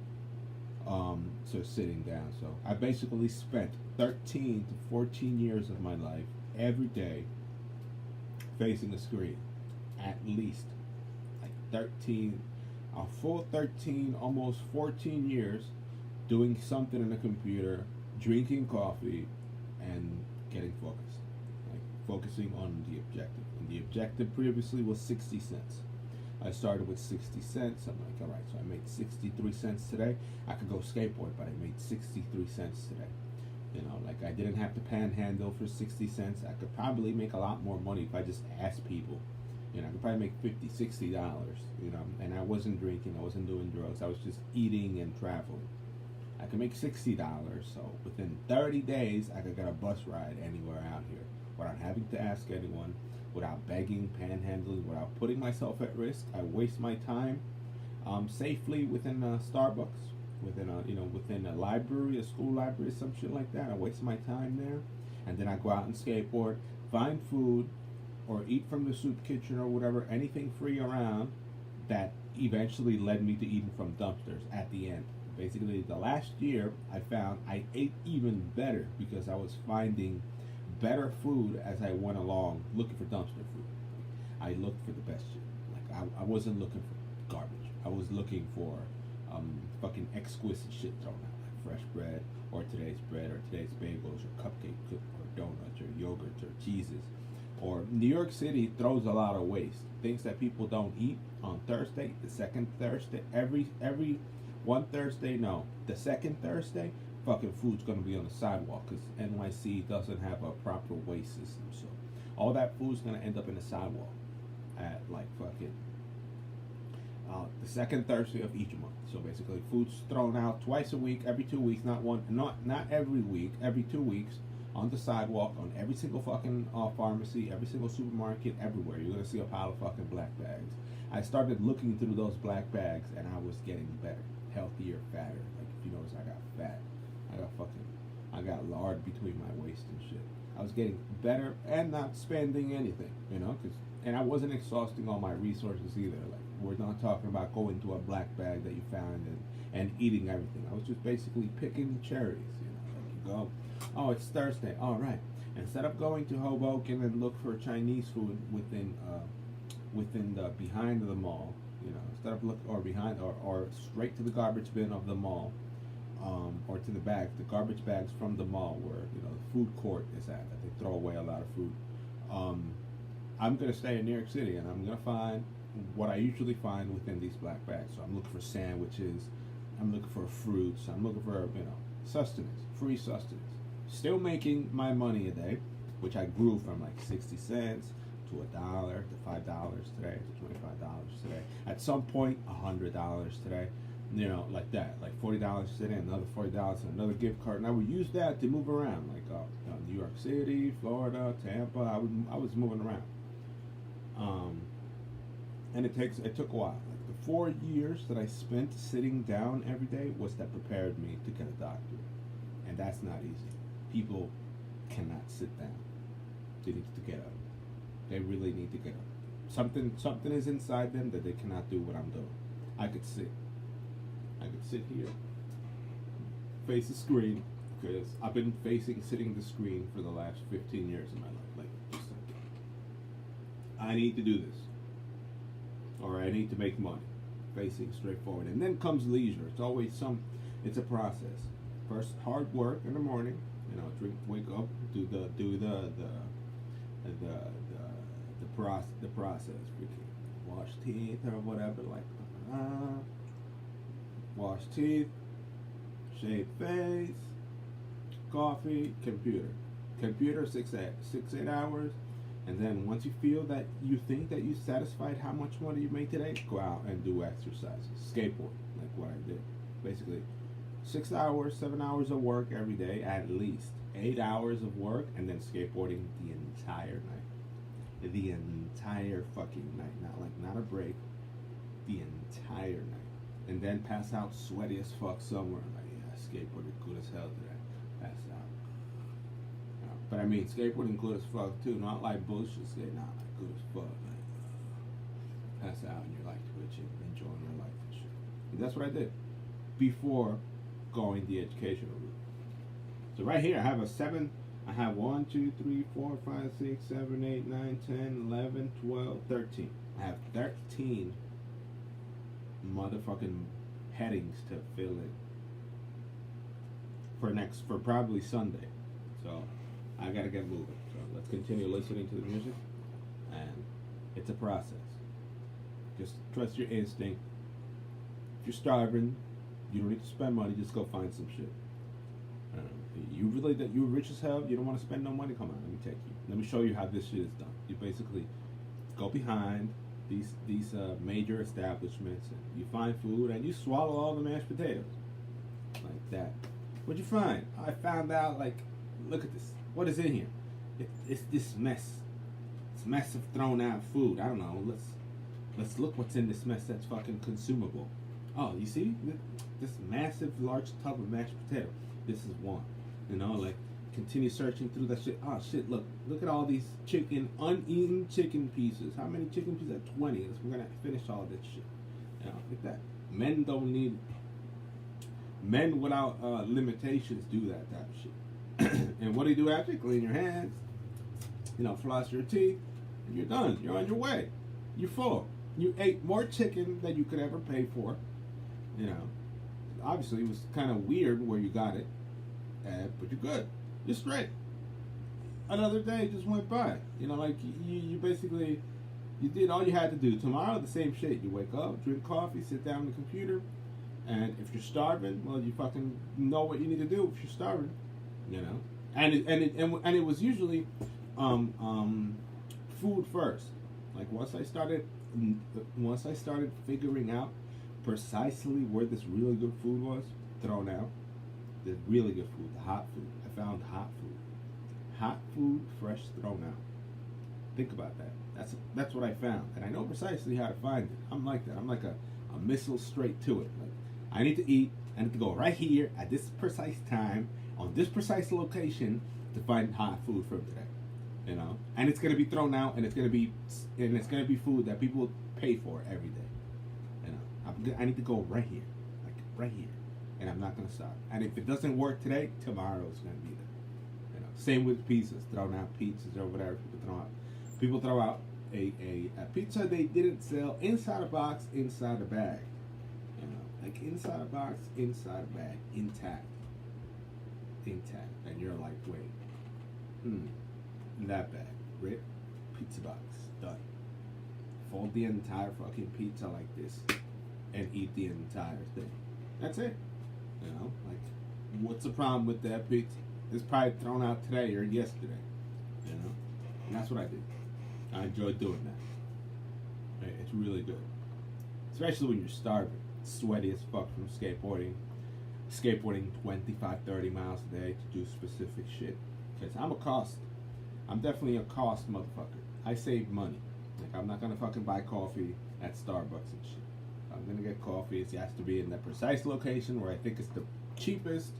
So sitting down. So I basically spent 13 to 14 years of my life every day facing a screen, at least like 13, a full 13, almost 14 years doing something in a computer, drinking coffee, and getting focused, like focusing on the objective. And the objective previously was 60 cents. I started with 60 cents. I'm like, all right, so I made 63 cents today. I could go skateboard, but I made 63 cents today. You know, like I didn't have to panhandle for 60 cents. I could probably make a lot more money if I just asked people. You know, I could probably make $50, $60, you know, and I wasn't drinking, I wasn't doing drugs. I was just eating and traveling. I could make $60, so within 30 days, I could get a bus ride anywhere out here without having to ask anyone, without begging, panhandling, without putting myself at risk. I waste my time safely within Starbucks, within a library, a school library, some shit like that. I waste my time there, and then I go out and skateboard, find food, or eat from the soup kitchen or whatever, anything free around. That eventually led me to eating from dumpsters at the end. Basically, the last year I found I ate even better because I was finding better food as I went along, looking for dumpster food. I looked for the best shit. Like I wasn't looking for garbage. I was looking for fucking exquisite shit thrown out, like fresh bread, or today's bagels, or cupcake or donuts, or yogurts, or cheeses. Or New York City throws a lot of waste, things that people don't eat on Thursday, the second Thursday, every one Thursday, no, the second Thursday, fucking food's gonna be on the sidewalk because NYC doesn't have a proper waste system. So all that food's gonna end up in the sidewalk at like fucking the second Thursday of each month. So basically, food's thrown out twice a week, every 2 weeks, not every week, every 2 weeks, on the sidewalk, on every single fucking pharmacy, every single supermarket, everywhere. You're gonna see a pile of fucking black bags. I started looking through those black bags, and I was getting better, healthier, fatter. Like if you notice, I got fat. I got lard between my waist and shit. I was getting better and not spending anything, you know, and I wasn't exhausting all my resources either. Like we're not talking about going to a black bag that you found and eating everything. I was just basically picking cherries, you know. Like you go, oh, it's Thursday, all right. Instead of going to Hoboken and look for Chinese food within the behind the mall, you know, instead of look or behind or straight to the garbage bin of the mall. Or to the garbage bags from the mall where, you know, the food court is at. They throw away a lot of food. I'm going to stay in New York City, and I'm going to find what I usually find within these black bags. So I'm looking for sandwiches, I'm looking for fruits, I'm looking for, you know, sustenance, free sustenance. Still making my money a day, which I grew from like 60 cents to $1 to $5 today to $25 today. At some point, $100 today. You know, like that, like $40 today, another $40, and another gift card, and I would use that to move around, like New York City, Florida, Tampa. I was moving around, and it took a while. Like the 4 years that I spent sitting down every day was that prepared me to get a doctorate, and that's not easy. People cannot sit down; they need to get up. They really need to get up. Something is inside them that they cannot do what I'm doing. I could sit here, face the screen, because I've been sitting the screen for the last 15 years of my life. Like, just like, I need to do this, or I need to make money, facing straightforward. And then comes leisure. It's a process. First, hard work in the morning. You know, wake up, do the process. Wash teeth or whatever, like. Wash teeth, Shave face, coffee, computer. Computer 8 hours, and then once you feel that you think that you satisfied how much money you made today, go out and do exercises. Skateboard, like what I did. Basically, 6 hours, 7 hours of work every day, at least 8 hours of work, and then skateboarding the entire night. The entire fucking night. Not a break. The entire night. And then pass out sweaty as fuck somewhere. Like, yeah, I skateboarded good as hell today. Pass out. But I mean, skateboarding good as fuck too. Not like bullshit skate. Not like good as fuck. Like, pass out and you're like twitching, enjoying your life and shit. And that's what I did before going the educational route. So right here, I have a 7. I have 1, 2, 3, 4, 5, 6, 7, 8, 9, 10, 11, 12, 13. I have 13 motherfucking headings to fill in for probably Sunday. So I gotta get moving. So let's continue listening to the music, and it's a process. Just trust your instinct. If you're starving, you don't need to spend money. Just go find some shit. You're rich as hell. You don't want to spend no money. Come on, let me take you. Let me show you how this shit is done. You basically go behind these major establishments, and you find food, and you swallow all the mashed potatoes like that. What'd you find? I found out, like, look at this. What is in here? It's this mess. It's mess of thrown out food. I don't know. Let's look what's in this mess that's fucking consumable. Oh, you see this massive large tub of mashed potato. This is one. You know, like, continue searching through that shit. Oh shit! Look at all these uneaten chicken pieces. How many chicken pieces? 20. We're gonna finish all this shit. You know, like that. Men without limitations do that type of shit. And what do you do after? Clean your hands. You know, floss your teeth, and you're done. You're on your way. You're full. You ate more chicken than you could ever pay for. You know, obviously it was kind of weird where you got it, but you're good. You're straight. Another day just went by. You know, like you basically, you did all you had to do. Tomorrow, the same shit. You wake up, drink coffee, sit down on the computer, and if you're starving, well, you fucking know what you need to do if you're starving. You know, and it was usually food first. Like once I started figuring out precisely where this really good food was thrown out, the really good food, the hot food. I found hot food, fresh thrown out. Think about that. That's what I found, and I know precisely how to find it. I'm like that. I'm like a missile straight to it. Like, I need to eat. I need to go right here at this precise time on this precise location to find hot food from today. You know, and it's gonna be thrown out, and it's gonna be food that people pay for every day. You know, I need to go right here, like right here, and I'm not gonna stop. And if it doesn't work today, tomorrow's gonna be there. You know, same with pizzas, throwing out pizzas or whatever. People throw out a pizza they didn't sell inside a box, inside a bag. You know, like inside a box, inside a bag, intact, and you're like, wait, that bag, rip, pizza box, done. Fold the entire fucking pizza like this, and eat the entire thing. That's it. You know, like, what's the problem with that pizza? It's probably thrown out today or yesterday. You know, and that's what I did. I enjoy doing that. It's really good, especially when you're starving, sweaty as fuck from skateboarding 25-30 miles a day to do specific shit. Because I'm definitely a cost motherfucker. I save money. Like, I'm not gonna fucking buy coffee at Starbucks and shit. If I'm gonna get coffee, it has to be in the precise location where I think it's the cheapest,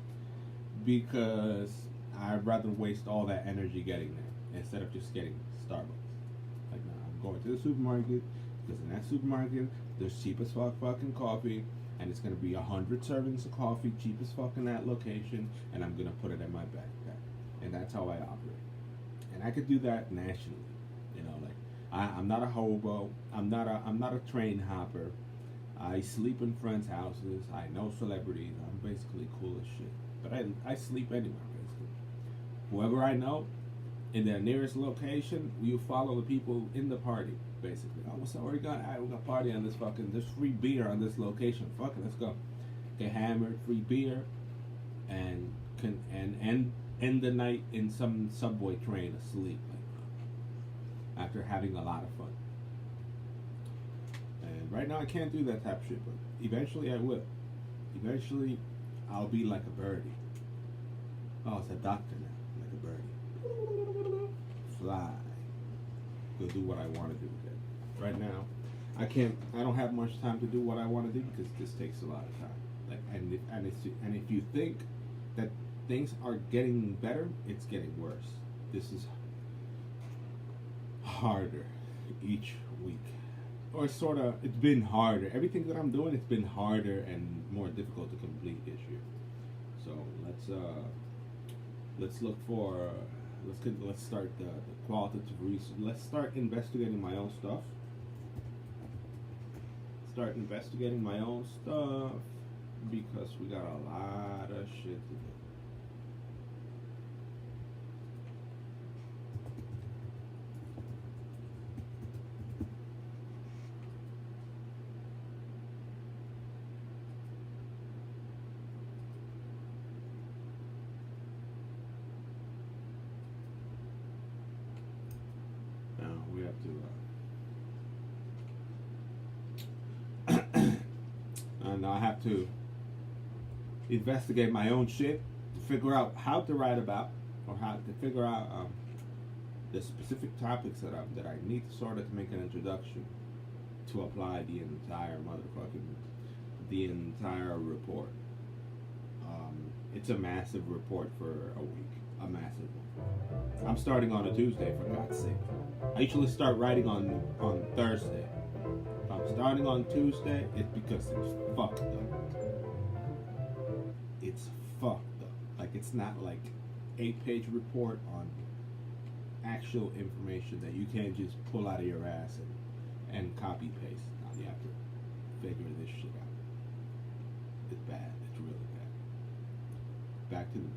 because I'd rather waste all that energy getting there instead of just getting Starbucks. Like, no, I'm going to the supermarket, because in that supermarket there's cheap as fuck fucking coffee, and it's gonna be 100 servings of coffee, cheap as fuck in that location, and I'm gonna put it in my backpack. And that's how I operate. And I could do that nationally. You know, like, I'm not a hobo. I'm not a train hopper. I sleep in friends' houses. I know celebrities. I'm basically cool as shit. But I sleep anywhere, basically. Whoever I know, in their nearest location, you follow the people in the party, basically. Oh, what's up? Where we got? All right, we got a party on this fucking, there's free beer on this location. Fuck it, let's go. Get hammered, free beer. and end the night in some subway train asleep, like, after having a lot of fun. And right now I can't do that type of shit, but eventually I will. Eventually I'll be like a birdie. Oh, it's a doctor now, like a birdie. Fly. Go do what I want to do with it. Right now, I don't have much time to do what I want to do because this takes a lot of time. Like, and if you think that things are getting better, it's getting worse. This is harder each week, or sort of. It's been harder. Everything that I'm doing, it's been harder and more difficult to complete this year. So let's look for. Let's start the qualitative research. Let's start investigating my own stuff. Because we got a lot of shit to do. Now we have to. Now I have to investigate my own shit to figure out how to write about, or how to figure out the specific topics that I need to sort of make an introduction to apply the entire report. It's a massive report for a week, a massive one. I'm starting on a Tuesday, for God's sake. I usually start writing on Thursday. If I'm starting on Tuesday, it's because it's fucked up. It's fucked up. Like, it's not like 8-page report on actual information that you can't just pull out of your ass and copy paste. Now you have to figure this shit out. It's bad. It's really bad. Back to the news.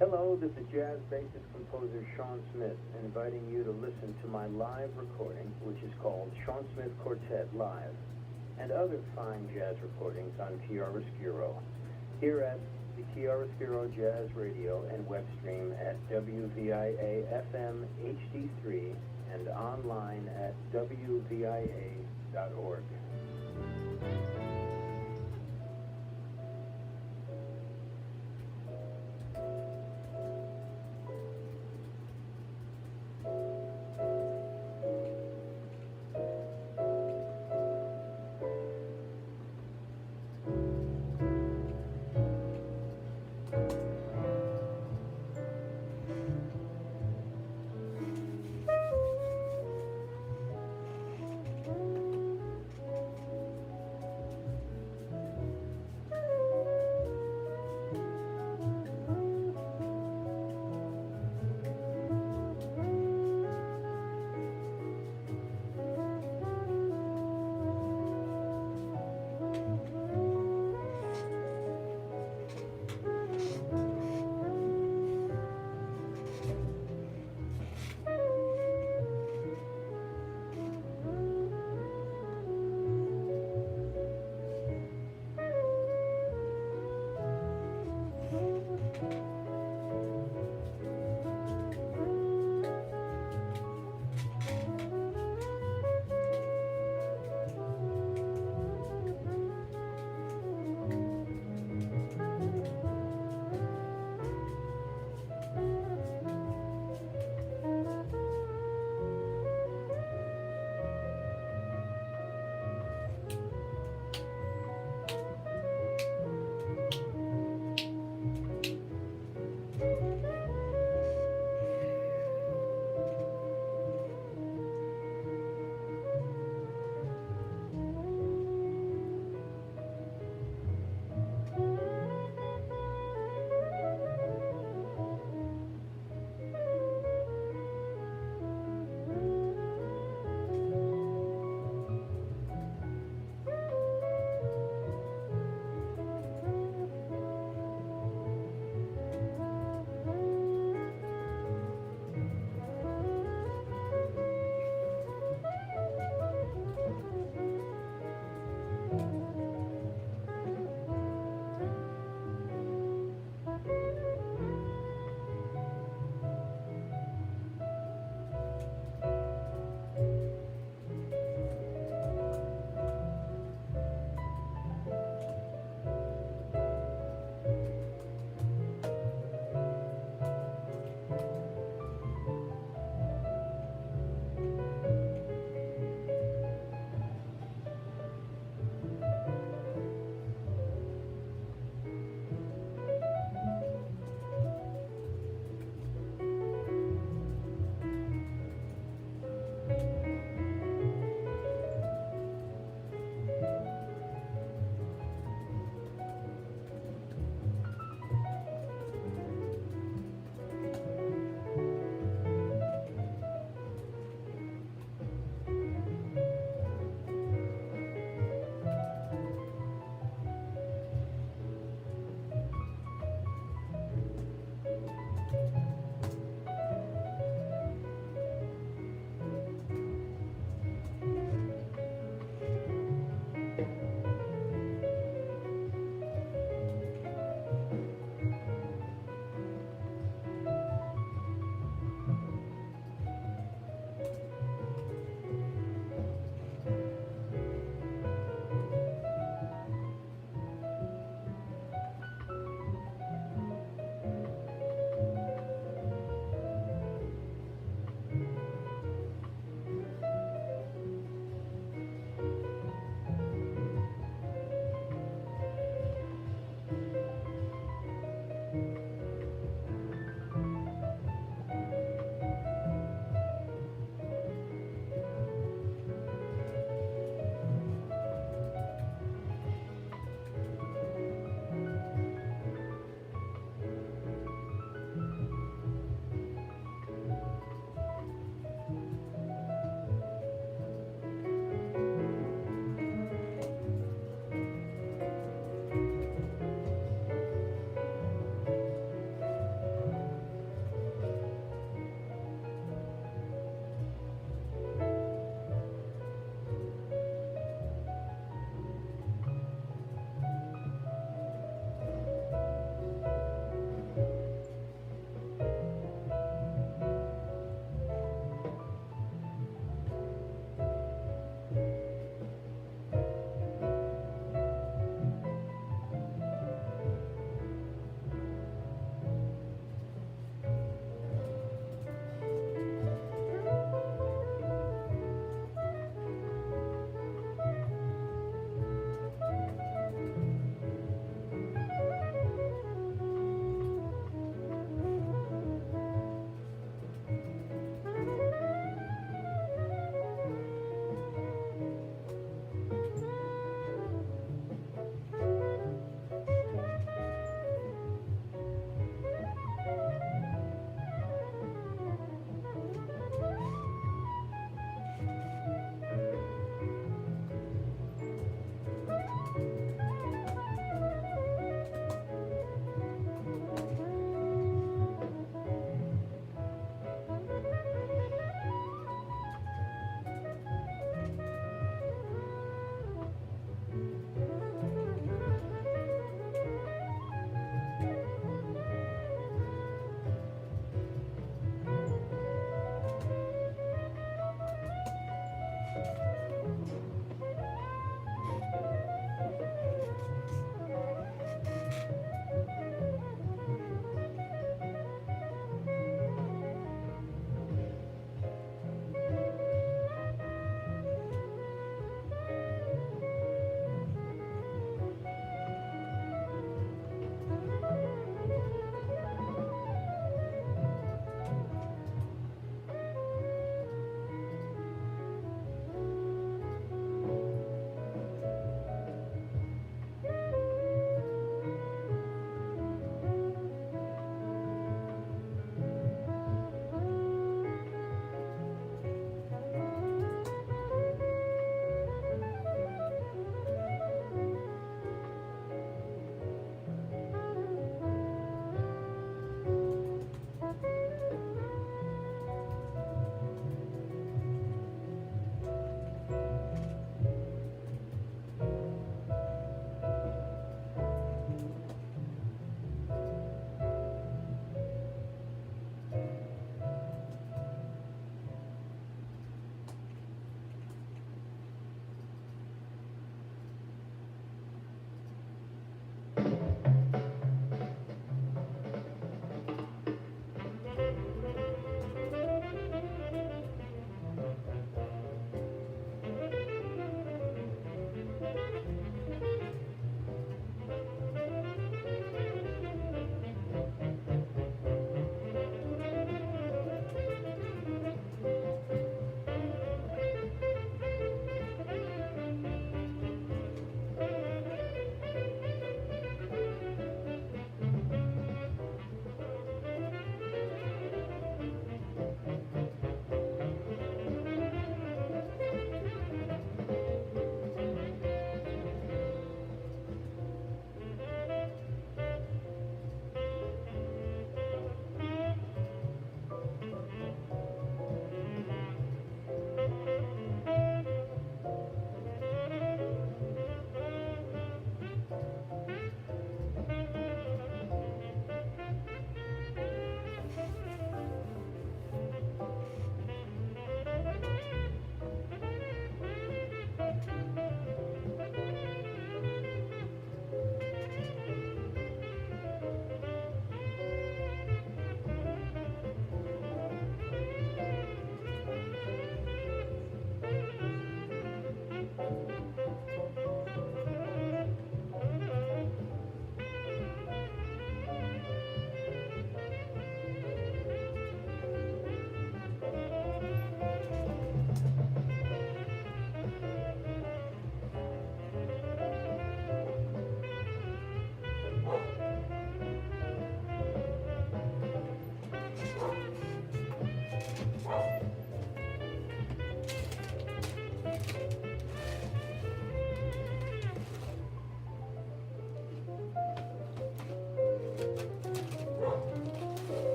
Hello, this is jazz bassist composer Sean Smith, inviting you to listen to my live recording, which is called Sean Smith Quartet Live, and other fine jazz recordings on Chiaroscuro, here at the Chiaroscuro Jazz Radio and web stream at WVIA FM HD3 and online at WVIA.org.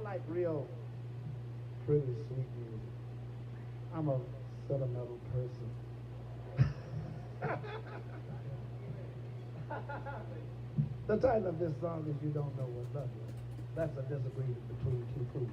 like real pretty sweet music. I'm a sentimental person. The title of this song is You Don't Know What Love Is. That's a disagreement between two fools.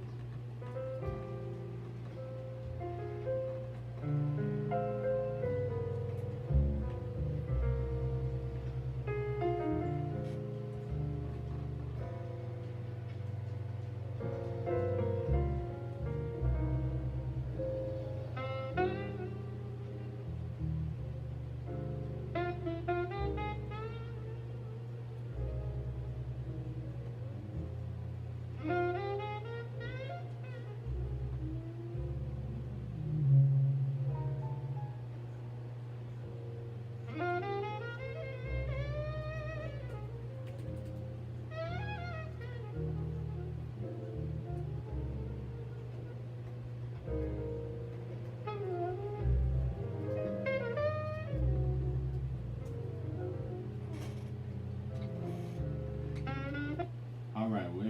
All right, we're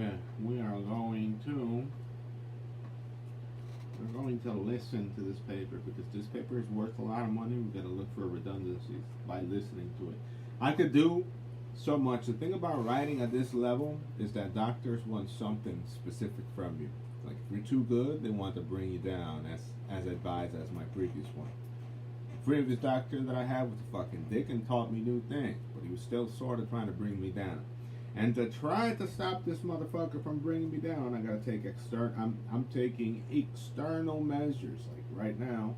going to listen to this paper because this paper is worth a lot of money. We've got to look for redundancies by listening to it. I could do so much. The thing about writing at this level is that doctors want something specific from you. Like if you're too good, they want to bring you down, as advised as my previous one. The previous doctor that I had was a fucking dick and taught me new things, but he was still sort of trying to bring me down. And to try to stop this motherfucker from bringing me down, I gotta take I'm taking external measures. Like right now,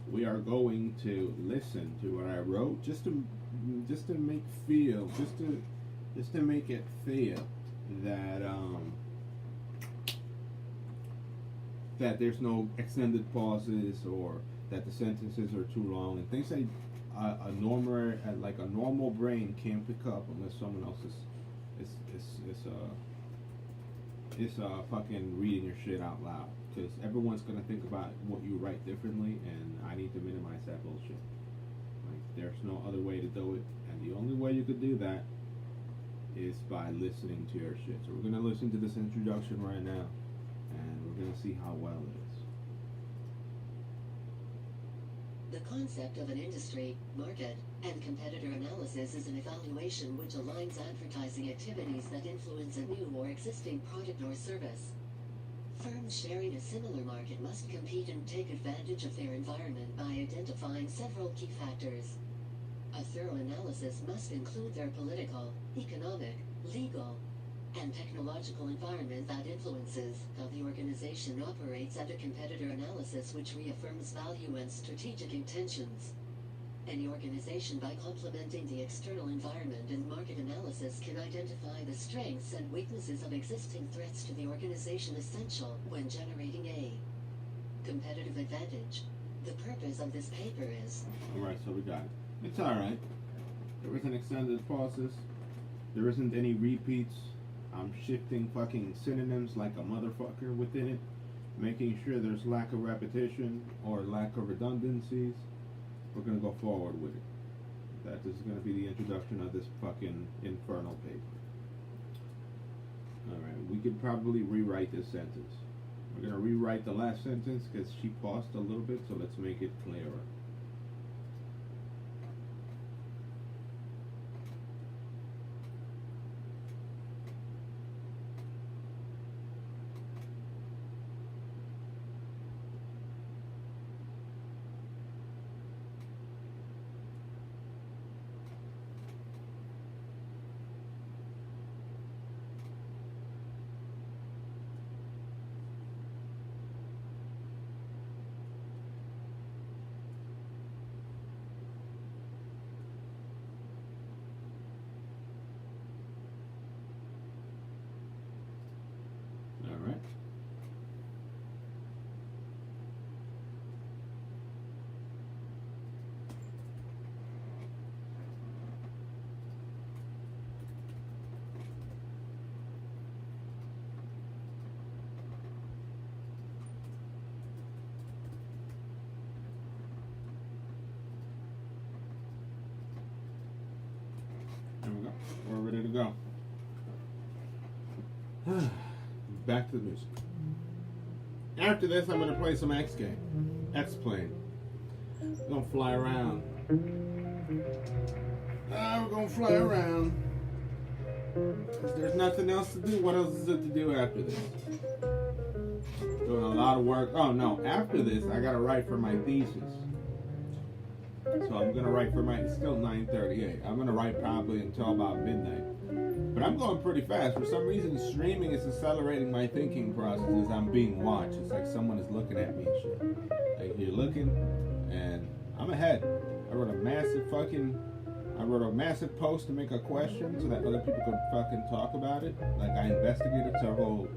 we are going to listen to what I wrote, just to make it feel that that there's no extended pauses or that the sentences are too long and things that a normal brain can't pick up unless someone else is fucking reading your shit out loud, because everyone's gonna think about what you write differently, and I need to minimize that bullshit. Like there's no other way to do it, and the only way you could do that is by listening to your shit. So we're gonna listen to this introduction right now, and we're gonna see how well it is. The concept of an industry, market, and competitor analysis is an evaluation which aligns advertising activities that influence a new or existing product or service. Firms sharing a similar market must compete and take advantage of their environment by identifying several key factors. A thorough analysis must include their political, economic, legal, and technological environment that influences how the organization operates, and a competitor analysis which reaffirms value and strategic intentions. Any organization, by complementing the external environment and market analysis, can identify the strengths and weaknesses of existing threats to the organization, essential when generating a competitive advantage. The purpose of this paper is... Alright, so we got it. It's alright. There isn't extended pauses. There isn't any repeats. I'm shifting fucking synonyms like a motherfucker within it, making sure there's lack of repetition or lack of redundancies. We're gonna go forward with it. That is gonna be the introduction of this fucking infernal paper. Alright, we could probably rewrite this sentence. We're gonna rewrite the last sentence because she paused a little bit, so let's make it clearer. back to the music. After this, I'm gonna play some X-Plane. We're gonna fly around. We're gonna fly around. 'Cause there's nothing else to do. What else is it to do after this? Doing a lot of work. Oh no, after this, I gotta write for my thesis. So I'm gonna write for my, it's still 9:38. I'm gonna write probably until about midnight. But I'm going pretty fast. For some reason, streaming is accelerating my thinking process as I'm being watched. It's like someone is looking at me and shit. Like you're looking, and I'm ahead. I wrote a massive post to make a question so that other people could fucking talk about it. Like I investigated several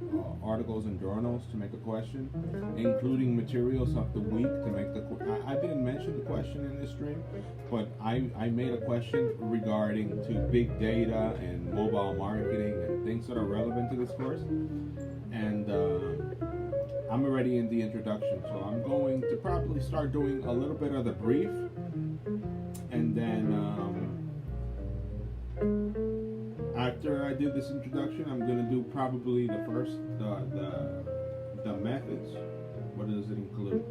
articles and journals to make a question, including materials of the week to make the. I didn't mention the question in this stream, but I made a question regarding to big data and mobile marketing and things that are relevant to this course. And I'm already in the introduction, so I'm going to probably start doing a little bit of the brief, and then. After I do this introduction, I'm gonna do probably the first the methods. What does it include?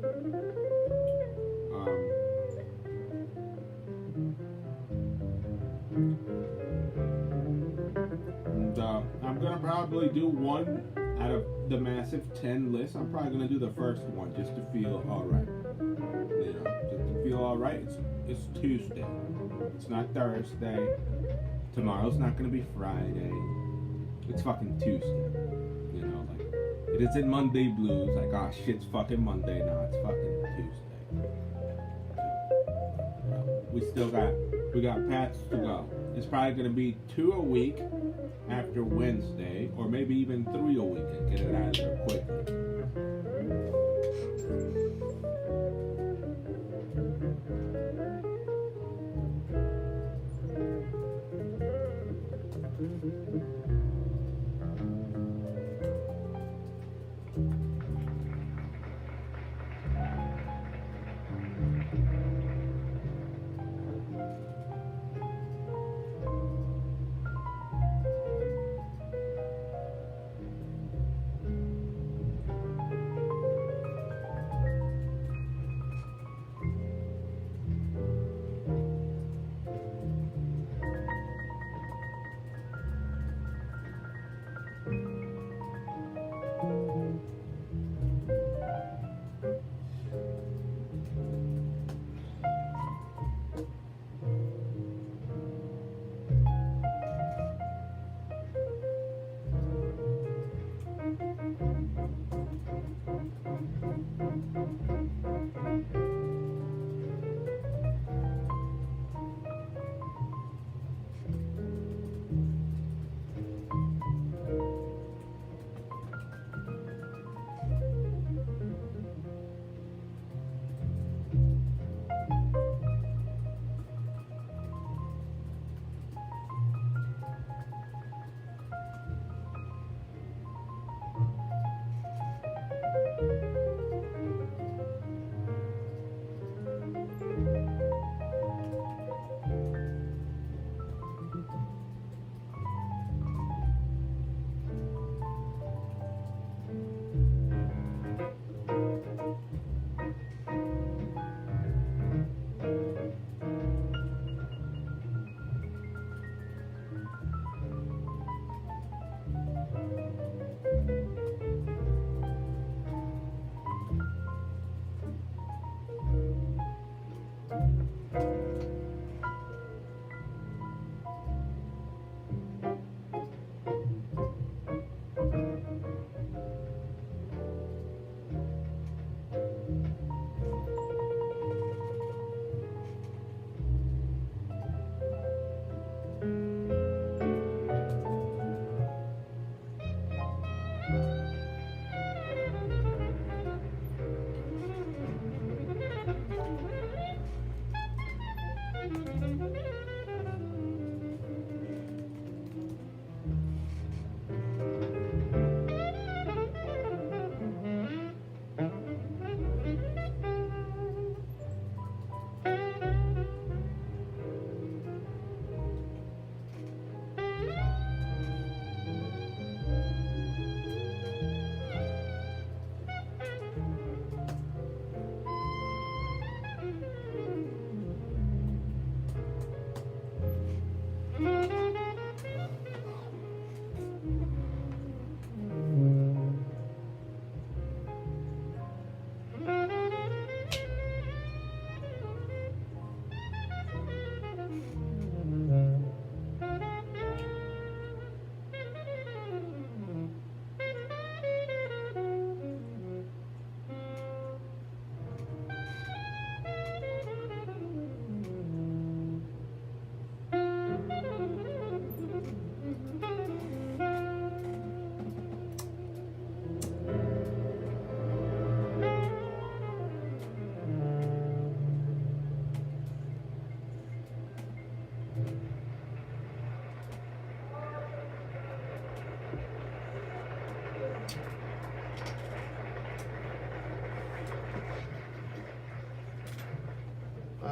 And I'm gonna probably do one out of the massive 10 list. I'm probably gonna do the first one just to feel alright. You know, just to feel alright. It's Tuesday. It's not Thursday. Tomorrow's not gonna be Friday. It's fucking Tuesday. You know, like it isn't Monday blues. Like, oh shit, it's fucking Monday. No, it's fucking Tuesday. We got Pats to go. It's probably gonna be 2 a week after Wednesday, or maybe even 3 a week, and get it out of there quickly.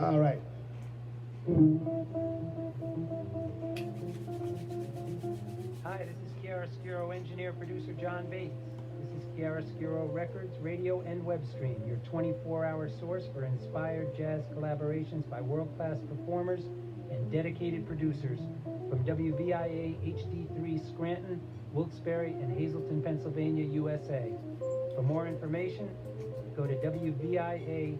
All right. Hi, this is Chiaroscuro engineer producer John Bates. This is Chiaroscuro Records, radio and web stream, your 24-hour source for inspired jazz collaborations by world-class performers and dedicated producers from WVIA HD3 Scranton, Wilkes-Barre, and Hazleton, Pennsylvania, USA. For more information, go to WVIA.org.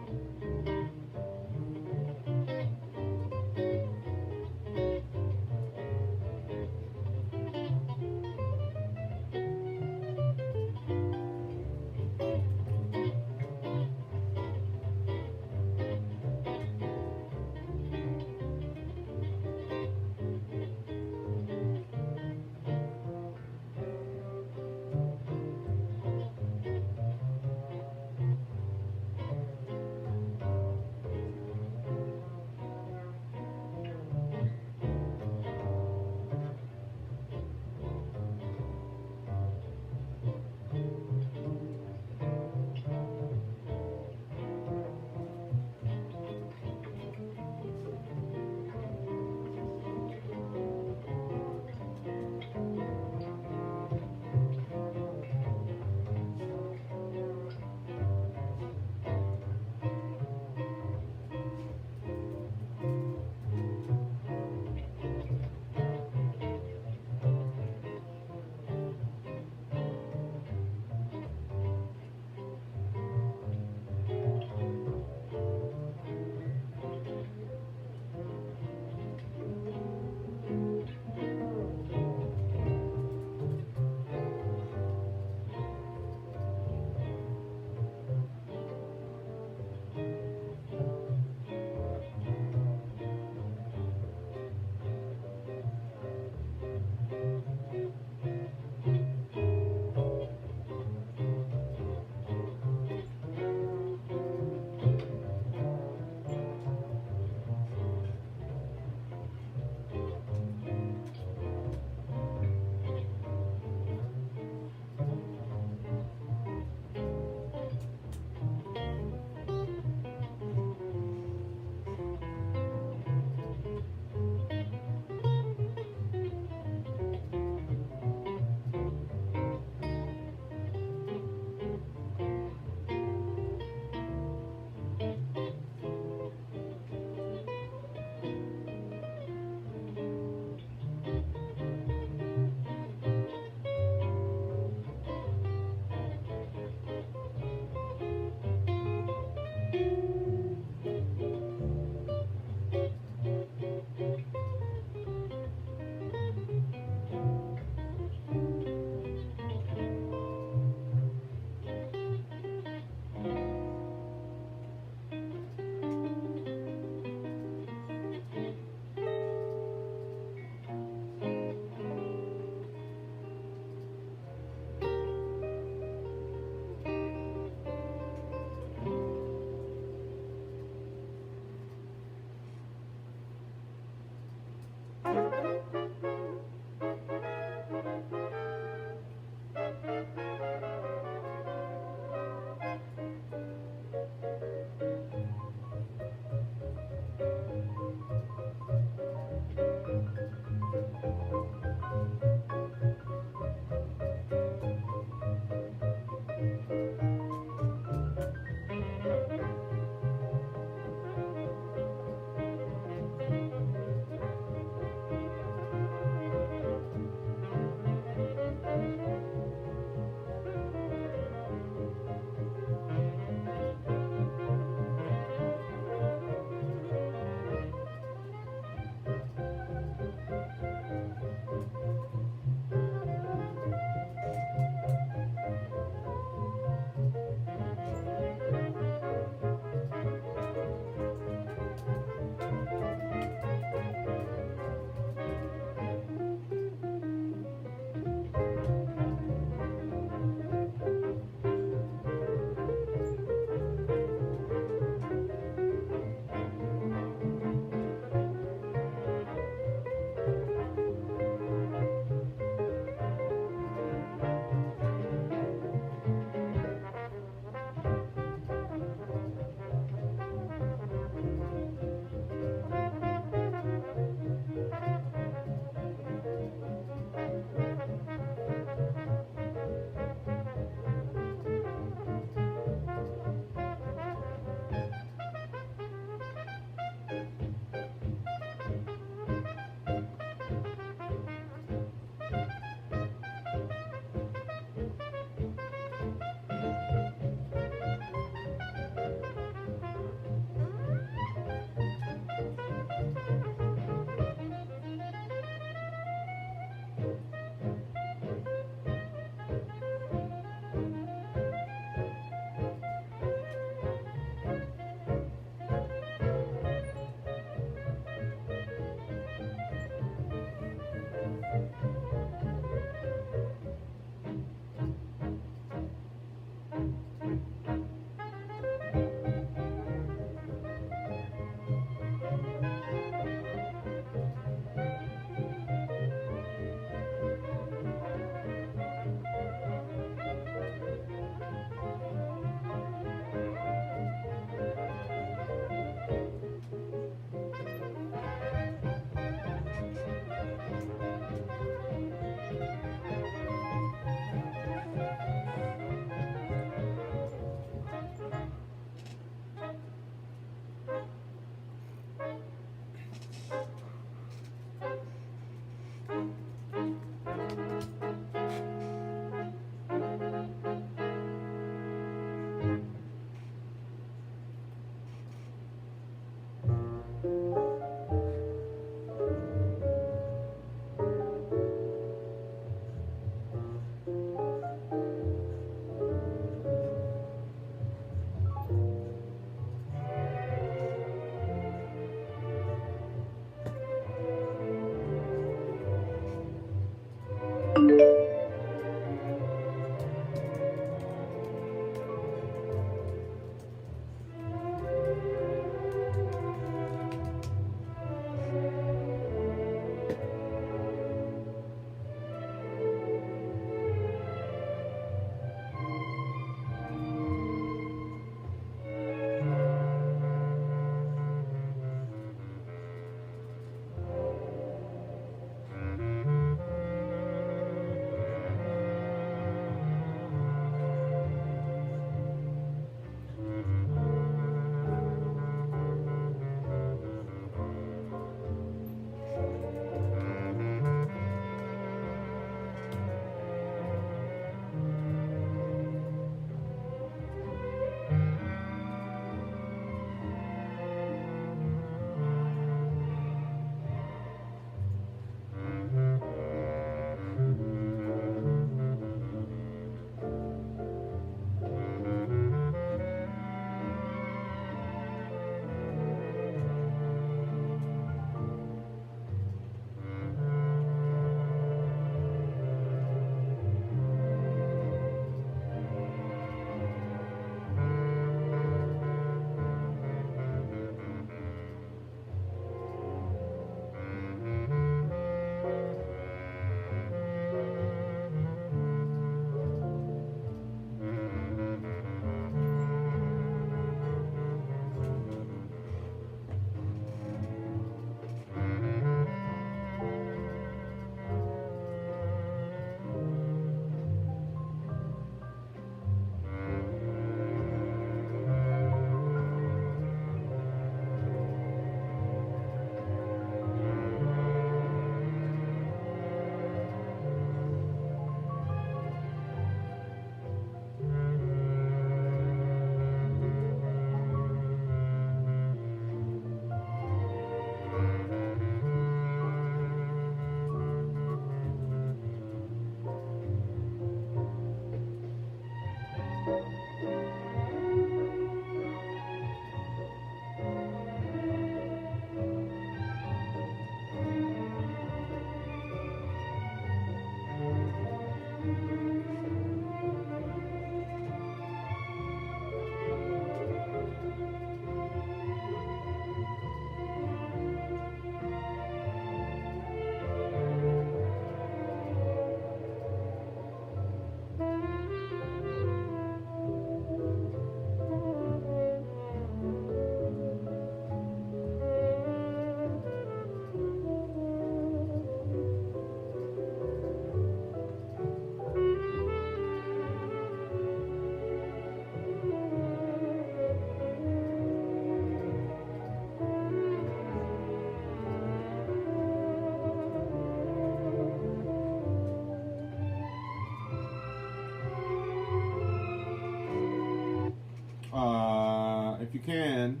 If you can,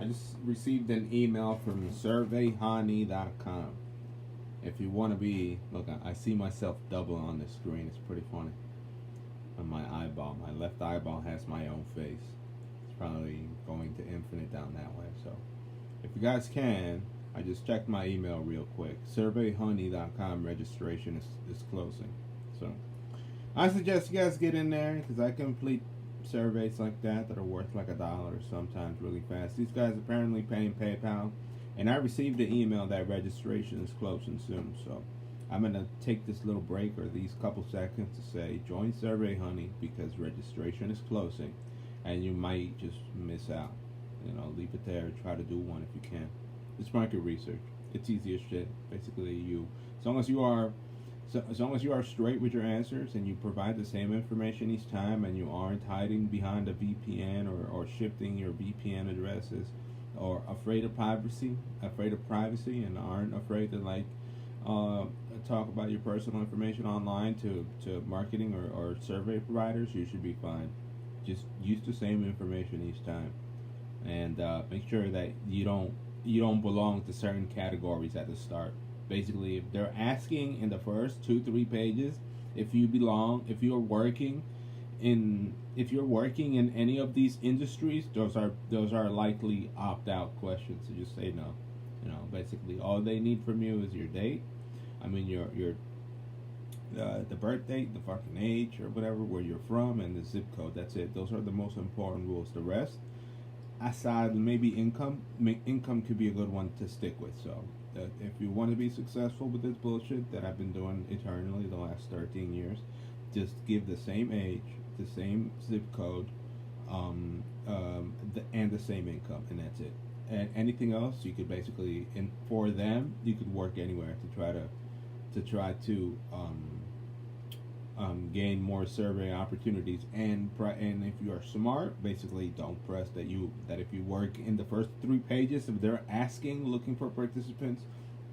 I just received an email from surveyhoney.com. If you want to be, look, I see myself double on the screen. It's pretty funny. On my eyeball, my left eyeball has my own face. It's probably going to infinite down that way. So, if you guys can, I just checked my email real quick. Surveyhoney.com registration is closing. So, I suggest you guys get in there because I complete surveys like that are worth like $1 or sometimes really fast. These guys apparently paying PayPal, and I received the email that registration is closing soon. So I'm gonna take this little break or these couple seconds to say join Survey Honey because registration is closing, and you might just miss out. You know, leave it there. Try to do one if you can. It's market research. It's easy as shit. Basically, as long as you are straight with your answers and you provide the same information each time and you aren't hiding behind a VPN or shifting your VPN addresses or afraid of privacy and aren't afraid to talk about your personal information online to marketing or survey providers, you should be fine. Just use the same information each time, and make sure that you don't belong to certain categories at the start. Basically, if they're asking in the first 2-3 pages if you're working in any of these industries, those are likely opt-out questions. So just say no. Basically all they need from you is your date. I mean your the birth date, the fucking age or whatever, where you're from, and the zip code. That's it. Those are the most important rules. The rest, aside maybe income could be a good one to stick with. So if you want to be successful with this bullshit that I've been doing eternally the last 13 years, just give the same age, the same zip code, and the same income, and that's it. And anything else, you could basically, for them, you could work anywhere to try to gain more survey opportunities. And if you are smart, basically don't press that if you work in the first 3 pages, if they're looking for participants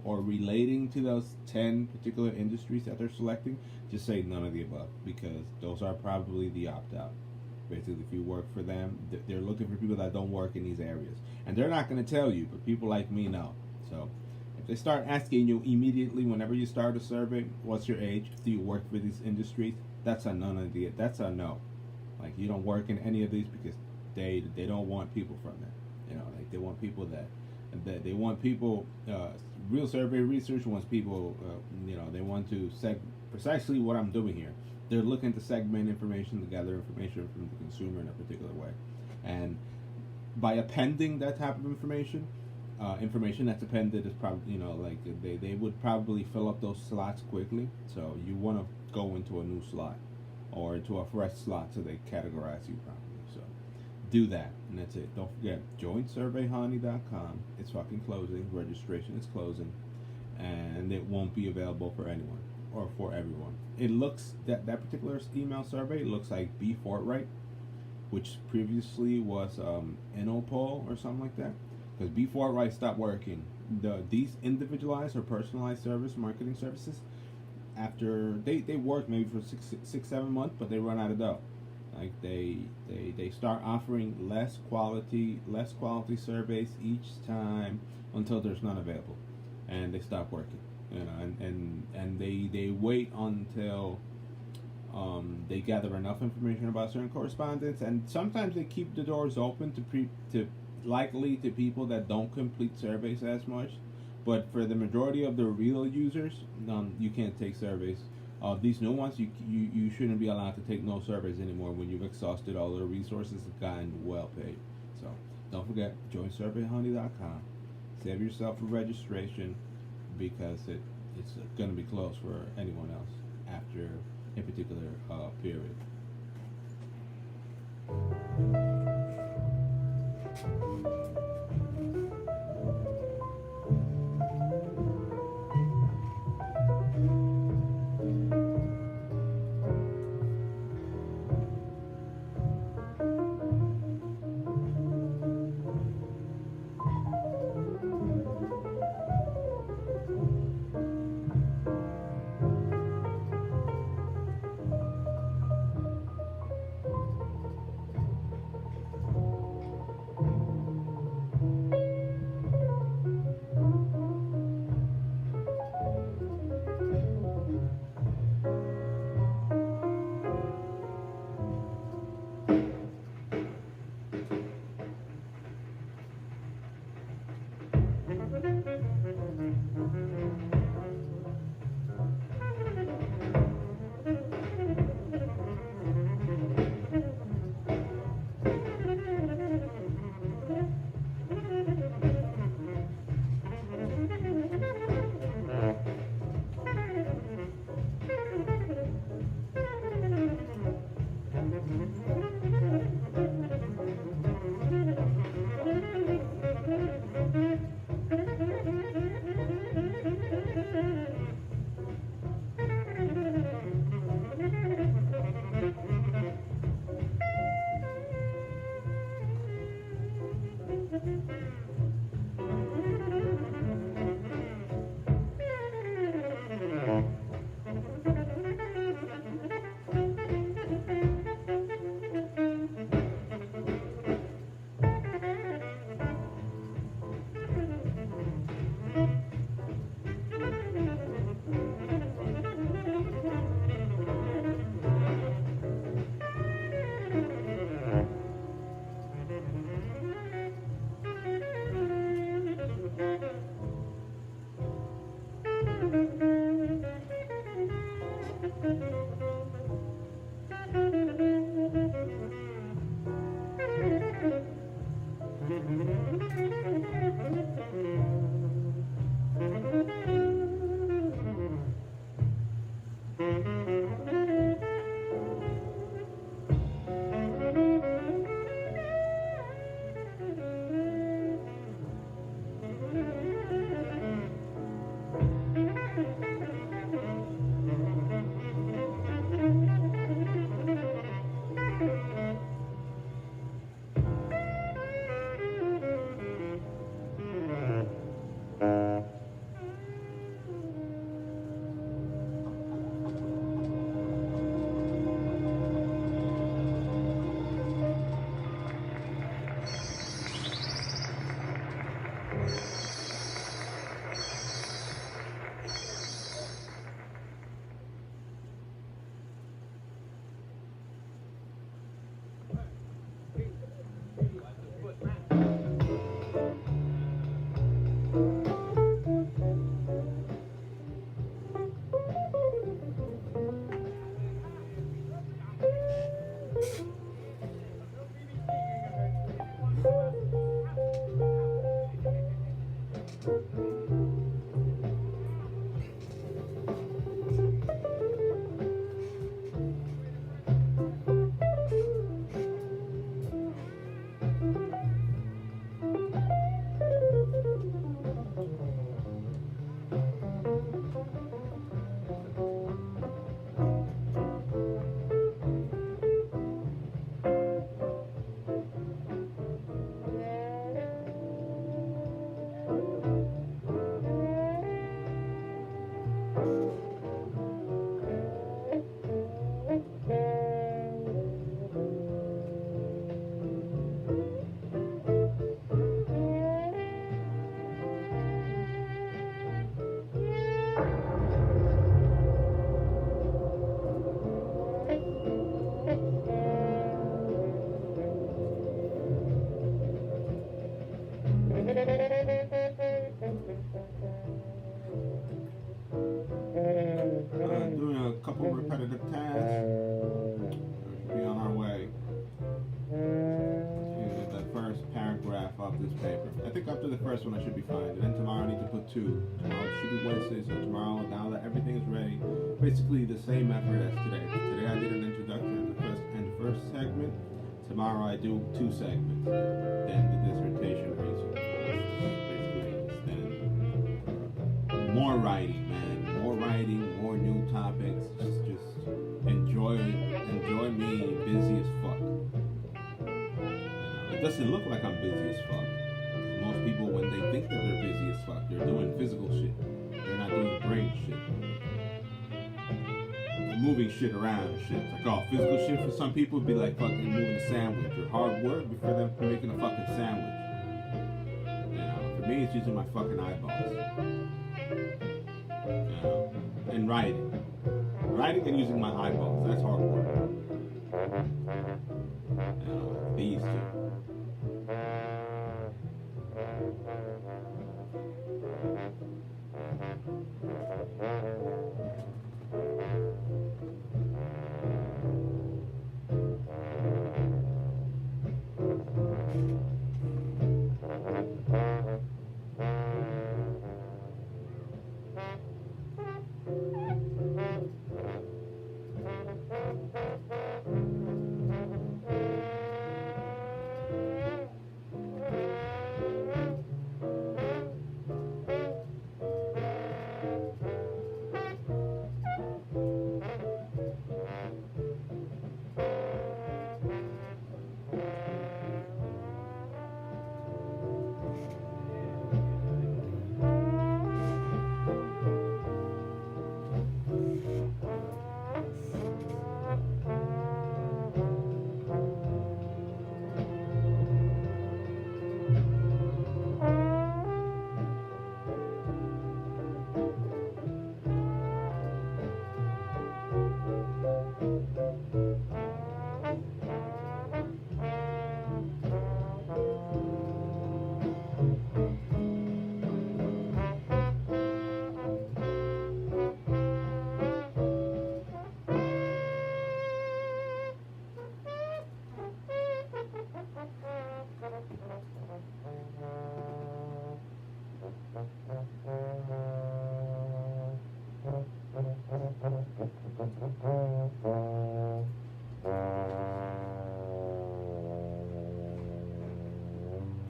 or relating to those 10 particular industries that they're selecting, just say none of the above, because those are probably the opt-out. Basically, if you work for them, they're looking for people that don't work in these areas. And they're not going to tell you, but people like me know. So if they start asking you immediately whenever you start a survey, what's your age? Do you work for these industries? That's a non-idea. That's a no. Like, you don't work in any of these, because they don't want people from there. Like, they want people that they want people, real survey research wants people, they want to precisely what I'm doing here. They're looking to segment information, to gather information from the consumer in a particular way. And by appending that type of information that's appended is probably, like they would probably fill up those slots quickly. So you want to go into a new slot or into a fresh slot so they categorize you properly. So do that, and that's it. Don't forget, joinsurveyhoney.com. It's fucking closing. Registration is closing, and it won't be available for anyone or for everyone. It looks that particular email survey looks like B Fortright, which previously was Enopol or something like that, because B Fortright stopped working. These individualized or personalized marketing services, after they work maybe for 6-7 months, but they run out of dough. Like they start offering less quality surveys each time until there's none available, and they stop working. And they wait until they gather enough information about certain correspondents, and sometimes they keep the doors open to people that don't complete surveys as much. But for the majority of the real users, you can't take surveys. These new ones, you shouldn't be allowed to take no surveys anymore when you've exhausted all the resources and gotten well paid. So don't forget, joinsurveyhoney.com. Save yourself a registration, because it's going to be closed for anyone else after a particular period. this paper. I think after the first one I should be fine. And then tomorrow I need to put 2. Tomorrow should be Wednesday, so tomorrow, now that everything is ready, basically the same effort as today. Today I did an introduction and the first segment. Tomorrow I do 2 segments. Then the dissertation research. Basically, then more writing, man. More writing, more new topics. Just enjoy me busy as fuck. It doesn't look like I'm busy as fuck. Most people, when they think that they're busy as fuck, they're doing physical shit. They're not doing brain shit. They're moving shit around and shit. It's like, oh, physical shit for some people would be like fucking moving a sandwich, or hard work for them making a fucking sandwich. You know, for me, it's using my fucking eyeballs. You know, and writing. Writing and using my eyeballs. That's hard work. You know, these two.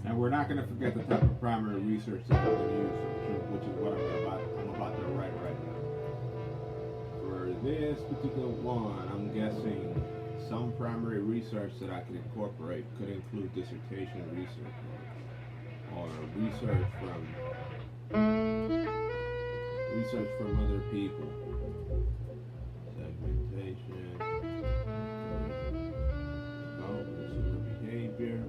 And we're not going to forget the type of primary research that we're going to use, which is what I'm about to write right now. For this particular one, I'm guessing some primary research that I could incorporate could include dissertation research or research from other people. Segmentation, consumer behavior.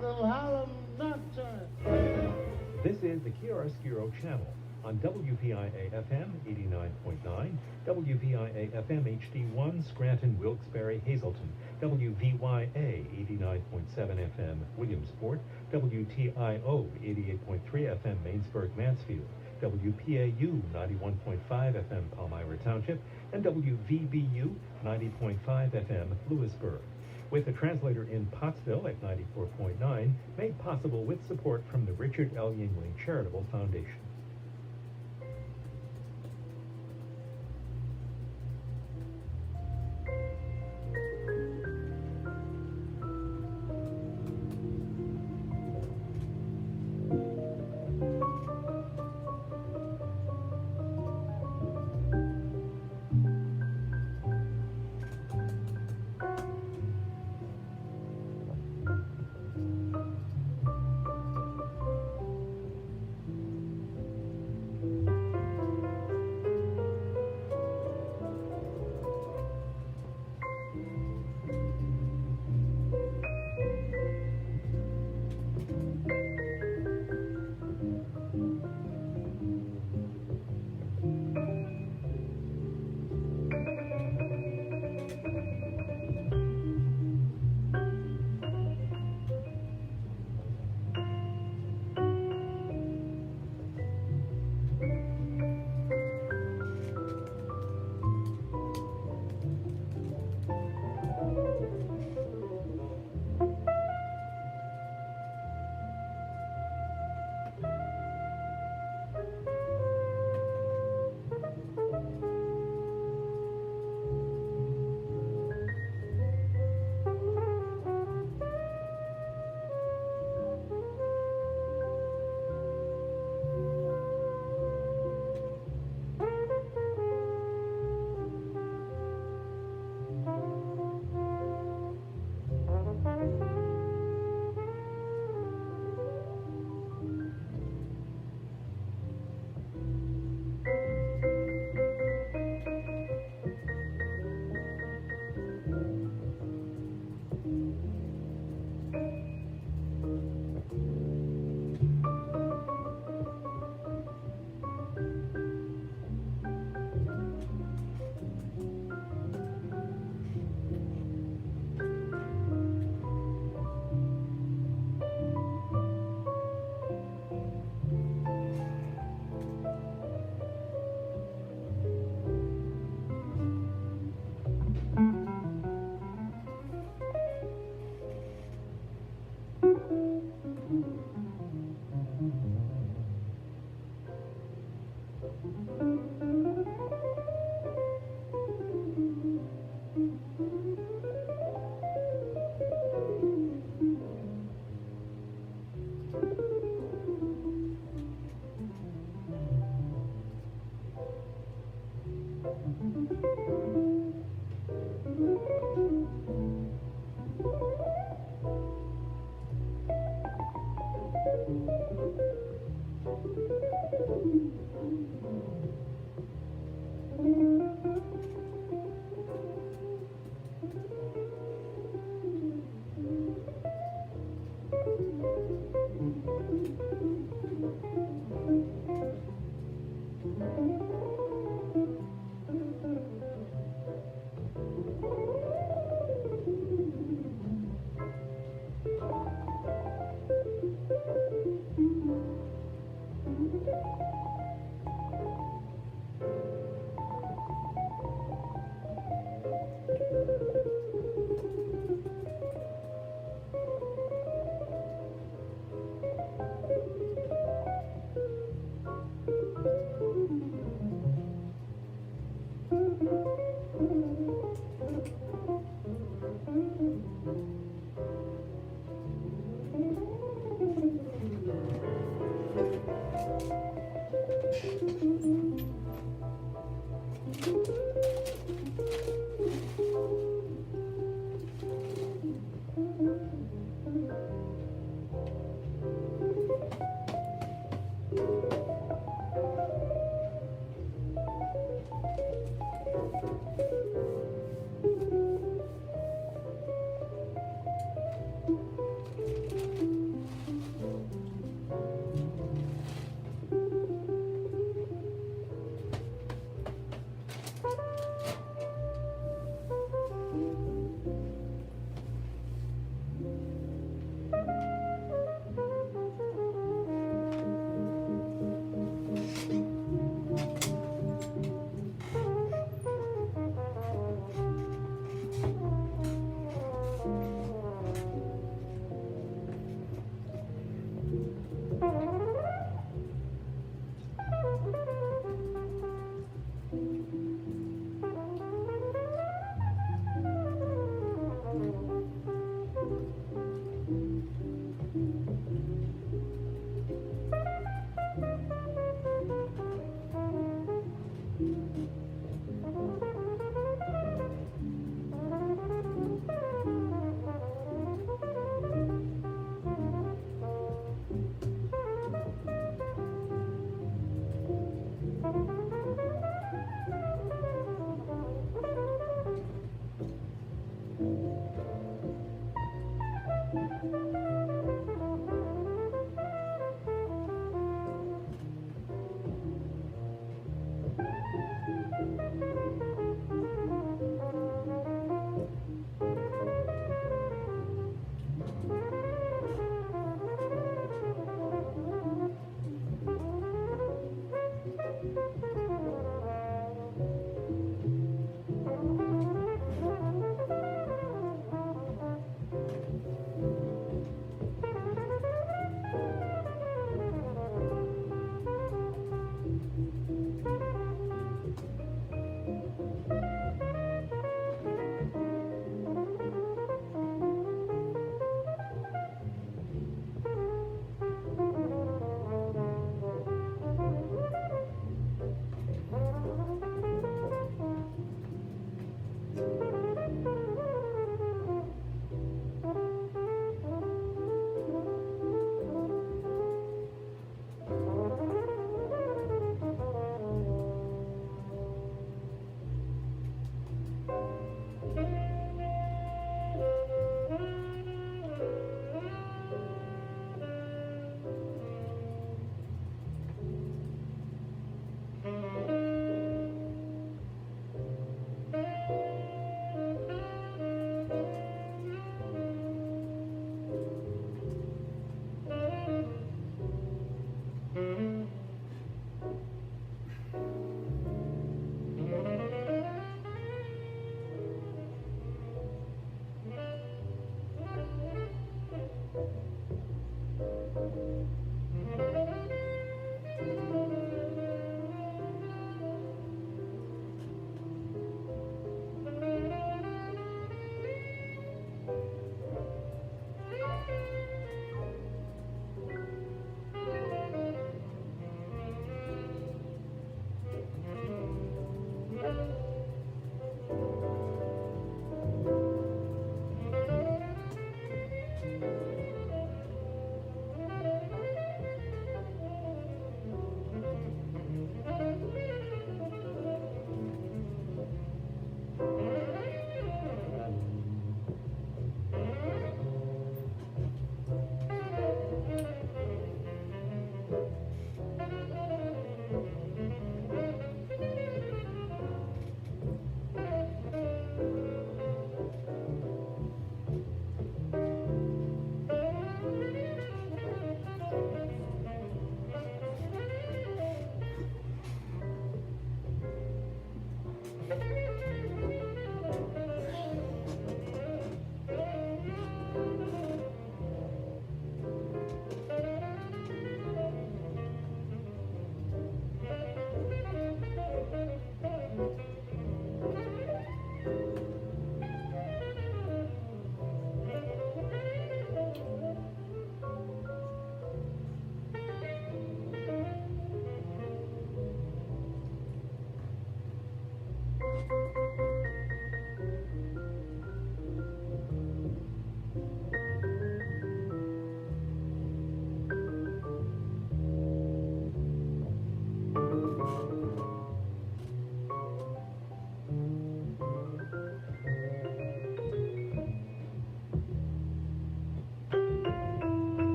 the Harlem Nocturne. This is the Chiaroscuro channel on WVIA FM 89.9, WVIA FM HD1, Scranton, Wilkes-Barre, Hazleton, WVYA 89.7 FM, Williamsport, WTIO 88.3 FM, Mainsburg, Mansfield, WPAU 91.5 FM, Palmyra Township, and WVBU 90.5 FM, Lewisburg, with a translator in Pottsville at 94.9, made possible with support from the Richard L. Yingling Charitable Foundation.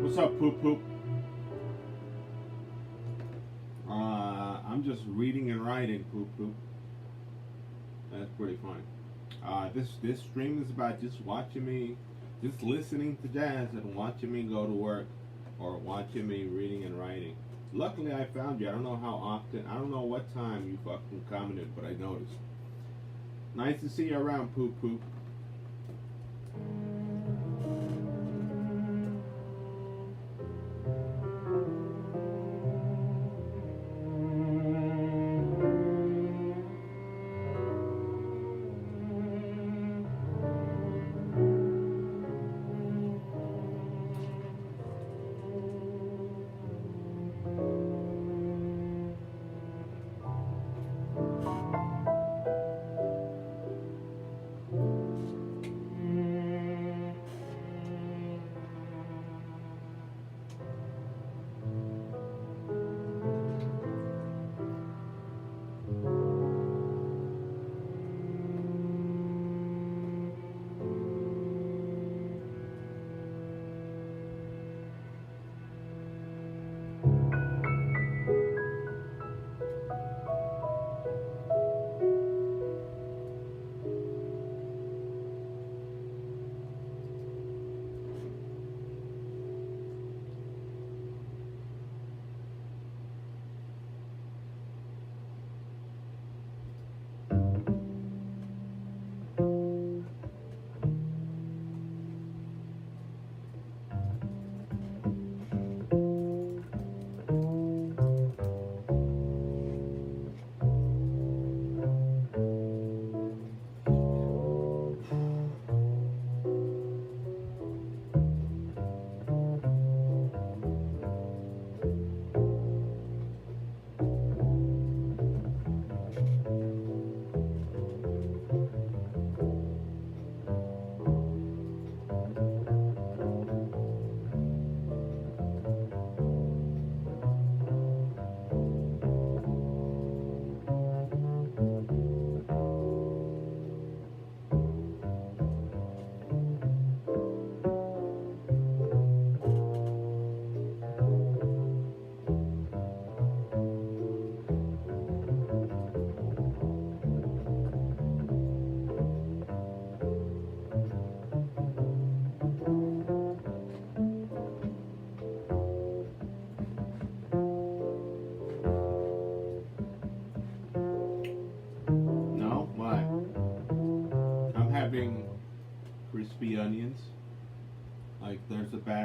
What's up, Poop Poop? I'm just reading and writing, Poop Poop. That's pretty funny. This stream is about just watching me, just listening to jazz and watching me go to work, or watching me reading and writing. Luckily, I found you. I don't know how often, I don't know what time you fucking commented, but I noticed. Nice to see you around, Poop Poop.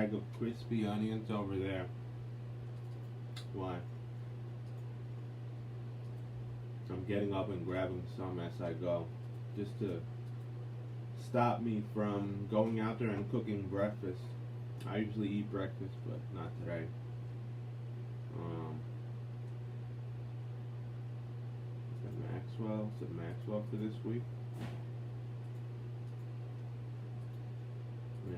bag of crispy onions over there. Why? I'm getting up and grabbing some as I go, just to stop me from going out there and cooking breakfast. I usually eat breakfast, but not today. Is it Maxwell for this week? Yeah.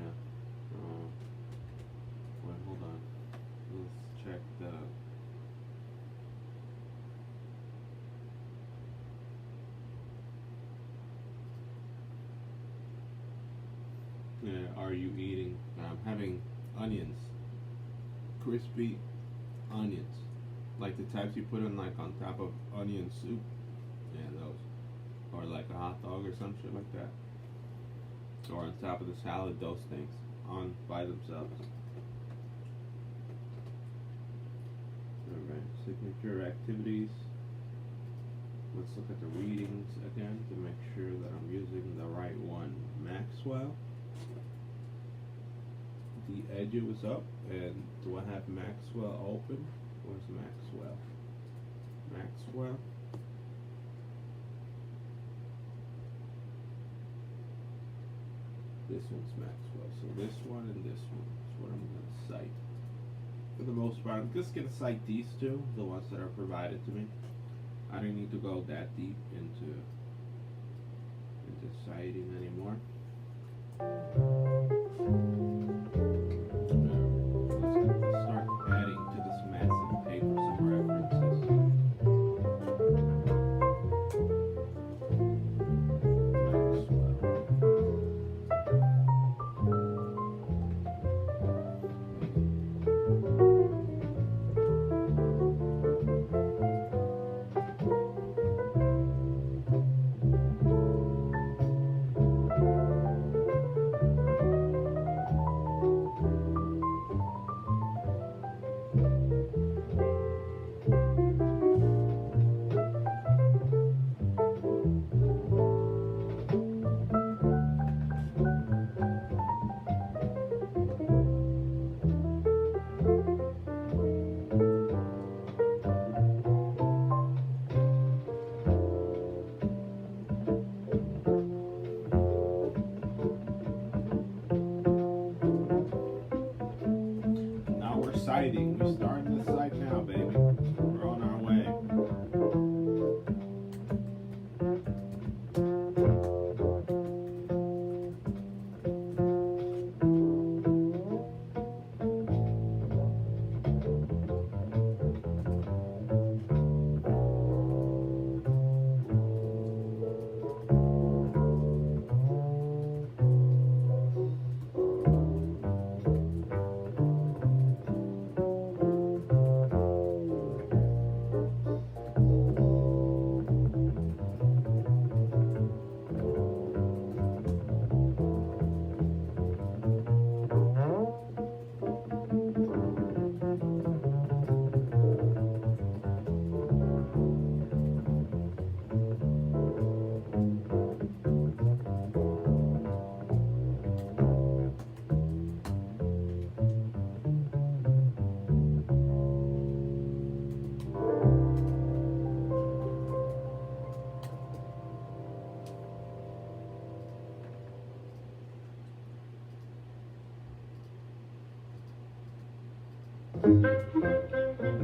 Wait, hold on. Let's check the. Yeah, are you eating? I'm having onions. Crispy onions. Like the types you put in like on top of onion soup. Yeah, those. Or like a hot dog or some shit like that. Or on top of the salad, those things. On by themselves. Alright, signature activities. Let's look at the readings again to make sure that I'm using the right one. Maxwell. The edge was up, and do I have Maxwell open? Where's Maxwell? Maxwell. This one's Maxwell. So this one and this one is what I'm going to cite. For the most part, I'm just going to cite these two, the ones that are provided to me. I don't need to go that deep into citing anymore. Let's start adding to this massive paper some references. Citing. We're starting the site now, baby. We're on our way.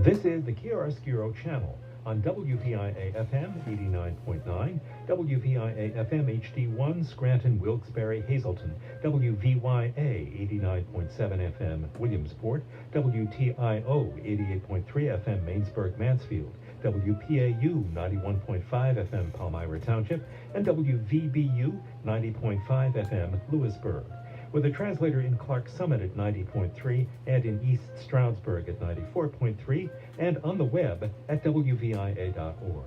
This is the Chiaroscuro channel on WVIA FM 89.9, WVIA FM HD1 Scranton, Wilkes-Barre, Hazleton, WVYA 89.7 FM Williamsport, WTIO 88.3 FM Mainsburg, Mansfield, WPAU 91.5 FM Palmyra Township, and WVBU 90.5 FM Lewisburg, with a translator in Clark Summit at 90.3 and in East Stroudsburg at 94.3 and on the web at wvia.org.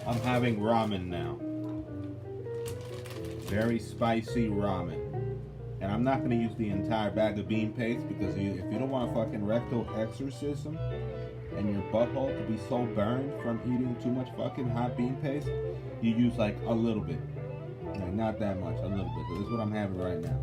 I'm having ramen now. Very spicy ramen. And I'm not going to use the entire bag of bean paste because if you don't want a fucking rectal exorcism and your butthole to be so burned from eating too much fucking hot bean paste, you use like a little bit. Like not that much, a little bit. So this is what I'm having right now.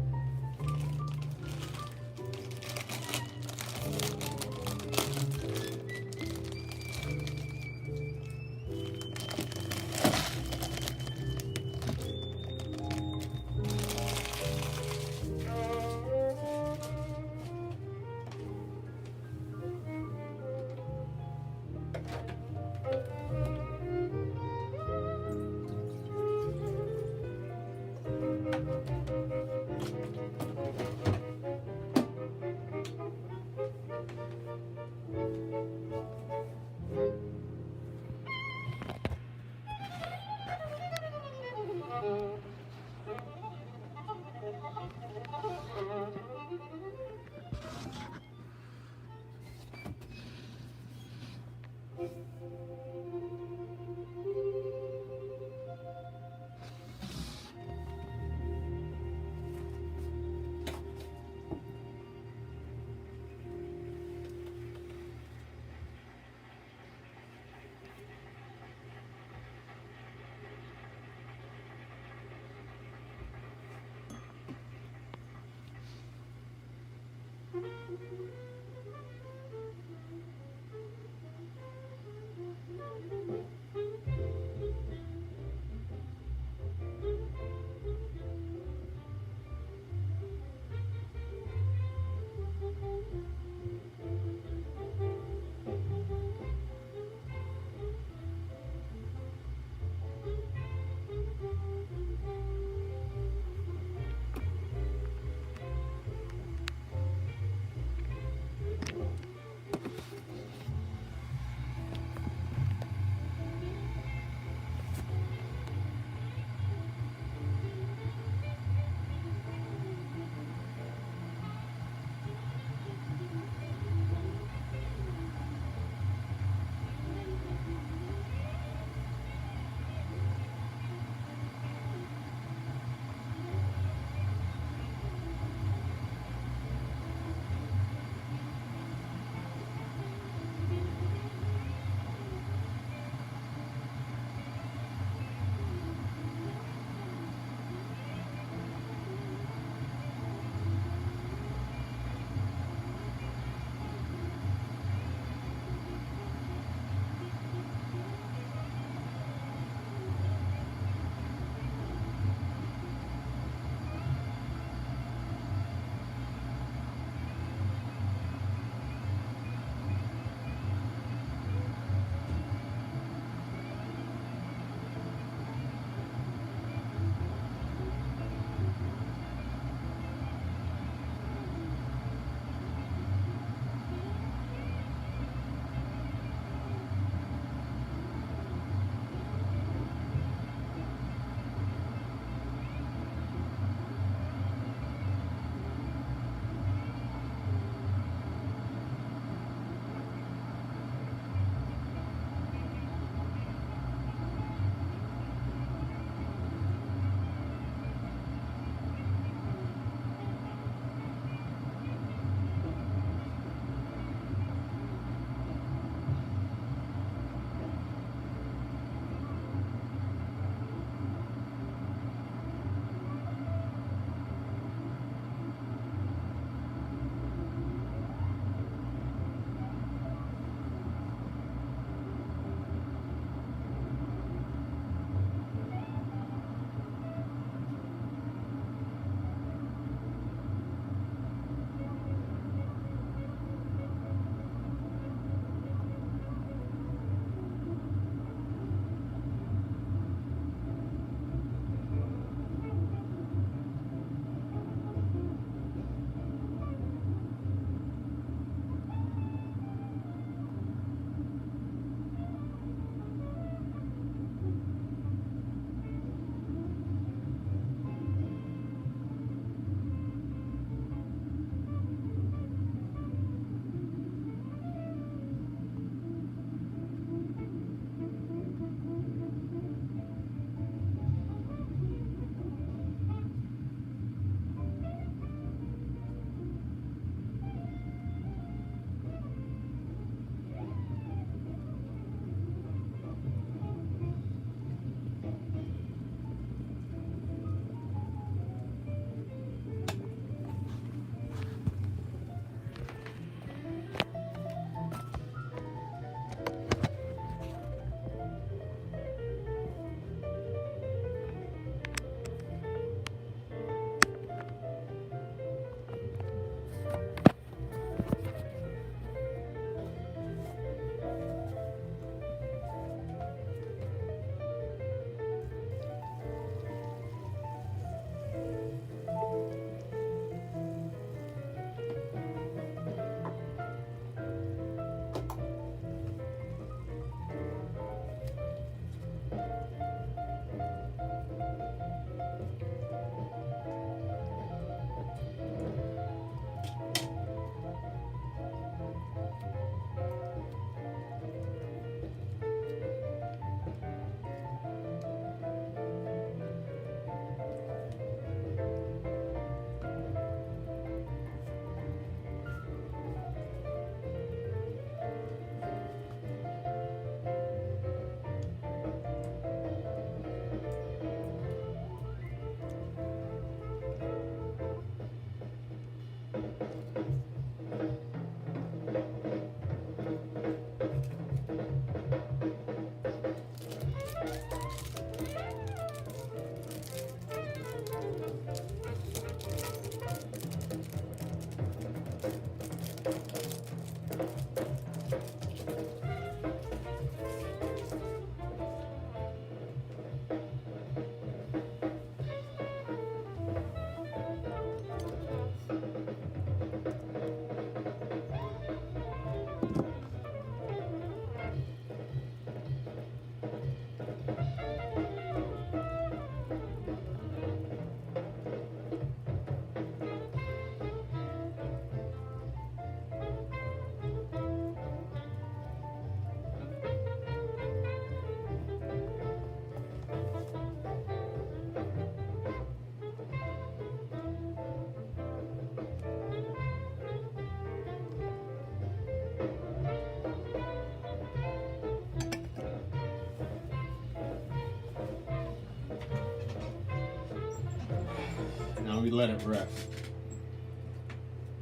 Now we let it rest.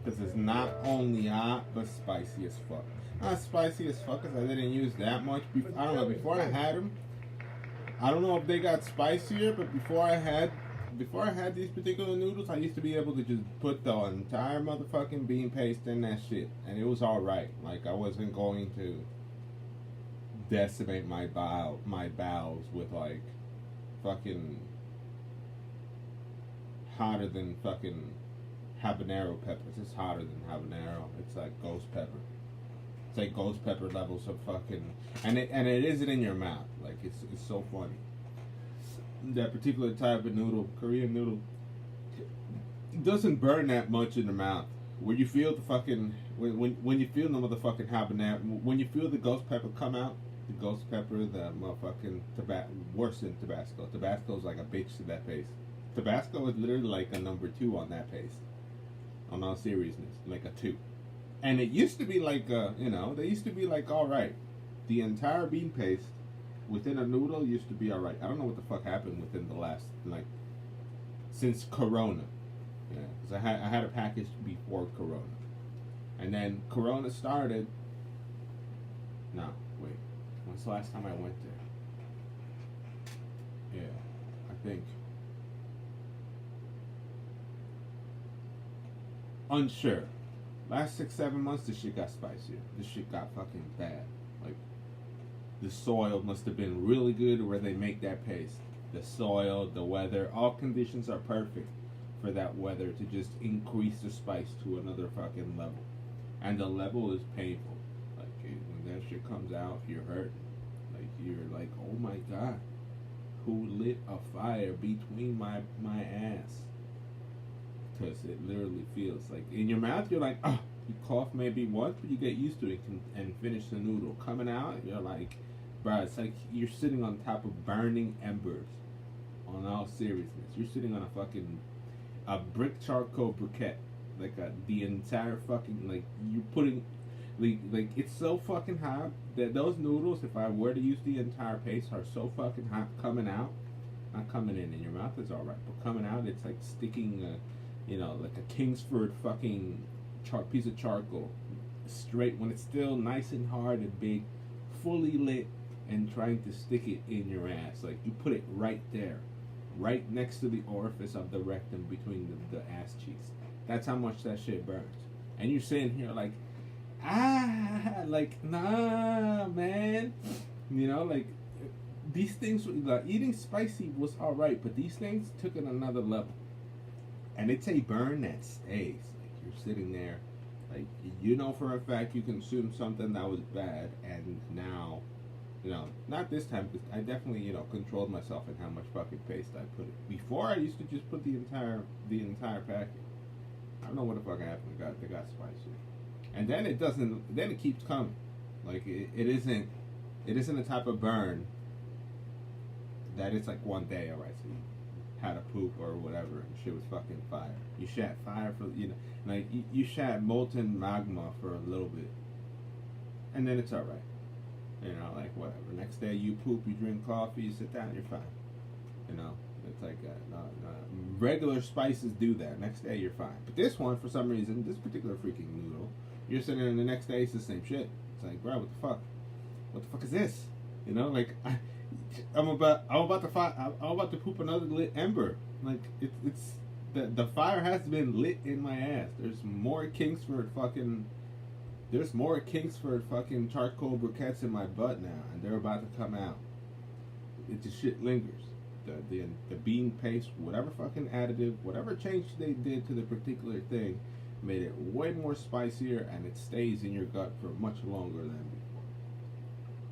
Because it's not only hot, but spicy as fuck. Not spicy as fuck because I didn't use that much. I don't know, before I had them, I don't know if they got spicier, but before I had these particular noodles, I used to be able to just put the entire motherfucking bean paste in that shit. And it was alright. Like, I wasn't going to decimate my bowels with, like, fucking hotter than fucking habanero peppers. It's hotter than habanero. It's like ghost pepper. It's like ghost pepper levels of fucking, and it isn't in your mouth. Like it's so funny. That particular type of noodle, Korean noodle, doesn't burn that much in the mouth. When you feel the fucking when you feel the motherfucking habanero, when you feel the ghost pepper come out, the ghost pepper, the motherfucking worse than Tabasco. Tabasco's like a bitch to that paste. Tabasco is literally like a number 2 on that paste. On all seriousness, like a 2. And it used to be like, they used to be like, alright. The entire bean paste within a noodle used to be alright. I don't know what the fuck happened within the last, like, since Corona. Yeah, because I had a package before Corona. And then Corona started. No, wait. When's the last time I went there? Yeah, I think. Unsure. Last 6-7 months, this shit got spicier. This shit got fucking bad. Like, the soil must have been really good where they make that paste. The soil, the weather, all conditions are perfect for that weather to just increase the spice to another fucking level. And the level is painful. Like, when that shit comes out, you're hurt. Like, you're like, oh my god, who lit a fire between my ass? Because it literally feels like in your mouth you're like, oh, you cough maybe once, but you get used to it and finish the noodle. Coming out, you're like, bruh, it's like you're sitting on top of burning embers. On all seriousness, you're sitting on a brick charcoal briquette, like the entire fucking, like you're putting, like it's so fucking hot that those noodles, if I were to use the entire paste, are so fucking hot coming out, not coming in your mouth is alright, but coming out it's like sticking. Like a Kingsford fucking piece of charcoal, straight when it's still nice and hard and big, fully lit, and trying to stick it in your ass. Like you put it right there, right next to the orifice of the rectum between the ass cheeks. That's how much that shit burns. And you're sitting here like, like nah, man. Like these things, like eating spicy was alright, but these things took it another level. And it's a burn that stays. Like you're sitting there, like for a fact you consumed something that was bad, and now, not this time. Because I definitely, controlled myself in how much fucking paste I put it. Before I used to just put the entire packet. I don't know what the fuck happened. They got spicy, and then it doesn't. Then it keeps coming. Like it isn't a type of burn that it's like one day. All right, so had a poop or whatever, and shit was fucking fire. You shat fire for, like you shat molten magma for a little bit, and then it's alright. Like whatever. Next day you poop, you drink coffee, you sit down, you're fine. It's like regular spices do that. Next day you're fine. But this one, for some reason, this particular freaking noodle, you're sitting there and the next day it's the same shit. It's like, bro, what the fuck? What the fuck is this? Like I'm about to poop another lit ember. Like it's the fire has been lit in my ass. There's more Kingsford fucking charcoal briquettes in my butt now, and they're about to come out. It just shit lingers. The bean paste, whatever fucking additive, whatever change they did to the particular thing, made it way more spicier, and it stays in your gut for much longer than before.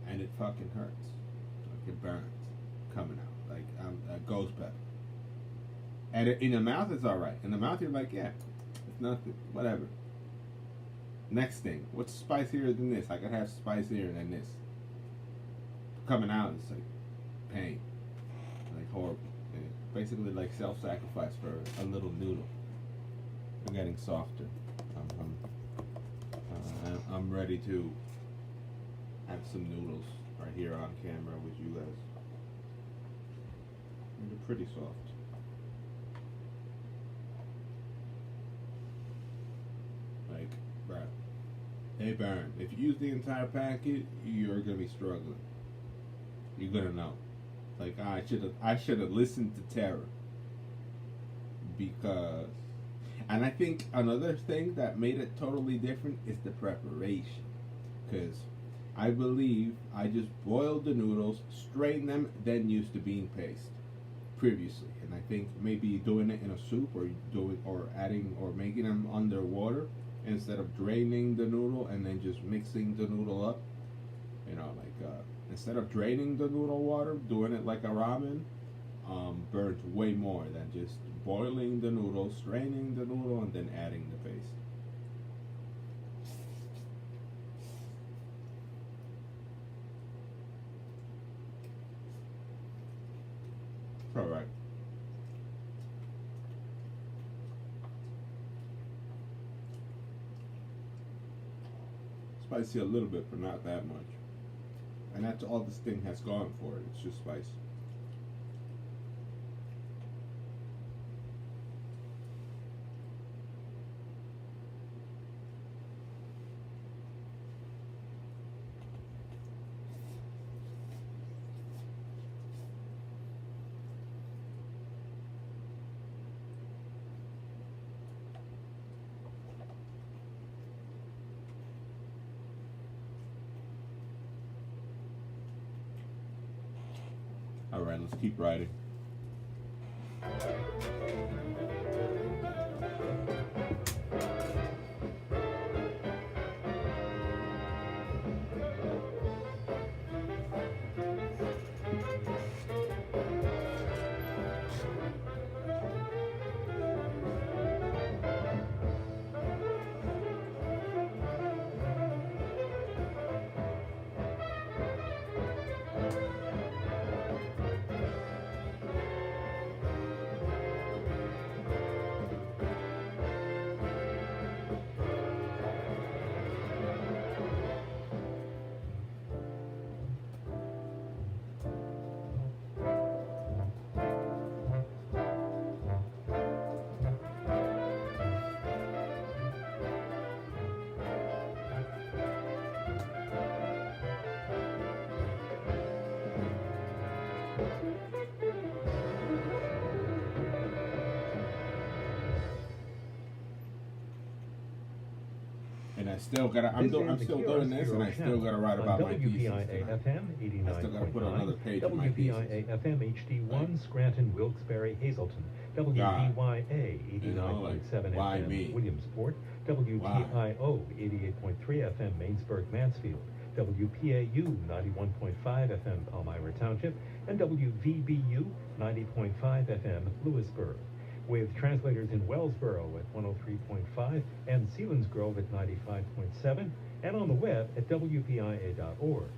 And it fucking hurts. It burns coming out like a ghost pepper. And in the mouth it's alright. In the mouth you're like, yeah, it's nothing, whatever. Next thing, what's spicier than this? I could have spicier than this. Coming out it's like pain, like horrible. And basically like self-sacrifice for a little noodle. I'm getting softer. I'm ready to have some noodles right here on camera with you guys. And they're pretty soft. Hey Baron, if you use the entire packet, you're gonna be struggling. You're gonna know. Like I should have listened to Terra. Because, and I think another thing that made it totally different is the preparation. Because I believe I just boiled the noodles, strained them, then used the bean paste previously. And I think maybe doing it in a soup or adding or making them underwater instead of draining the noodle and then just mixing the noodle up. You know, like instead of draining the noodle water, doing it like a ramen burns way more than just boiling the noodle, straining the noodle, and then adding the paste. All right. Spicy a little bit, but not that much. And that's all this thing has gone for it. It's just spice. All right, let's keep riding. And I still gotta. I'm still doing this, and I still gotta write about my thesis. WPIA-FM I still gotta put another 89.9, page in my thesis. WPIA-FM HD1, Scranton, Wilkes-Barre, Hazleton, WVYA 89.7 why FM, me? Williamsport, WTIO 88.3 FM, Mainsburg, Mansfield, WPAU 91.5 FM, Palmyra Township, and WVBU 90.5 FM, Lewisburg, with translators in Wellsboro at 103.5 and Selinsgrove at 95.7, and on the web at WPIA.org.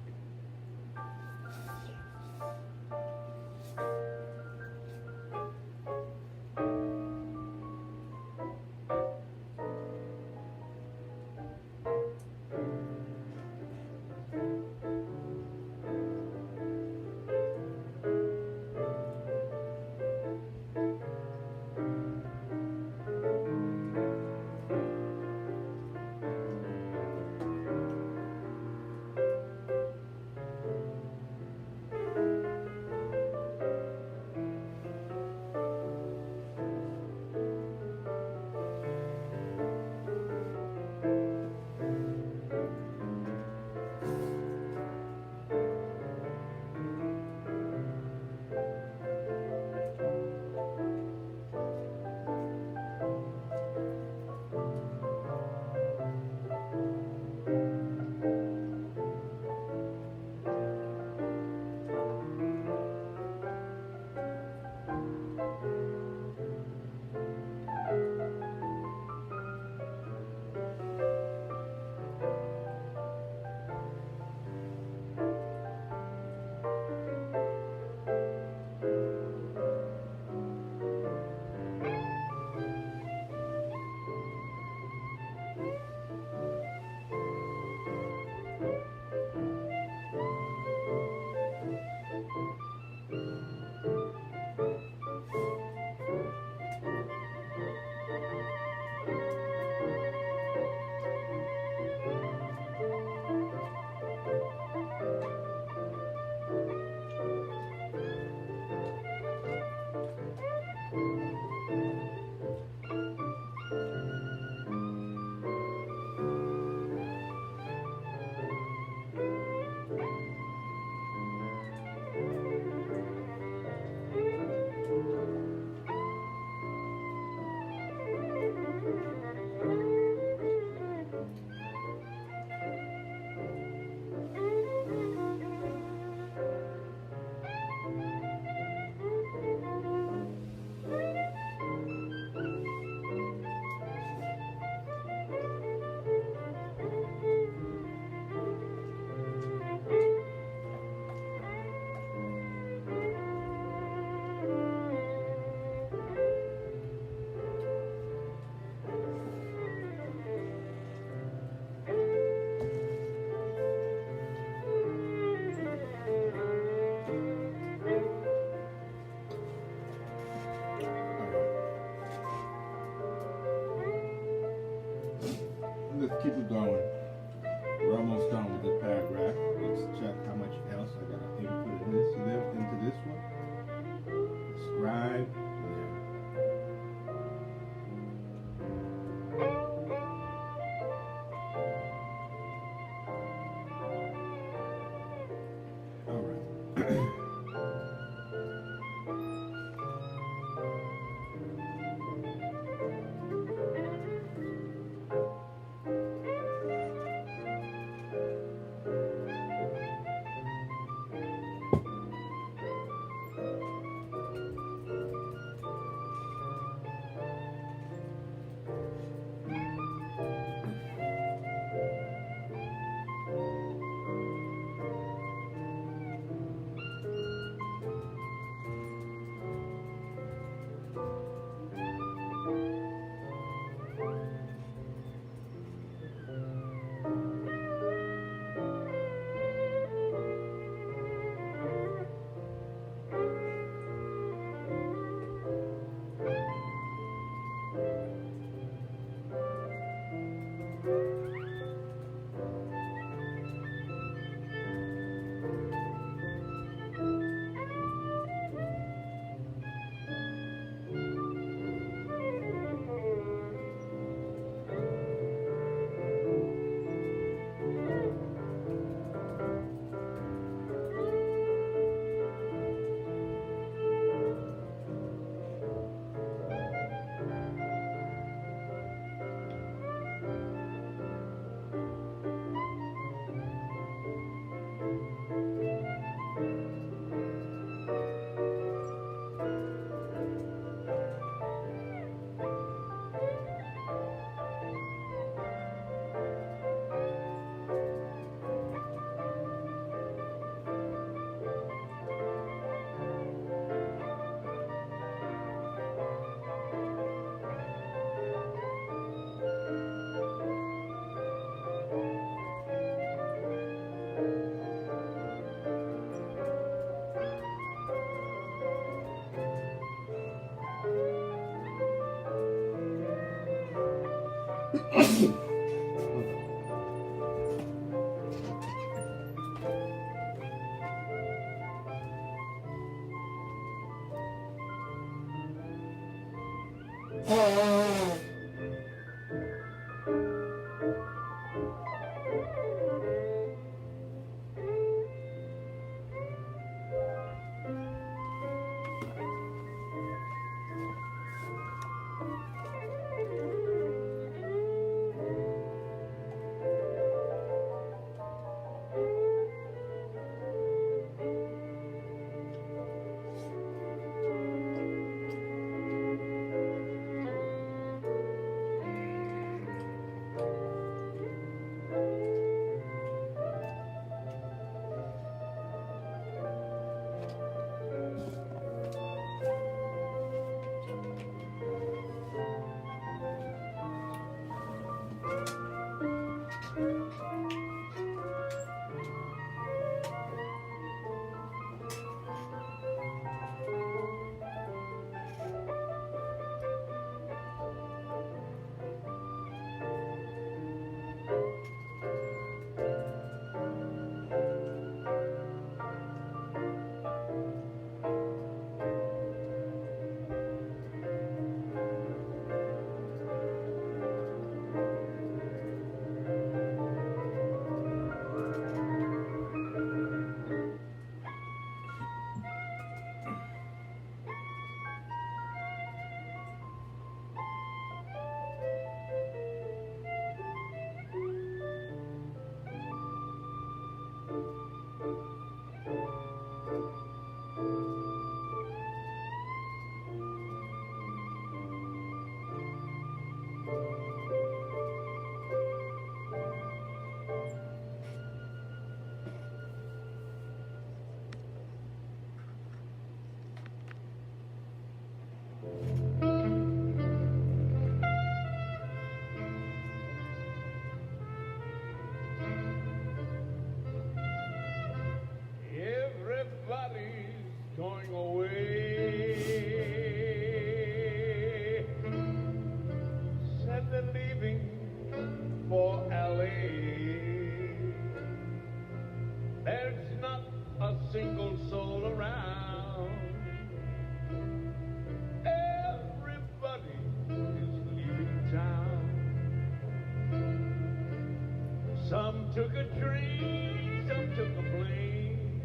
Some took a tree, some took a plane,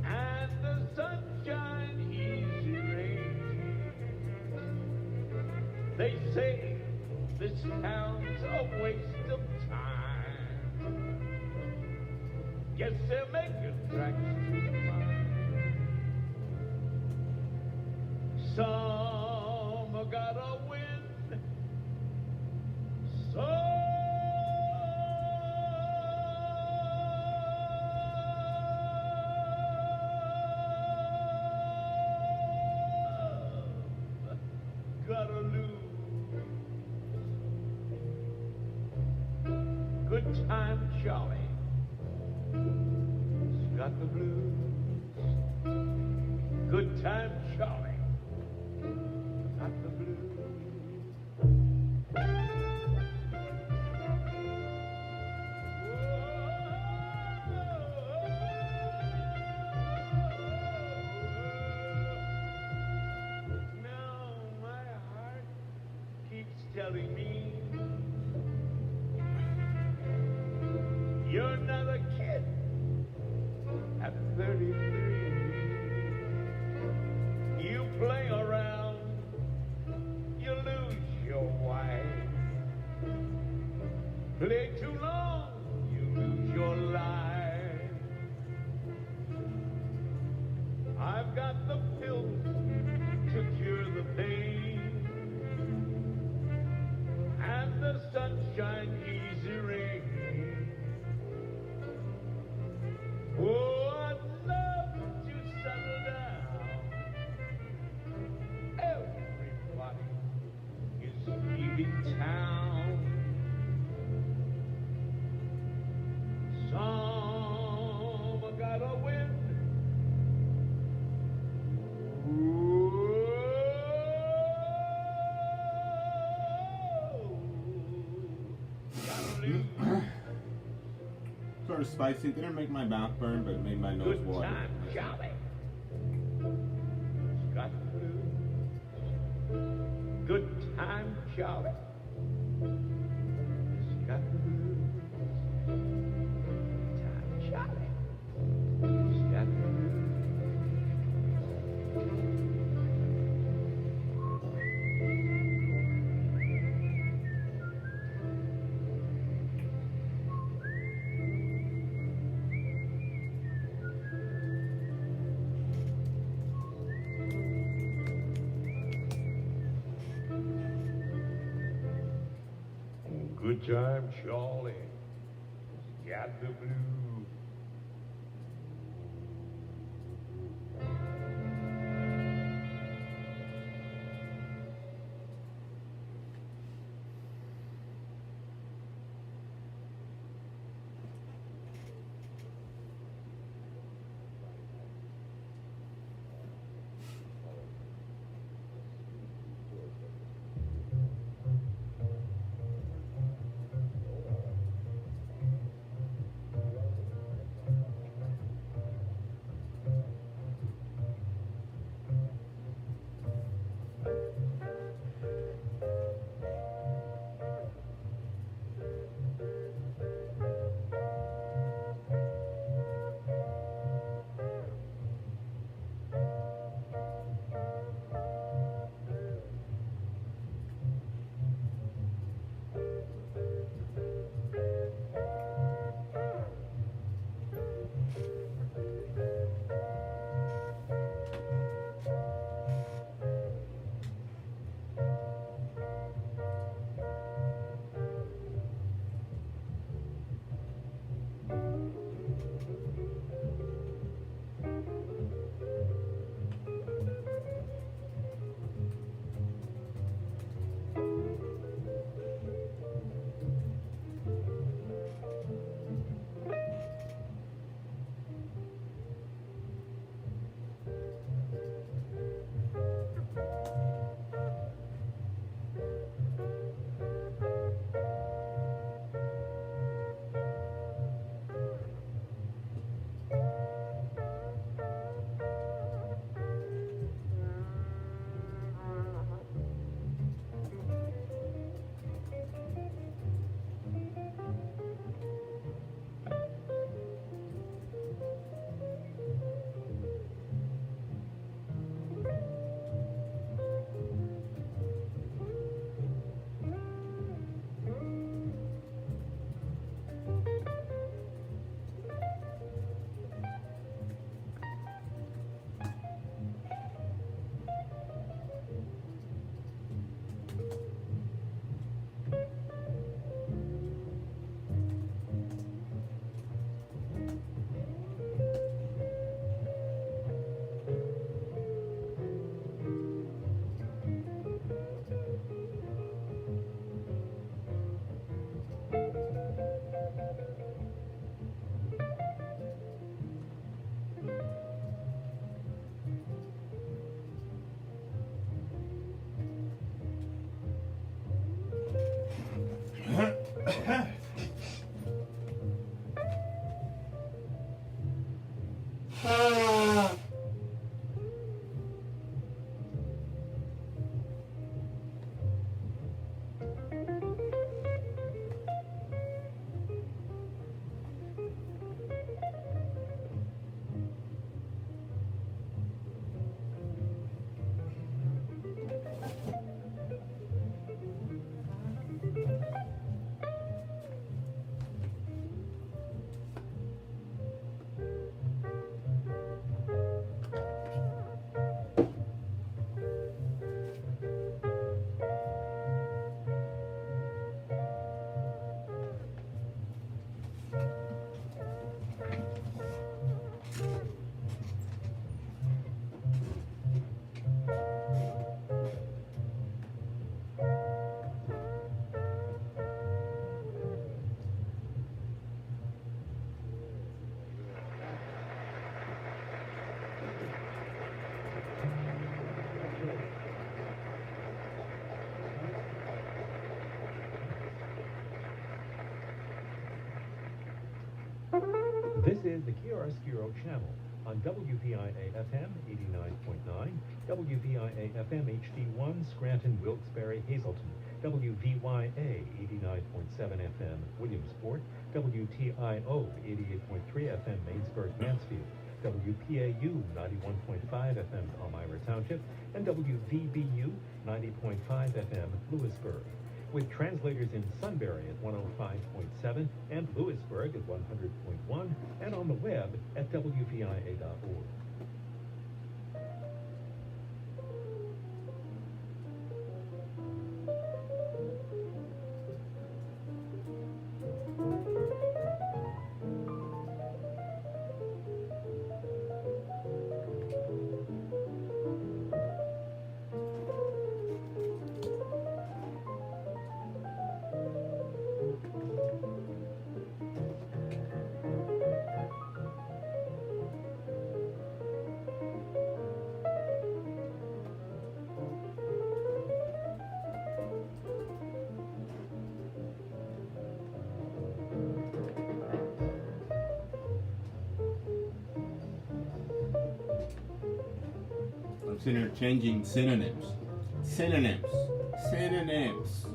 and the sunshine easy rain. They say this town's a waste of time. Guess they're making tracks to mine. Some gotta win, some gotta lose. Good time Charlie has got the blues. Good time Charlie got the blues. Now my heart keeps telling me you're not a kid at 33. You play around, you lose your wife. Play too long, you lose your life. I've got the pills to cure the pain, and the sunshine easy rain. Oh, I'd love to settle down. Everybody is leaving town. Some gotta win. little spicy. Didn't make my mouth burn, but it made my nose Good water. time, Charlie. Got the blues. Good time, Charlie. Got the blues. Time, Charlie. Got the blues. Good time, Charlie. Got the blues. is the Chiaroscuro channel on WVIA-FM 89.9, WVIA-FM HD1, Scranton, Wilkes-Barre, Hazleton, WVYA 89.7 FM, Williamsport, WTIO 88.3 FM, Mainsburg, Mansfield, WPAU 91.5 FM, Palmyra Township, and WVBU 90.5 FM, Lewisburg, with translators in Sunbury at 105.7 and Lewisburg at 100.1, and on the web at WVIA.org. I'm sitting here changing synonyms. Synonyms. Synonyms.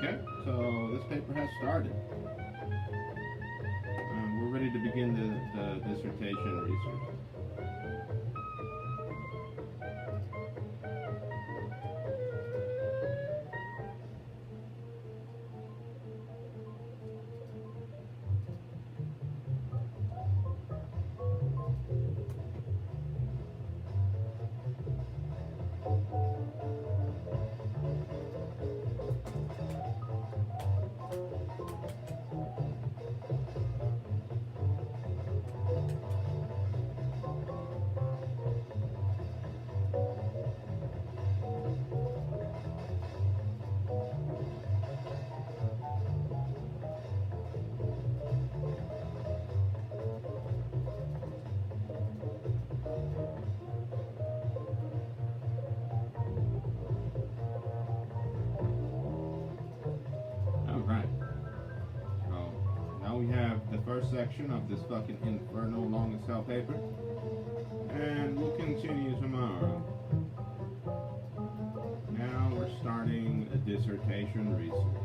Okay, so this paper has started. We're ready to begin the dissertation research. First section of this fucking infernal long as hell paper, and we'll continue tomorrow. Now we're starting a dissertation research.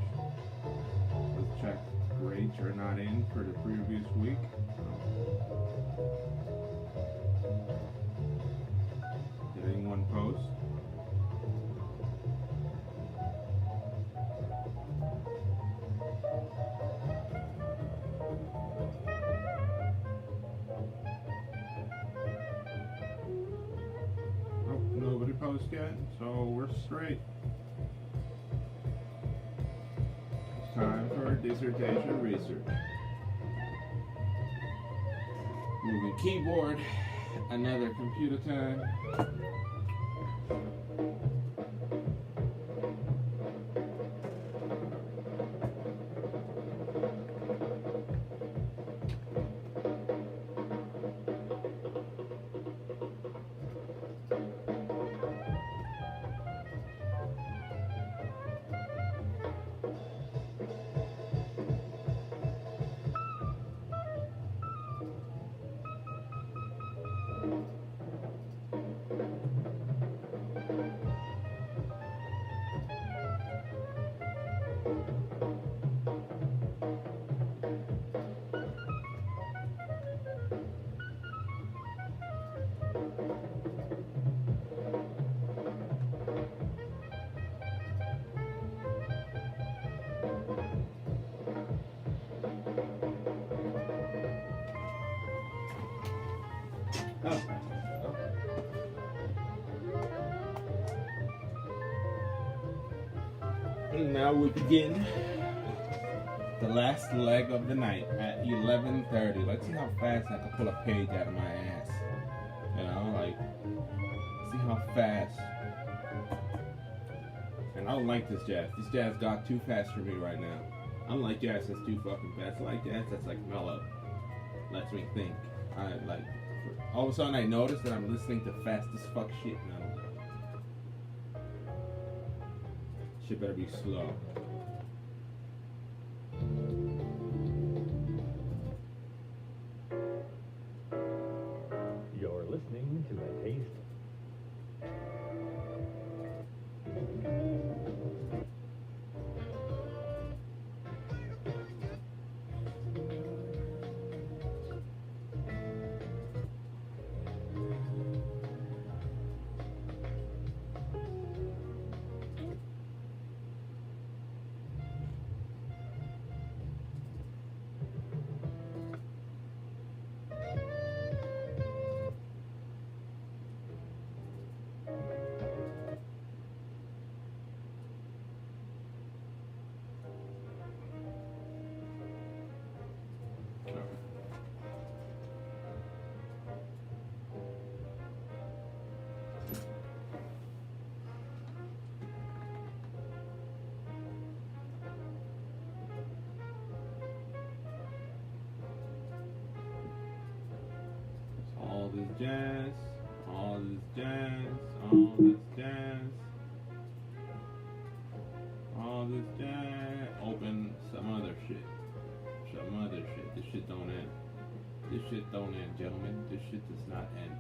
Let's check grades are not in for the previous week. Did anyone post? Yet, so we're straight. It's time for dissertation research. Moving keyboard, another computer time. And now we begin the last leg of the night at 11:30. Let's see how fast I can pull a page out of my ass. You know, like, see how fast. And I don't like this jazz. This jazz got too fast for me right now. I don't like jazz that's too fucking fast. I like jazz that's like mellow. Lets me think. I like. All of a sudden, I notice that I'm listening to fast as fuck shit now. Shit better be slow. You're listening to A Taste. All this jazz, all this jazz, all this jazz, all this jazz. Open some other shit. Some other shit. This shit don't end. This shit don't end, gentlemen. This shit does not end.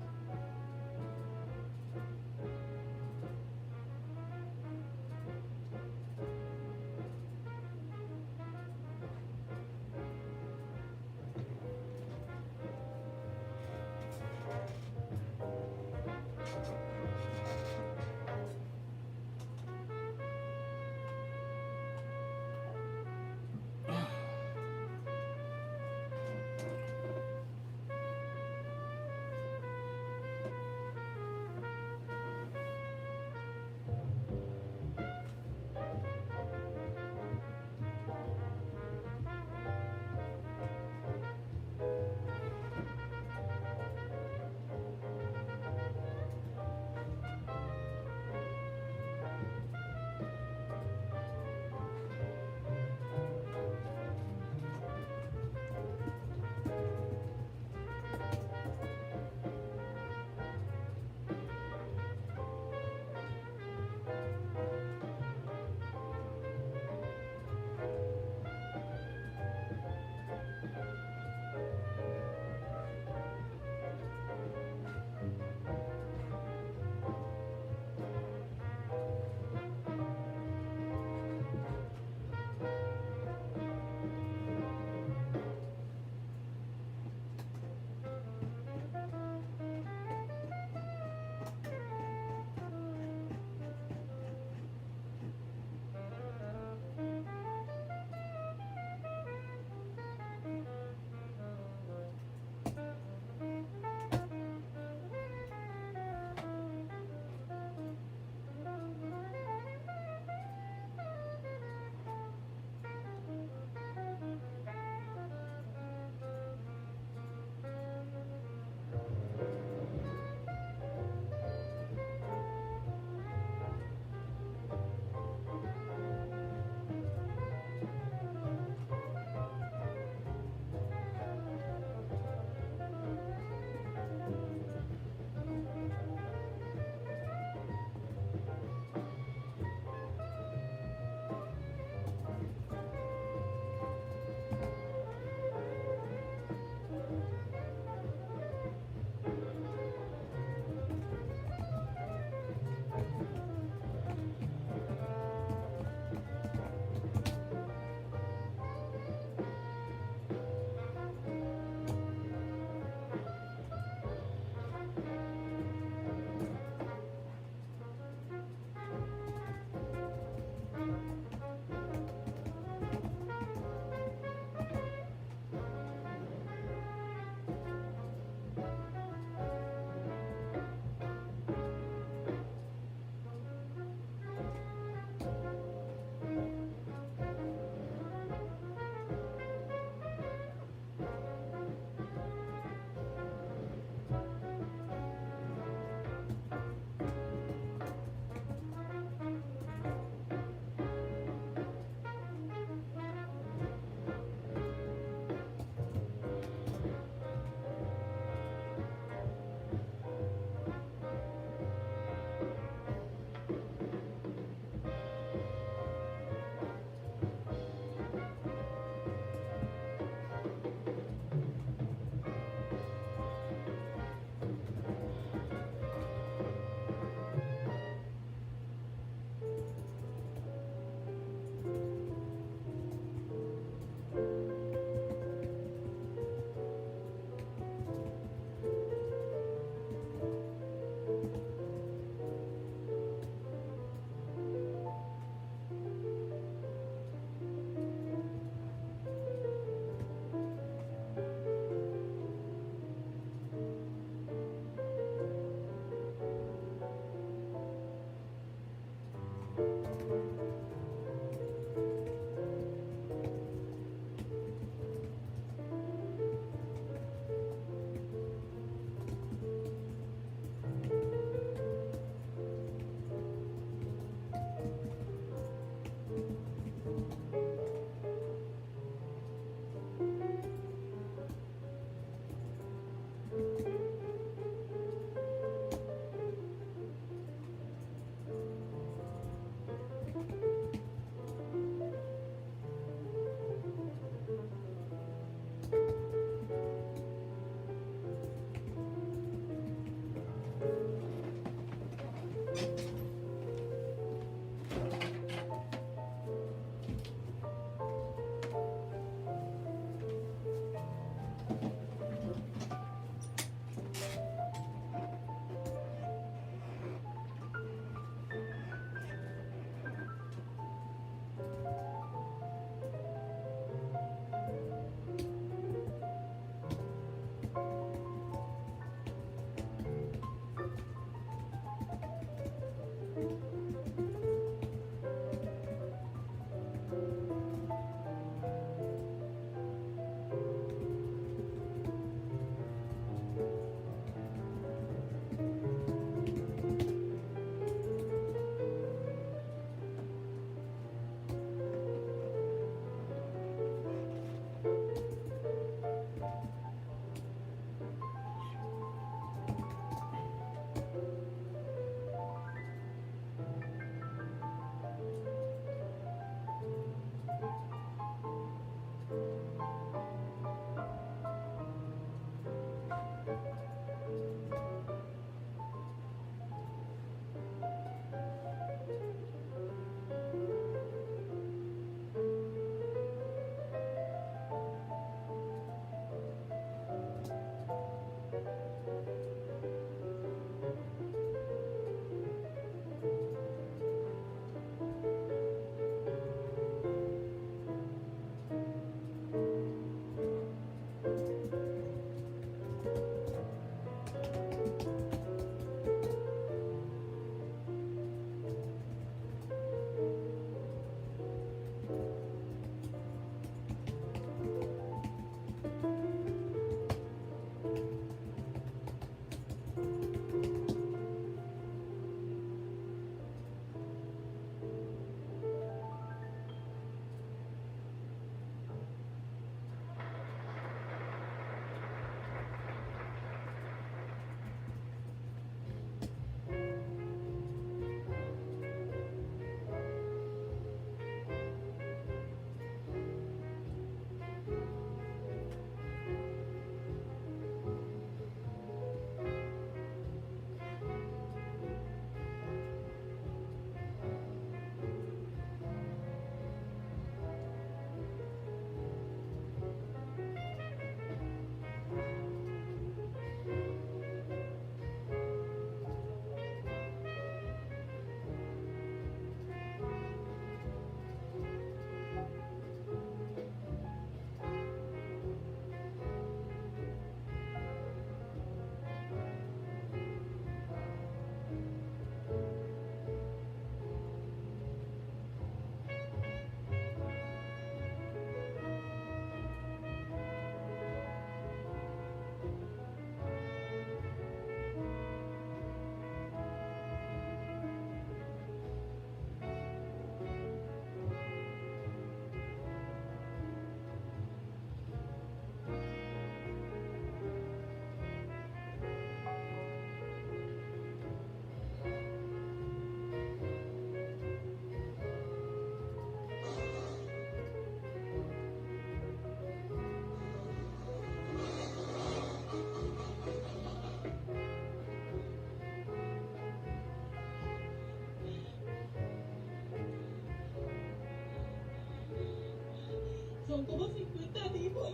Son como 50 tipos.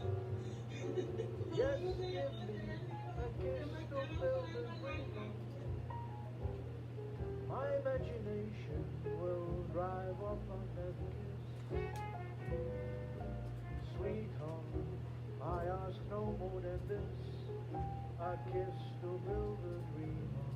My imagination will drive off on that kiss. Sweetheart, I ask no more than this. A kiss to build a dream on.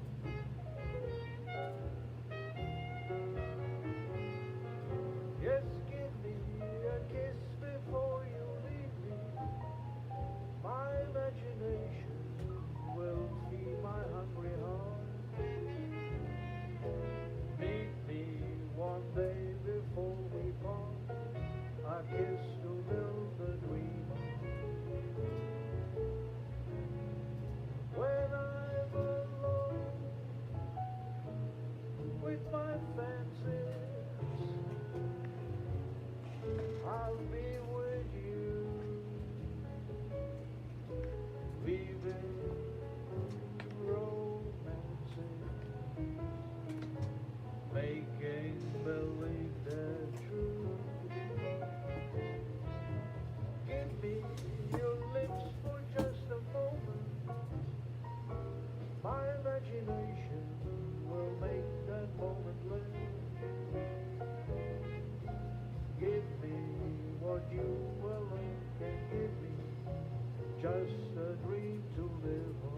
romances, making believe they're true. Give me your lips for just a moment. My imagination will make that moment live. Give me what you alone can give me, just a dream to live on.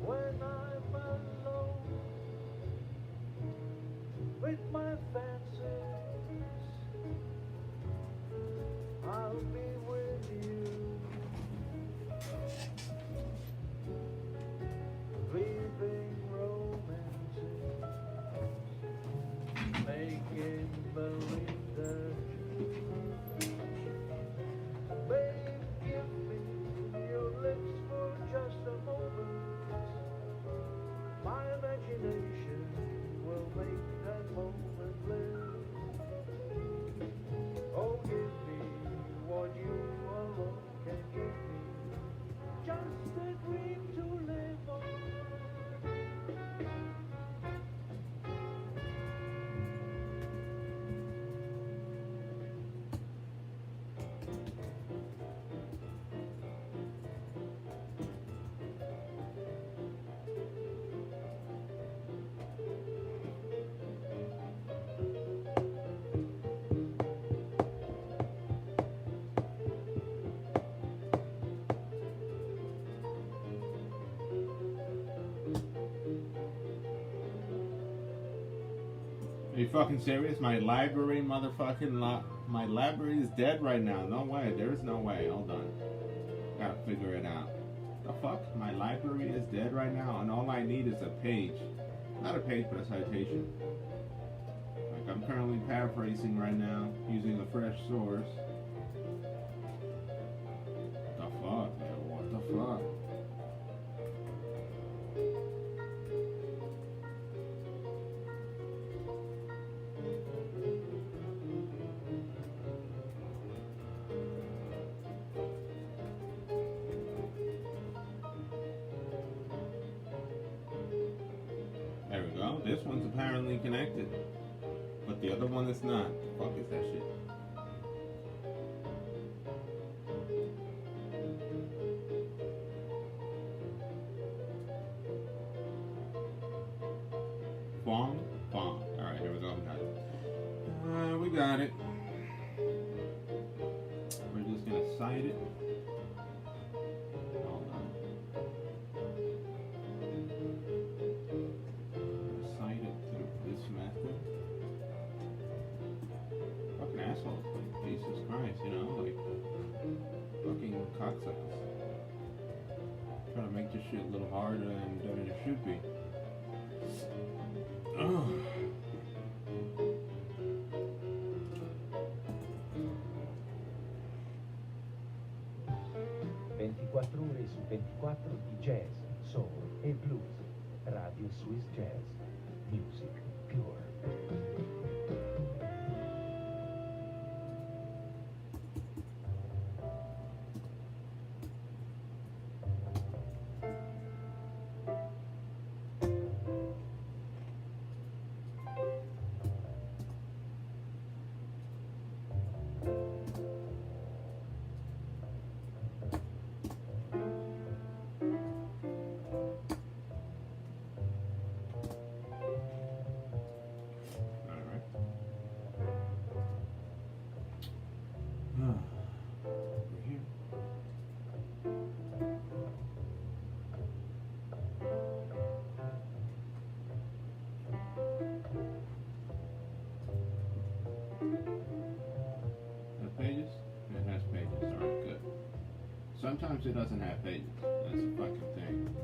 When I'm alone with my fancies, I'll be with you, leaving romances, making believe they're true. Babe, give me your lips for just a moment. My imagination will make that moment live. Oh, give me what you alone can give me, just a dream to live on. Are you fucking serious? My library, my library is dead right now. No way. There's no way. Hold on. Gotta figure it out. The fuck? My library is dead right now, and all I need is a page. Not a page, but a citation. Like, I'm currently paraphrasing right now, using a fresh source. What the fuck, man? What the fuck? There we go. This one's apparently connected, but the other one is not. The fuck is that shit? Fong? Fong. Alright, here we go. We got it. We're just gonna cite it. Hold on. Cite it through this method. Fucking assholes. Like, Jesus Christ, you know? Like, fucking cocksuckers. Trying to make this shit a little harder than it should be. Oh. Ore su 24 di jazz, soul e blues. Radio Swiss Jazz. Music pure. Over here. The pages? It has pages. Alright, good. Sometimes it doesn't have pages. That's a fucking thing.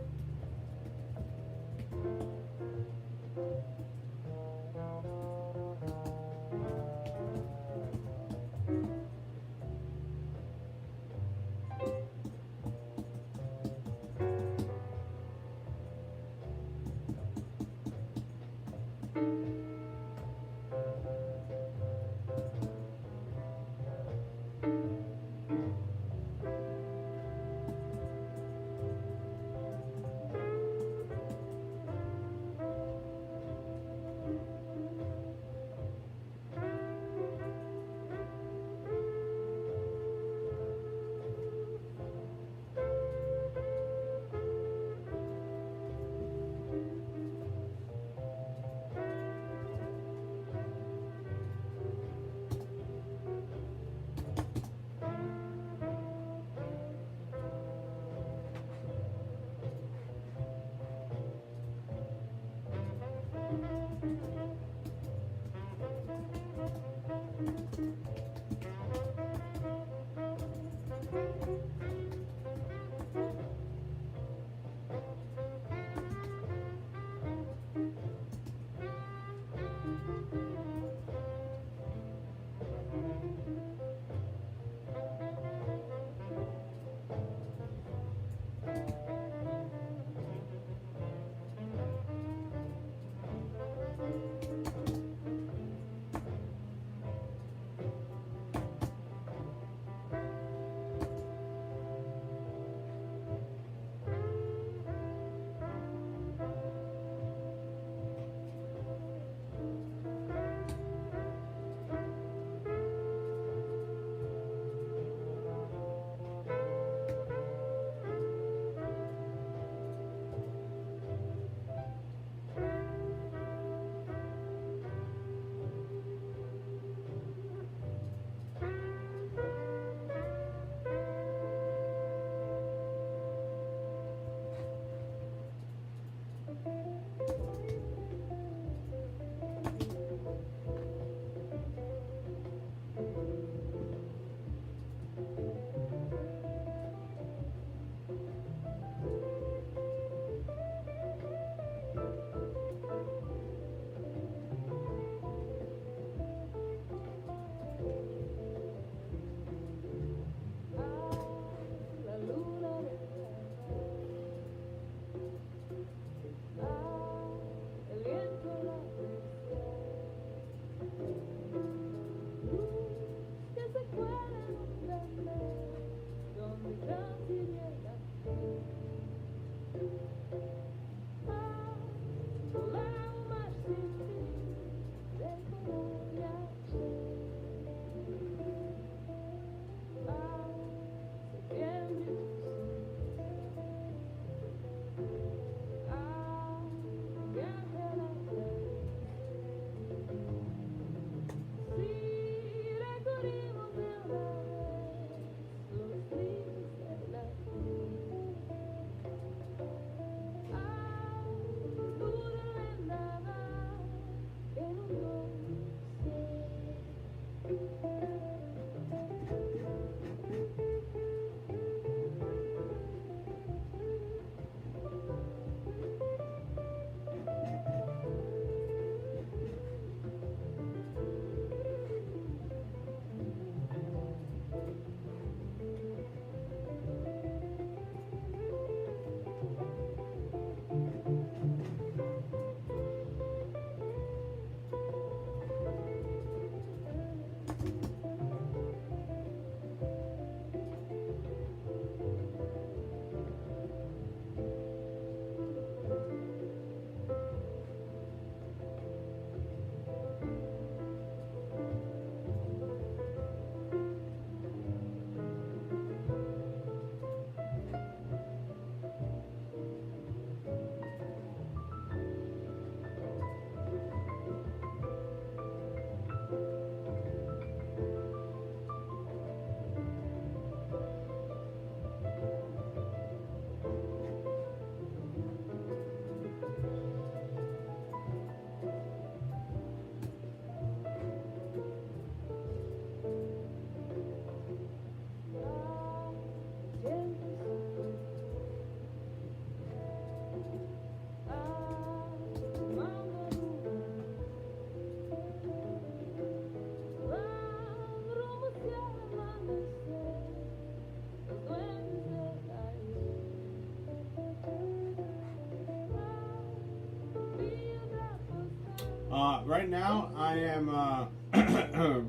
Right now, I am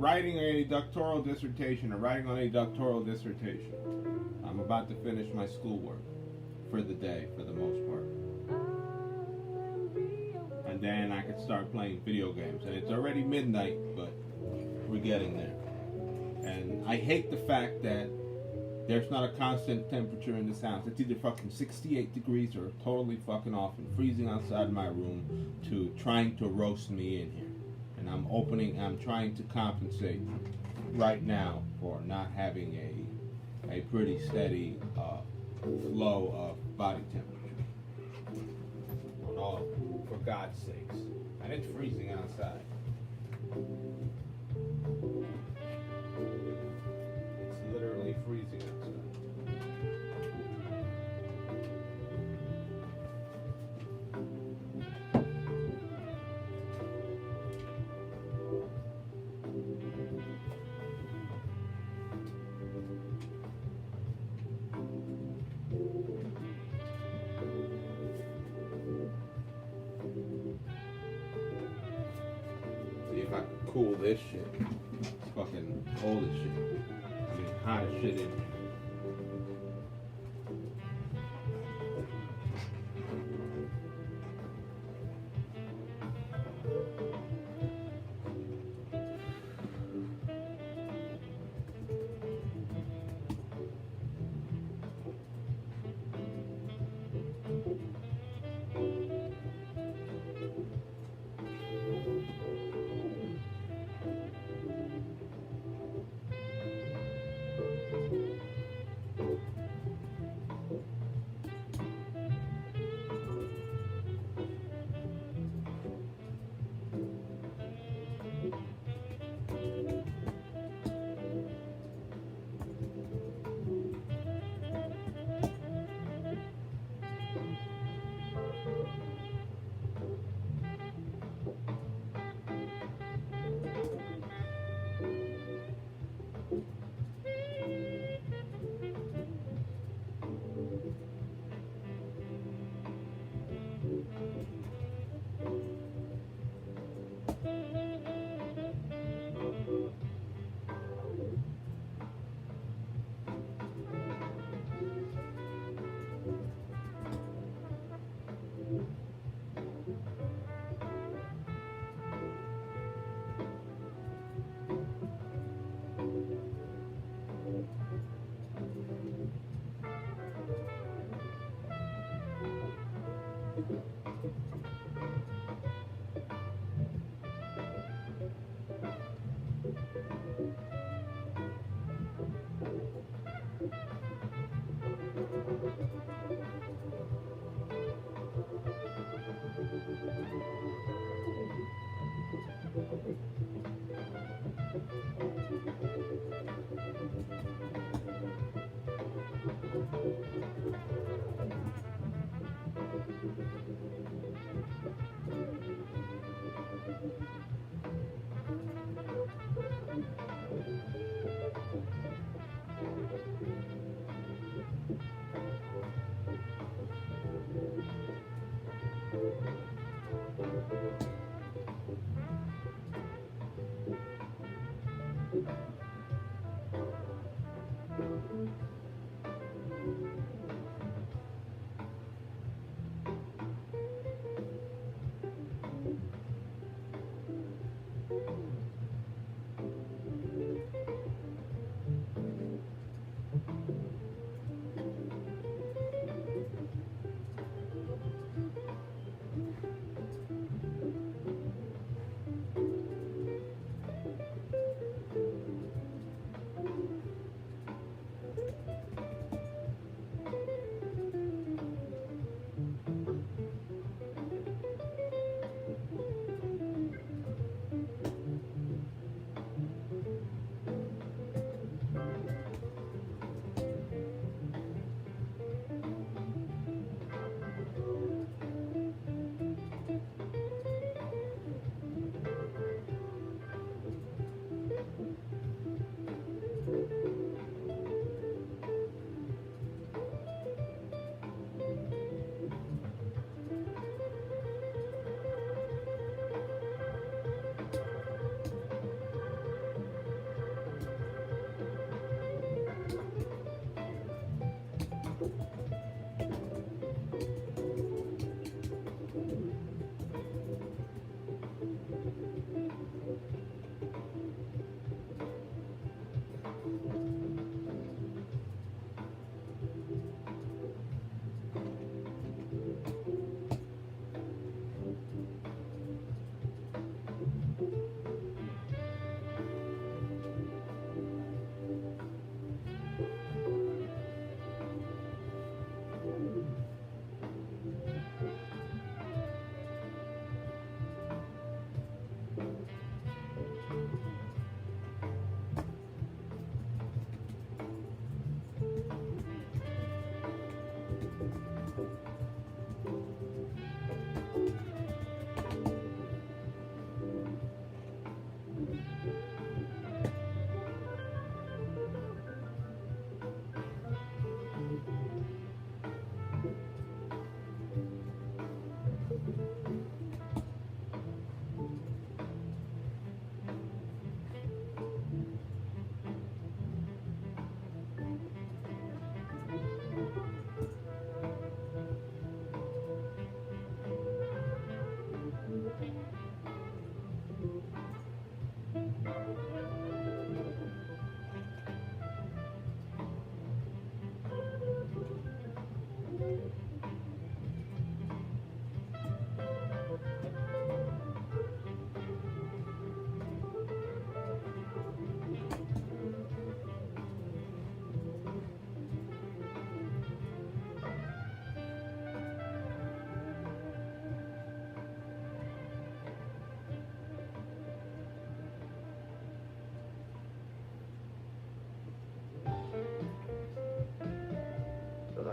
writing a doctoral dissertation. I'm writing on a doctoral dissertation. I'm about to finish my schoolwork for the day, for the most part. And then I can start playing video games. And it's already midnight, but we're getting there. And I hate the fact that there's not a constant temperature in this house. It's either fucking 68 degrees or totally fucking off and freezing outside my room to trying to roast me in here. And I'm trying to compensate right now for not having a pretty steady flow of body temperature. Oh, for God's sakes. And it's freezing outside. It's literally freezing outside. See if I can cool this shit. It's fucking cold as shit. I mean, hot as shit in here.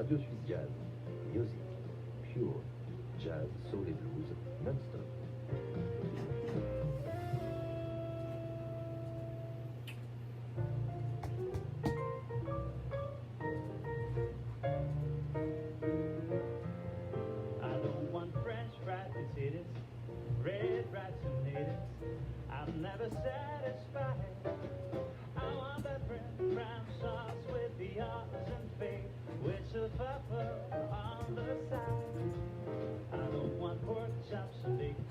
Radio Suisse Jazz. Music. Pure. Jazz, soul et blues. Non-stop. I don't want French fries and titties, red rice and natives. I'm never satisfied. I want that French prime sauce with the odds and fate, with a pepper on the side. I don't want pork chops and bacon.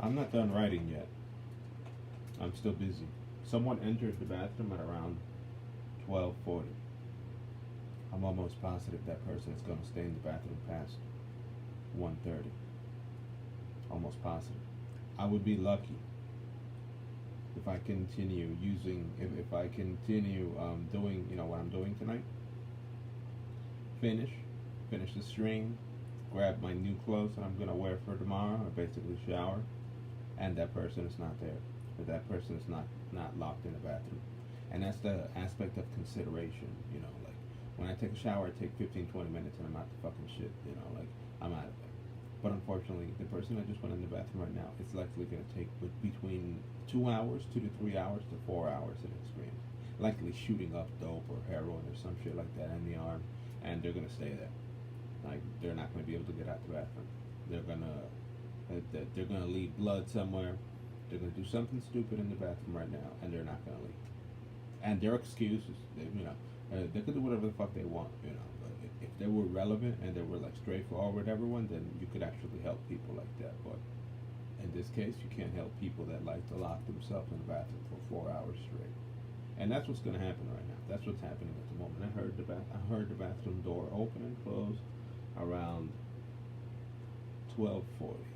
I'm not done writing yet. I'm still busy. Someone entered the bathroom at around 12:40. I'm almost positive that person is going to stay in the bathroom past 1:30. Almost positive. I would be lucky if I continue if I continue doing, what I'm doing tonight. Finish the stream, grab my new clothes that I'm going to wear for tomorrow, or basically shower, and that person is not there. Or that person is not locked in the bathroom. And that's the aspect of consideration, like when I take a shower, I take 15-20 minutes and I'm out the fucking shit, like I'm out of there. But unfortunately, the person that just went in the bathroom right now, it's likely going to take between 2 hours, 2 to 3 hours to 4 hours at extreme. Likely shooting up dope or heroin or some shit like that in the arm, and they're going to stay there. Like, they're not going to be able to get out the bathroom. They're going to leave blood somewhere. They're going to do something stupid in the bathroom right now, and they're not going to leave. And their excuses, they could do whatever the fuck they want, But if they were relevant and they were like straightforward with everyone, then you could actually help people like that. But in this case, you can't help people that like to lock themselves in the bathroom for 4 hours straight. And that's what's going to happen right now. That's what's happening at the moment. I heard the bathroom door open and close around 12:40,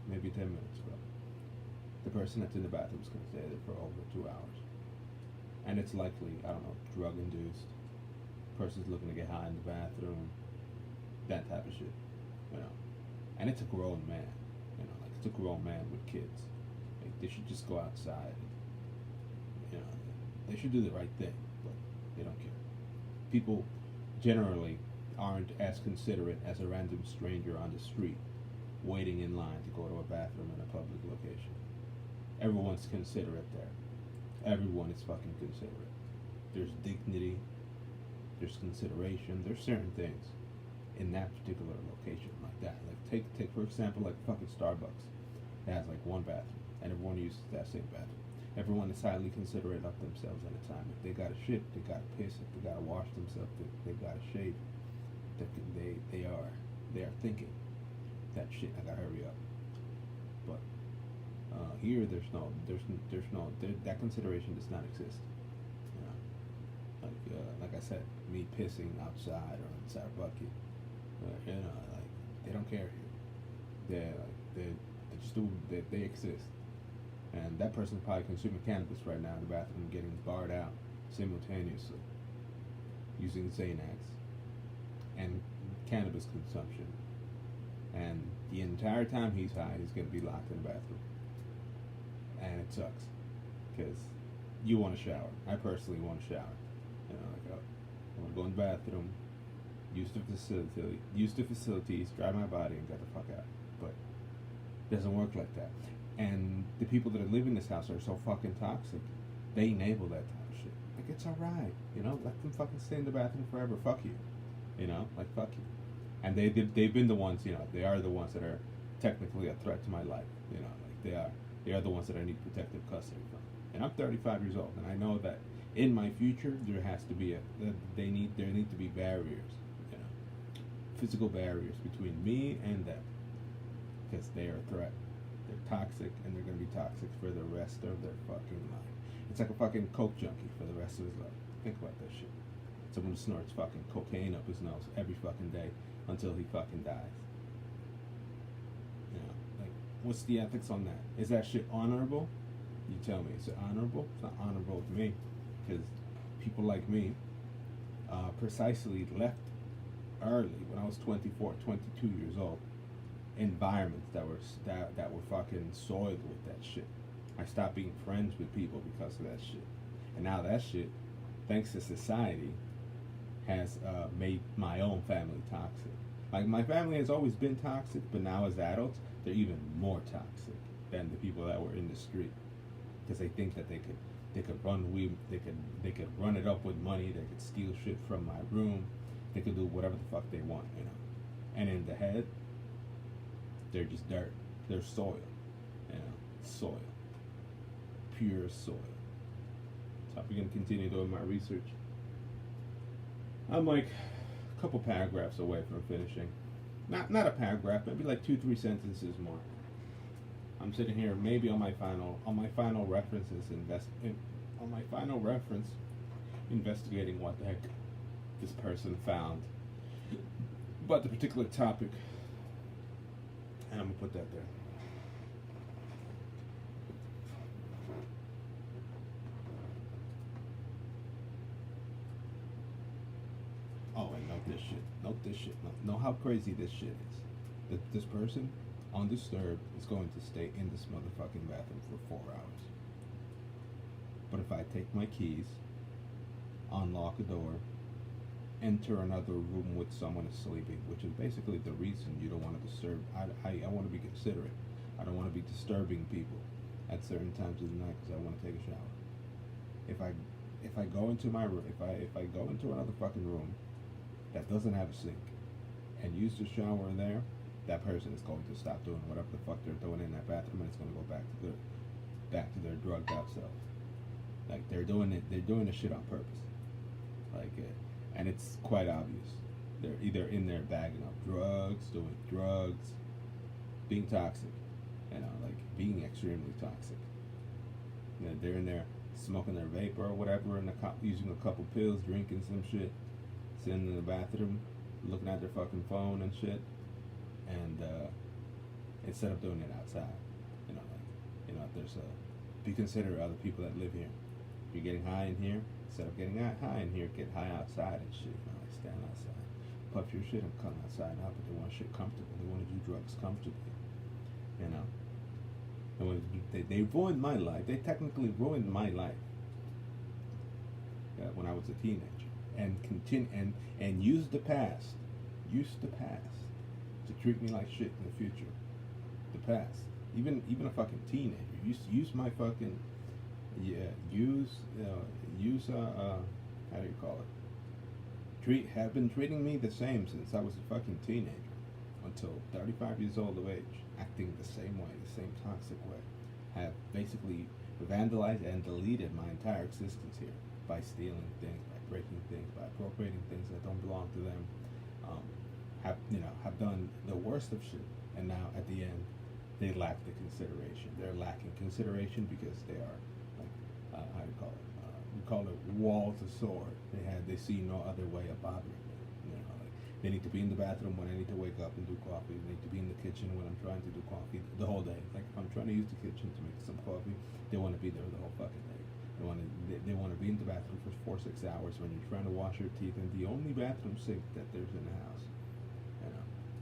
maybe 10 minutes ago. The person that's in the bathroom is going to stay there for over 2 hours. And it's likely, I don't know, drug-induced. Person's looking to get high in the bathroom. That type of shit, And it's a grown man, like it's a grown man with kids. Like, they should just go outside. They should do the right thing, but they don't care. People generally aren't as considerate as a random stranger on the street waiting in line to go to a bathroom in a public location. Everyone's considerate there. Everyone is fucking considerate. There's dignity, there's consideration, there's certain things in that particular location like that. Like take for example, like fucking Starbucks. It has like one bathroom, and everyone uses that same bathroom. Everyone is highly considerate of themselves at a time. If they gotta shit, they gotta piss. If they gotta wash themselves, they gotta shave. They are thinking that shit. I gotta hurry up. But here, that consideration does not exist. Like I said, me pissing outside or inside a bucket. Like they don't care here. They just do. They exist. And that person's probably consuming cannabis right now in the bathroom, getting barred out simultaneously, using Xanax and cannabis consumption. And the entire time he's high, he's going to be locked in the bathroom. And it sucks, because you want to shower. I personally want to shower. I want to go in the bathroom, use the facilities, dry my body, and get the fuck out. But it doesn't work like that. And the people that live in this house are so fucking toxic. They enable that type of shit. Like, it's alright, let them fucking stay in the bathroom forever. Fuck you, like fuck you. And they've been the ones, they are the ones that are technically a threat to my life. Like they are the ones that I need protective custody from. And I'm 35 years old, and I know that in my future there has to be there need to be barriers, physical barriers between me and them, because they are a threat. They're toxic, and they're going to be toxic for the rest of their fucking life. It's like a fucking coke junkie for the rest of his life. Think about that shit. Someone who snorts fucking cocaine up his nose every fucking day until he fucking dies. Like, what's the ethics on that? Is that shit honorable? You tell me. Is it honorable? It's not honorable to me, because people like me precisely left early when I was 24, 22 years old. Environments that were fucking soiled with that shit. I stopped being friends with people because of that shit. And now that shit, thanks to society, has made my own family toxic. Like, my family has always been toxic, but now as adults, they're even more toxic than the people that were in the street, because they think that they could run weed, they could run it up with money, they could steal shit from my room, they could do whatever the fuck they want, And in the head, they're just dirt. They're soil. Soil. Pure soil. So I'm going to continue doing my research. I'm like a couple paragraphs away from finishing. Not a paragraph, maybe like 2-3 sentences more. I'm sitting here maybe on my final references investigating what the heck this person found about the particular topic, and I'm gonna put that there. Oh, and note this shit. Know how crazy this shit is. That this person, undisturbed, is going to stay in this motherfucking bathroom for 4 hours. But if I take my keys, unlock a door, enter another room with someone sleeping, which is basically the reason you don't want to disturb. I want to be considerate. I don't want to be disturbing people at certain times of the night because I want to take a shower. If I go into my room, if I go into another fucking room that doesn't have a sink and use the shower there, that person is going to stop doing whatever the fuck they're doing in that bathroom, and it's going to go back to their drugged out self. Like they're doing the shit on purpose. Like, and it's quite obvious. They're either in there bagging up drugs, doing drugs, being toxic, like being extremely toxic. They're in there smoking their vapor or whatever, and using a couple pills, drinking some shit, sitting in the bathroom, looking at their fucking phone and shit, and instead of doing it outside, there's be considerate of other people that live here. If you're getting high in here, instead of getting high in here, get high outside and shit. Like stand outside, puff your shit and come outside now. But they want shit comfortable. They want to do drugs comfortably. And they ruined my life. They technically ruined my life when I was a teenager, and use the past to treat me like shit in the future. The past, even a fucking teenager, use my fucking how do you call it? Have been treating me the same since I was a fucking teenager until 35 years old of age, acting the same way, the same toxic way. Have basically vandalized and deleted my entire existence here by stealing things, by breaking things, by appropriating things that don't belong to them. Have done the worst of shit, and now at the end, they lack the consideration. They're lacking consideration because they are like, how do you call it? We call it walls of sword. They see no other way of bothering me. Like they need to be in the bathroom when I need to wake up and do coffee. They need to be in the kitchen when I'm trying to do coffee the whole day. Like if I'm trying to use the kitchen to make some coffee, they want to be there the whole fucking day. They want to be in the bathroom for 4-6 hours when you're trying to wash your teeth in the only bathroom sink that there's in the house.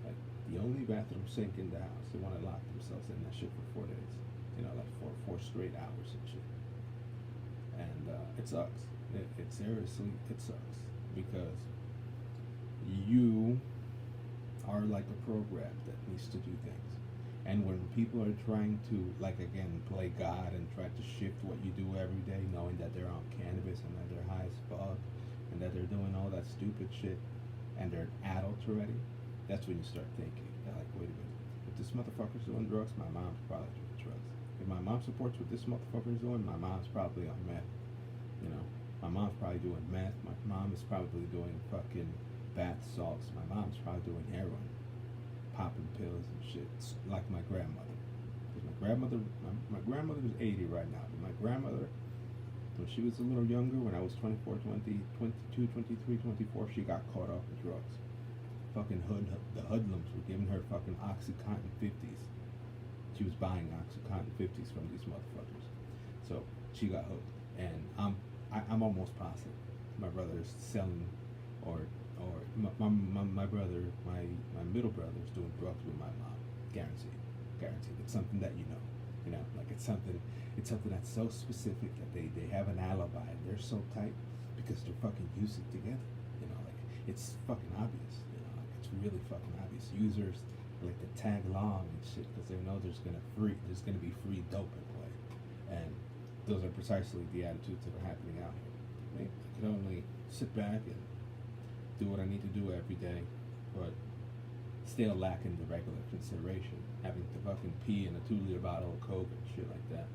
Like the only bathroom sink in the house. They want to lock themselves in that shit for 4 days. Like for 4 straight hours and shit. And it sucks. It seriously sucks because you are like a program that needs to do things. And when people are trying to, like, again, play God and try to shift what you do every day, knowing that they're on cannabis and that they're high as fuck and that they're doing all that stupid shit and they're adults already, that's when you start thinking, like, wait a minute, if this motherfucker's doing drugs, my mom's probably doing drugs. If my mom supports what this motherfucker's doing, my mom's probably on meth. My mom's probably doing meth. My mom is probably doing fucking bath salts. My mom's probably doing heroin, popping pills and shit, like my grandmother. Because my grandmother is 80 right now. But my grandmother, when she was a little younger, when I was 24, 20, 22, 23, 24, she got caught up in drugs. Fucking the hoodlums were giving her fucking Oxycontin 50s. She was buying Oxycontin 50s from these motherfuckers. So she got hooked. And I'm almost positive my brother is selling, or my brother, my middle brother is doing drugs with my mom. Guaranteed. It's something that like it's something that's so specific that they have an alibi. They're so tight because they're fucking using together. Like it's fucking obvious. Like it's really fucking obvious. Users like to tag along and shit because they know there's gonna be free dope in play, and those are precisely the attitudes that are happening out here. I can only sit back and do what I need to do every day, but still lacking the regular consideration, having to fucking pee in a 2-liter bottle of Coke and shit like that,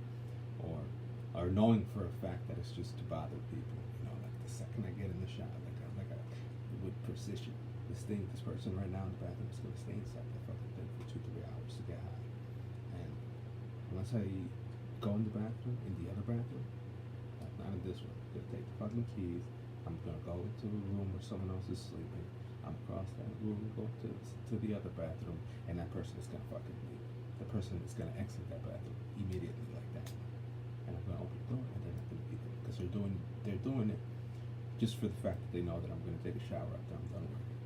or knowing for a fact that it's just to bother people. Like the second I get in the shower, with precision, this person right now in the bathroom is gonna stay inside that fucking thing for 2-3 hours to get high, and once I go in the bathroom, in the other bathroom, not in this one, I'm gonna take the fucking keys. I'm gonna go into a room where someone else is sleeping. I'm across that room, go to the other bathroom, and that person is gonna fucking leave. The person is gonna exit that bathroom immediately like that. And I'm gonna open the door, and they're not gonna be there because they're doing it just for the fact that they know that I'm gonna take a shower after I'm done working.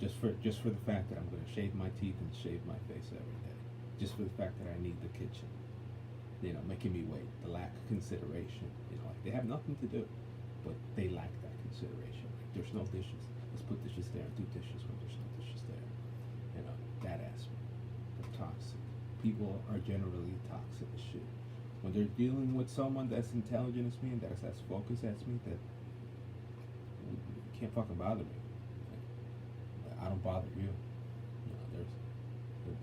Just for the fact that I'm gonna shave my teeth and shave my face every day. Just for the fact that I need the kitchen. You know, making me wait. The lack of consideration. You know, like they have nothing to do, but they lack that consideration. Like there's no dishes. Let's put dishes there and do dishes when there's no dishes there. You know, that aspect. They're toxic. People are generally toxic as shit. When they're dealing with someone that's intelligent as me and that's as focused as me, that can't fucking bother me. Like, I don't bother you. You know, there's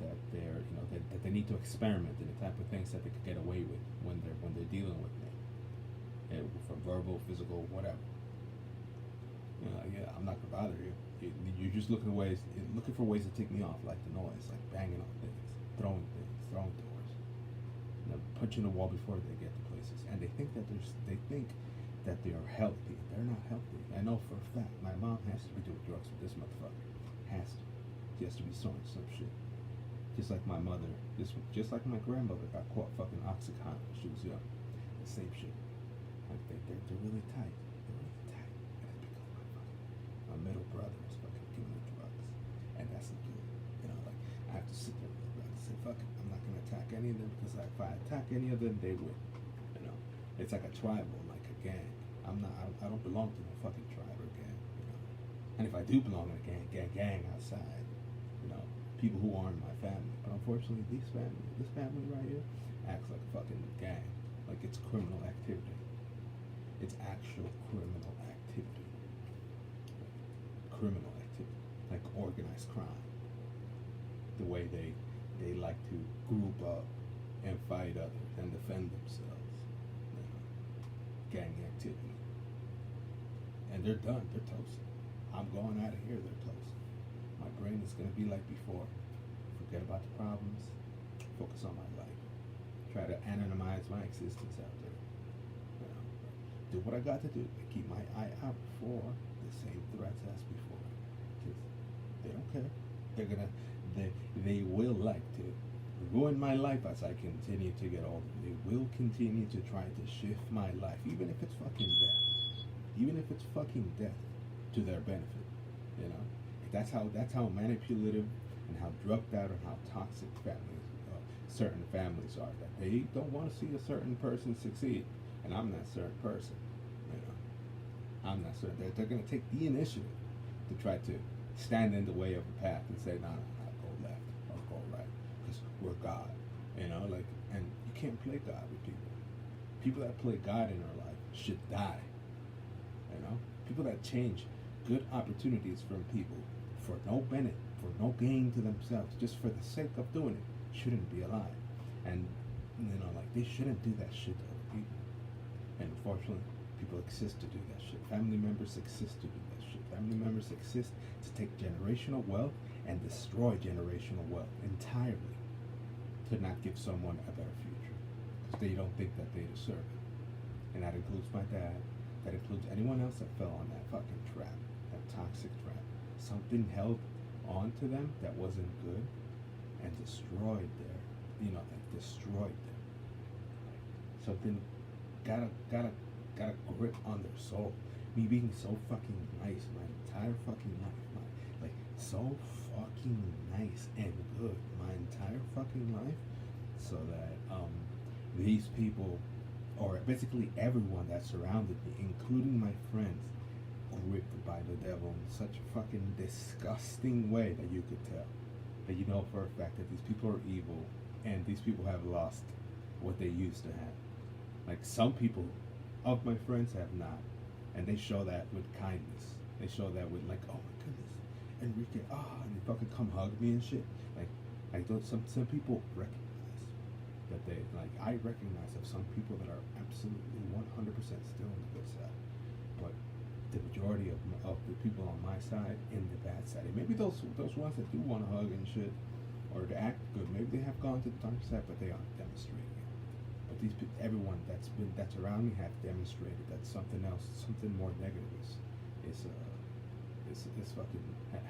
that they're, you know, that they need to experiment in the type of things that they could get away with when they're dealing with me, from verbal, physical, whatever. You know, yeah, I'm not gonna bother you. You're just looking for ways to take me off, like the noise, like banging on things, throwing doors, you know, punching the wall before they get to places, and they think that they are healthy. They're not healthy. I know for a fact. My mom has to be doing drugs with this motherfucker. Has to. She has to be sewing some shit. Just like my mother, just like my grandmother got caught fucking Oxycontin when she was young. The same shit. Like they're really tight. They're really tight. And it's because my middle brother is fucking giving her drugs. And that's not good. You know, like I have to sit there and say, fuck it, I'm not gonna attack any of them because if I attack any of them, they win. You know. It's like a tribal, like a gang. I don't belong to no fucking tribe or gang, you know. And if I do belong in a gang outside, you know, people who aren't my family. But unfortunately, this family right here acts like a fucking gang, like it's criminal activity. It's actual criminal activity. Criminal activity, like organized crime. The way they like to group up and fight others and defend themselves. You know, gang activity. And they're done. They're toast. I'm going out of here. They're toast. My brain is going to be like before. Forget about the problems. Focus on my life. Try to anonymize my existence out there. You know, do what I got to do to keep my eye out for the same threats as before. Because they don't care. They will like to ruin my life as I continue to get older. They will continue to try to shift my life, even if it's fucking death. Even if it's fucking death to their benefit, you know. That's how manipulative and how drugged out and how toxic certain families are. That they don't want to see a certain person succeed, and I'm that certain person, you know. I'm not certain. They're going to take the initiative to try to stand in the way of a path and say, no, go left or go right, because we're God, you know. Like, and you can't play God with people. People that play God in our life should die. You know, people that change good opportunities from people for no benefit, for no gain to themselves, just for the sake of doing it, shouldn't be alive. And you know, like they shouldn't do that shit to other people. And unfortunately, people exist to do that shit. Family members exist to do that shit. Family members exist to take generational wealth and destroy generational wealth entirely, to not give someone a better future because they don't think that they deserve it. And that includes my dad. That includes anyone else that fell on that fucking trap, that toxic trap. Something held on to them that wasn't good and destroyed destroyed them. Something got a grip on their soul. Me being so fucking nice my entire fucking life. Like so fucking nice and good my entire fucking life. So that these people, or basically everyone that surrounded me, including my friends, gripped by the devil in such a fucking disgusting way that you could tell. That you know for a fact that these people are evil and these people have lost what they used to have. Like some people of my friends have not. And they show that with kindness. They show that with like, oh my goodness, Enrique, and they fucking come hug me and shit. Like those, some people recognize that they, like, I recognize of some people that are absolutely 100% still on the good side. But the majority of the people on my side in the bad side, and maybe those ones that do want to hug and shit, or to act good. Maybe they have gone to the dark side, but they aren't demonstrating it. But everyone that's around me have demonstrated that something else, something more negative is fucking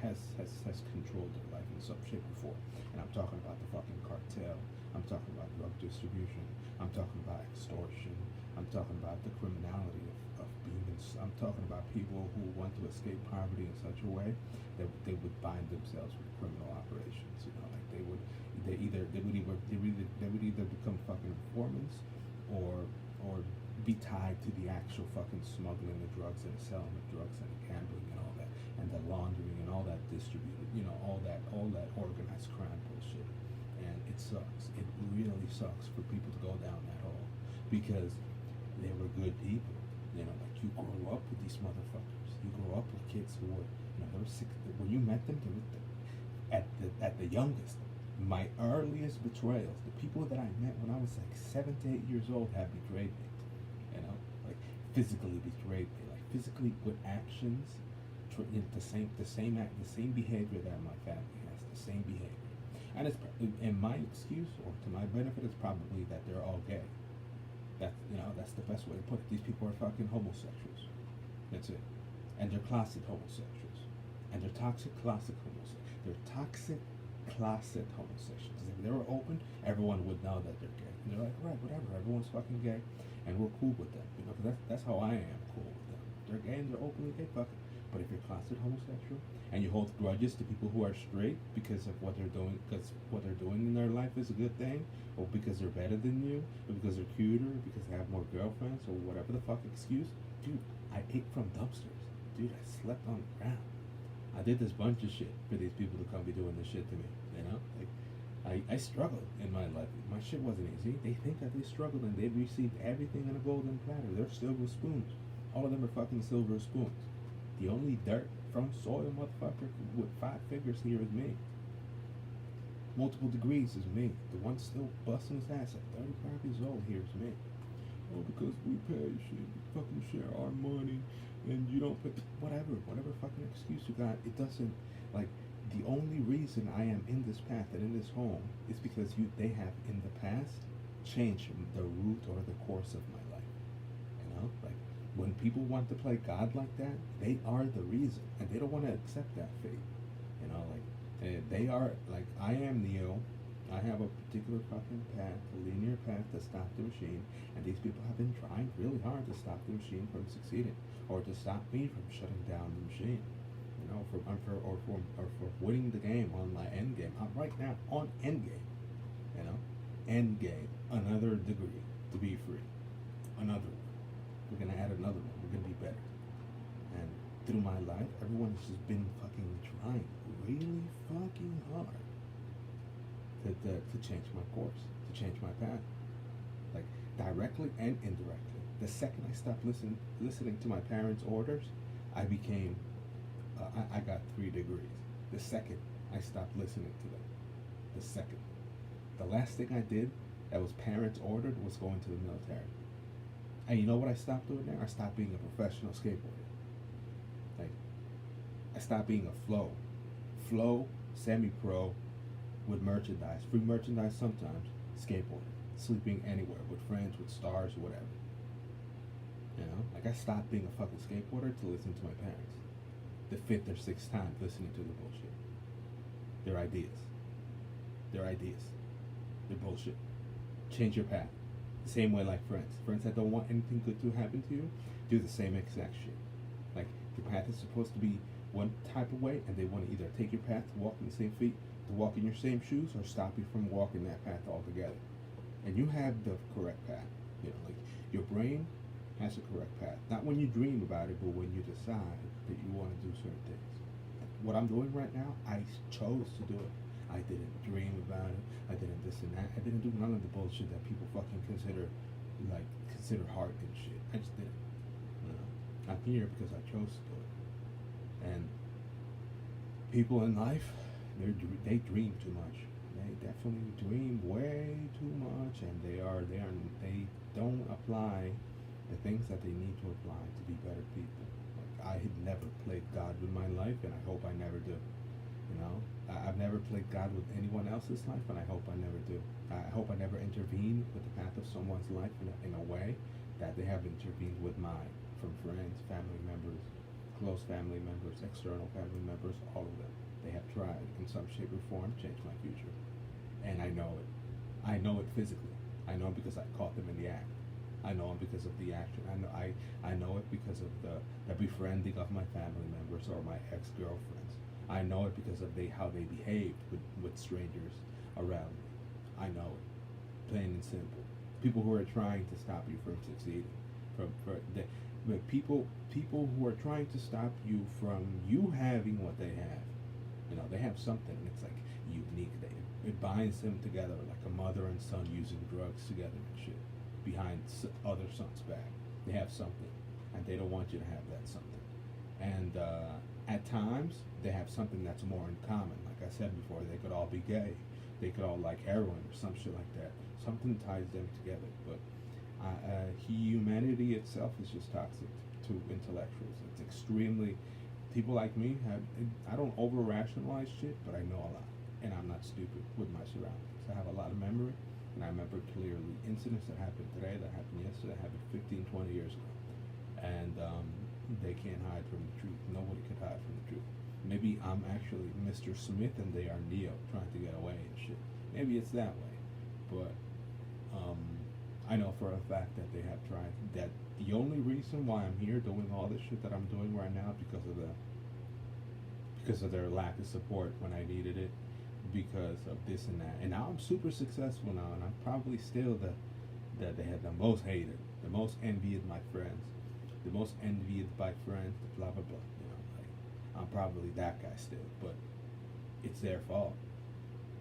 has controlled their life in some shape or form. And I'm talking about the fucking cartel. I'm talking about drug distribution. I'm talking about extortion. I'm talking about the criminality of being. I'm talking about people who want to escape poverty in such a way that they would bind themselves with criminal operations. You know, like they would either become fucking informants or be tied to the actual fucking smuggling of drugs and the selling of drugs and the gambling and all that, and the laundering and all that distributed, you know, all that organized crime bullshit. And it sucks. It really sucks for people to go down that hole because they were good people. You know, like you grow up with these motherfuckers. You grow up with kids who were, you know, they were sick. When you met them, they were at the youngest. My earliest betrayals, the people that I met when I was like 7 to 8 years old, have betrayed me. You know, like physically betrayed me, like physically with actions, the same behavior that my family has, the same behavior. And it's, in my excuse or to my benefit, it's probably that they're all gay. That's the best way to put it. These people are fucking homosexuals. That's it. And they're closet homosexuals. And they're toxic closet homosexuals. They're toxic closet homosexuals. If they were open, everyone would know that they're gay. And they're like, right, whatever, everyone's fucking gay, and we're cool with them. You know, because that's how I am cool with them. They're gay and they're openly gay, fuck it. But if you're closet homosexual and you hold grudges to people who are straight because of what they're doing, because what they're doing in their life is a good thing, or because they're better than you, or because they're cuter, or because they have more girlfriends, or whatever the fuck excuse, dude, I ate from dumpsters. Dude, I slept on the ground. I did this bunch of shit for these people to come be doing this shit to me, you know? Like, I struggled in my life. My shit wasn't easy. They think that they struggled and they've received everything on a golden platter. They're silver spoons. All of them are fucking silver spoons. The only dirt from soil motherfucker with 5 fingers here is me. Multiple degrees is me. The one still busting his ass at 35 years old here is me. Oh, because we pay shit, we fucking share our money, and you don't pay, whatever fucking excuse you got, it doesn't, like, the only reason I am in this path and in this home is because they have in the past changed the route or the course of my life. You know, like, when people want to play God like that, they are the reason, and they don't want to accept that fate. You know, like, they are, like, I am Neo. I have a particular fucking path, a linear path to stop the machine, and these people have been trying really hard to stop the machine from succeeding, or to stop me from shutting down the machine. You know, for winning the game on my end game. I'm right now on end game. You know, end game, another degree to be free, another one. We're gonna add another one. We're gonna be better. And through my life, everyone has just been fucking trying really fucking hard to change my course, to change my path, like directly and indirectly. The second I stopped listening to my parents' orders, I became, I got 3 degrees. The second I stopped listening to them, the second. The last thing I did that was parents ordered was going to the military. And you know what I stopped doing there? I stopped being a professional skateboarder. Like, I stopped being a flow, semi-pro, with merchandise, free merchandise sometimes, skateboarding, sleeping anywhere, with friends, with stars, whatever. You know? Like, I stopped being a fucking skateboarder to listen to my parents. The 5th or 6th time listening to the bullshit. Their ideas. They're bullshit. Change your path. The same way like friends. Friends that don't want anything good to happen to you, do the same exact shit. Like, your path is supposed to be one type of way, and they want to either take your path to walk in the same feet, to walk in your same shoes, or stop you from walking that path altogether. And you have the correct path. You know, like, your brain has a correct path. Not when you dream about it, but when you decide that you want to do certain things. What I'm doing right now, I chose to do it. I didn't dream about it. I didn't this and that. I didn't do none of the bullshit that people fucking consider hard and shit. I just didn't. You know? I'm here because I chose to do it. And people in life, they dream too much. They definitely dream way too much, and they don't apply the things that they need to apply to be better people. Like, I had never played God with my life, and I hope I never do. You know, I've never played God with anyone else's life, and I hope I never do. I hope I never intervene with the path of someone's life in a way that they have intervened with mine, from friends, family members, close family members, external family members, all of them. They have tried in some shape or form change my future, and I know it. I know it physically. I know it because I caught them in the act. I know it because of the action. I know it because of the befriending of my family members or my ex-girlfriends. I know it because of how they behaved with strangers around me. I know it, plain and simple. People who are trying to stop you from succeeding, but people who are trying to stop you from you having what they have. You know, they have something. It's like unique. It binds them together like a mother and son using drugs together and shit. Behind other son's back, they have something, and they don't want you to have that something. And at times, they have something that's more in common. Like I said before, they could all be gay. They could all like heroin or some shit like that. Something ties them together. But humanity itself is just toxic to intellectuals. It's extremely. People like me I don't over rationalize shit, but I know a lot, and I'm not stupid with my surroundings. I have a lot of memory, and I remember clearly incidents that happened today, that happened yesterday, that happened 15, 20 years ago, and they can't hide from the truth. Nobody can hide from the truth. Maybe I'm actually Mr. Smith and they are Neo trying to get away and shit. Maybe it's that way, but I know for a fact that they have tried. That the only reason why I'm here doing all this shit that I'm doing right now because of their lack of support when I needed it, because of this and that. And now I'm super successful now, and I'm probably still they had the most hated, the most envied by friends, the most envied by friends, blah blah blah. You know, like I'm probably that guy still, but it's their fault.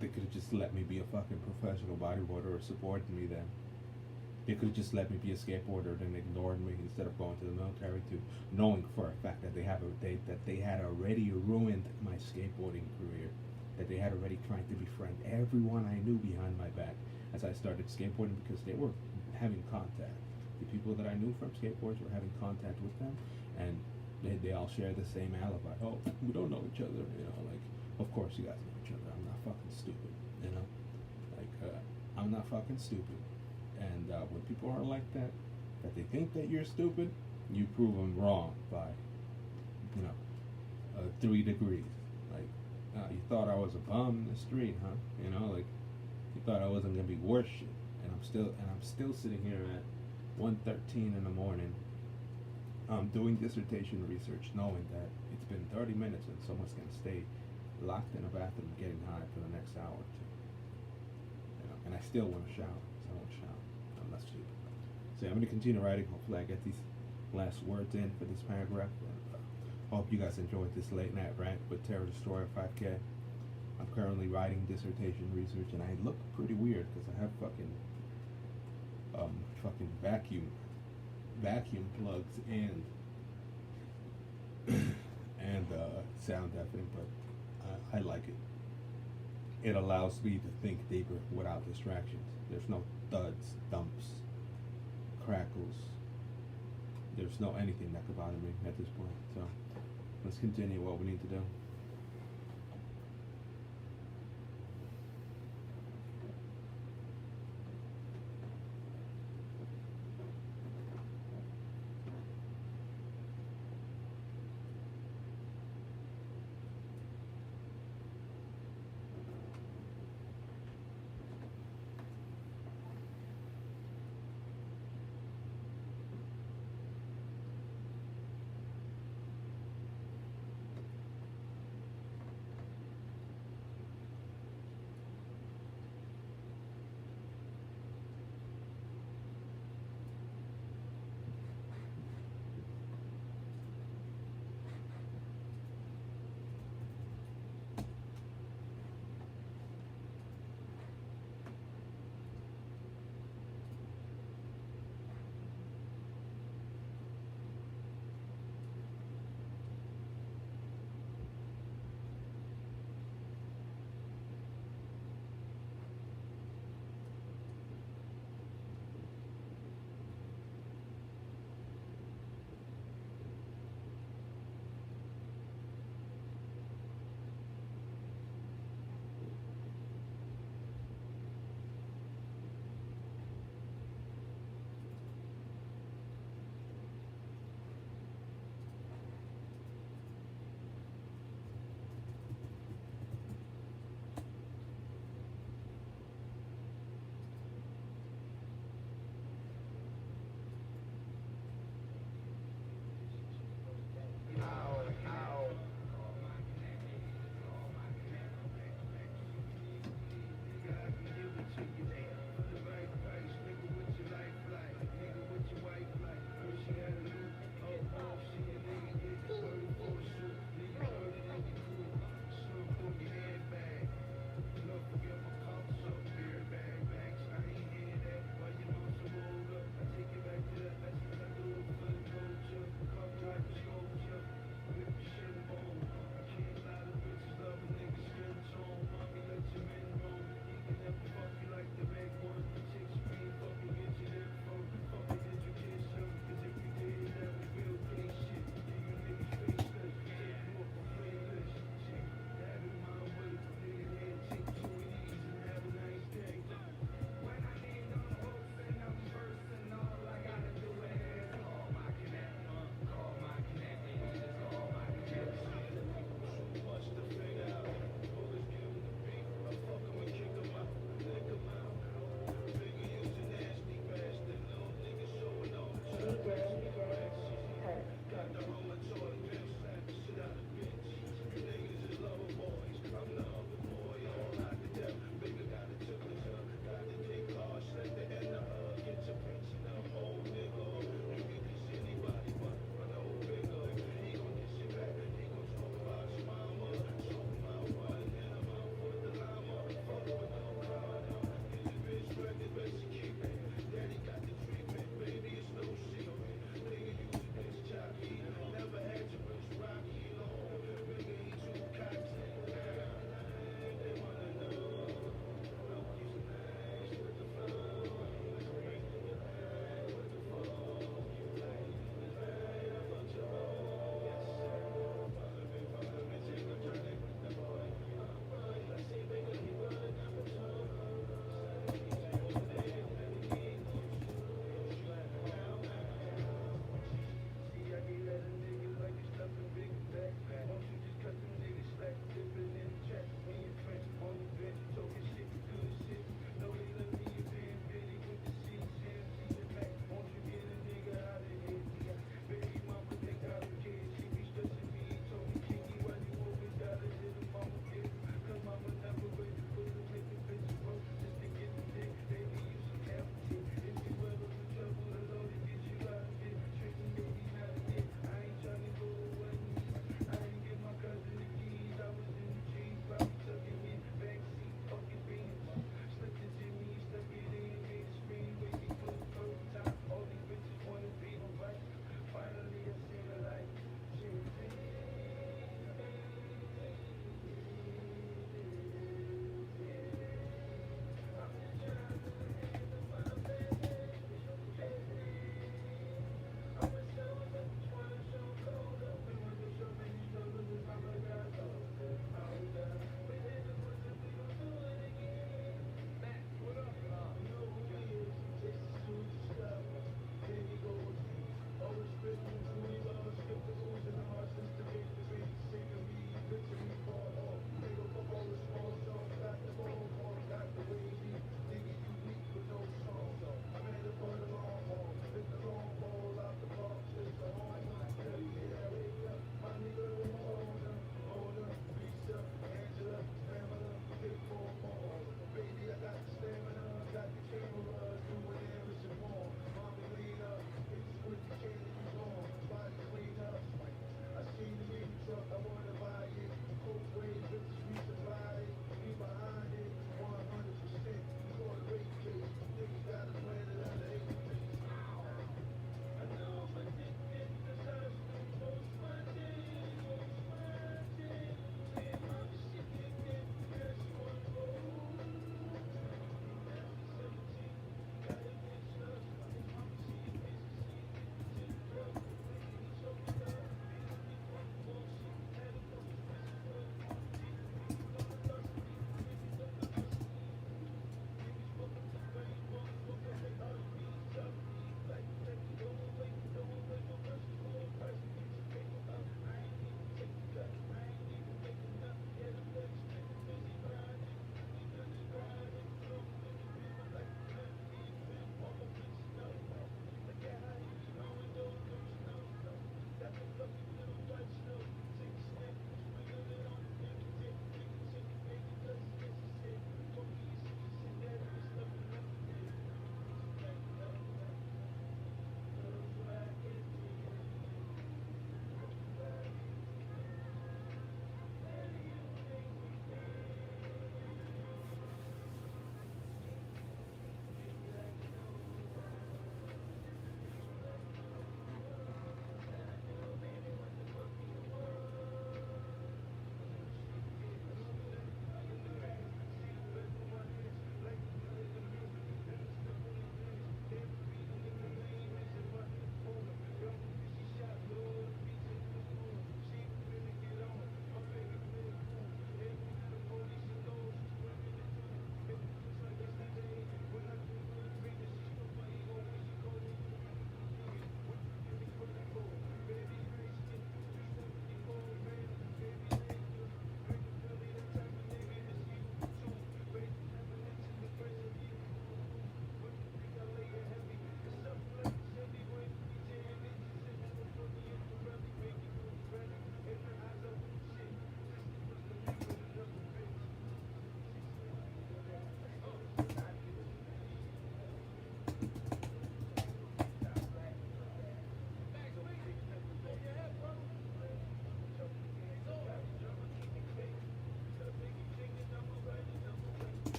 They could have just let me be a fucking professional bodyboarder or supported me then. They could have just let me be a skateboarder and ignored me instead of going to the military too, knowing for a fact that they had already ruined my skateboarding career, that they had already tried to befriend everyone I knew behind my back as I started skateboarding, because they were having contact. The people that I knew from skateboards were having contact with them, and they all share the same alibi. Oh, we don't know each other, you know, like, of course you guys know each other. I'm not fucking stupid, you know? Like, I'm not fucking stupid. And when people are like that they think that you're stupid, you prove them wrong by, 3 degrees. Like, you thought I was a bum in the street, huh? You know, like, you thought I wasn't gonna be worse shit. And I'm still sitting here at 1:13 in the morning, doing dissertation research, knowing that it's been 30 minutes and someone's gonna stay locked in a bathroom getting high for the next hour or two. You know, and I still want to shower. So I won't shower. I'm not stupid. So I'm going to continue writing. Hopefully I get these last words in for this paragraph. And, hope you guys enjoyed this late night rant with Terror Destroyer 5K. I'm currently writing dissertation research, and I look pretty weird because I have fucking vacuum plugs and sound deafening, but I like it. It allows me to think deeper without distractions. There's no thuds, thumps, crackles. There's no anything that could bother me at this point. So let's continue what we need to do.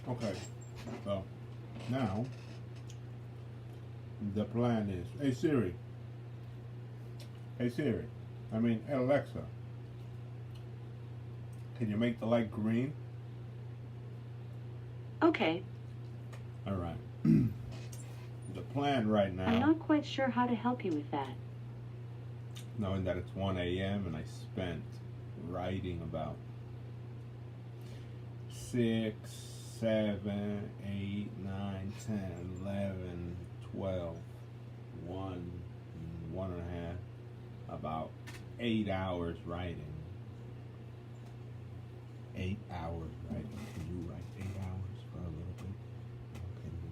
Okay, so now the plan is, hey Siri, hey Alexa, can you make the light green? Okay. All right. The plan right now, I'm not quite sure how to help you with that. knowing that it's 1 a.m. and I spent writing about 6, 7, 8, 9, 10, 11, 12, 1, 1.5, about 8 hours writing. 8 hours writing. Can you write 8 hours for a little bit?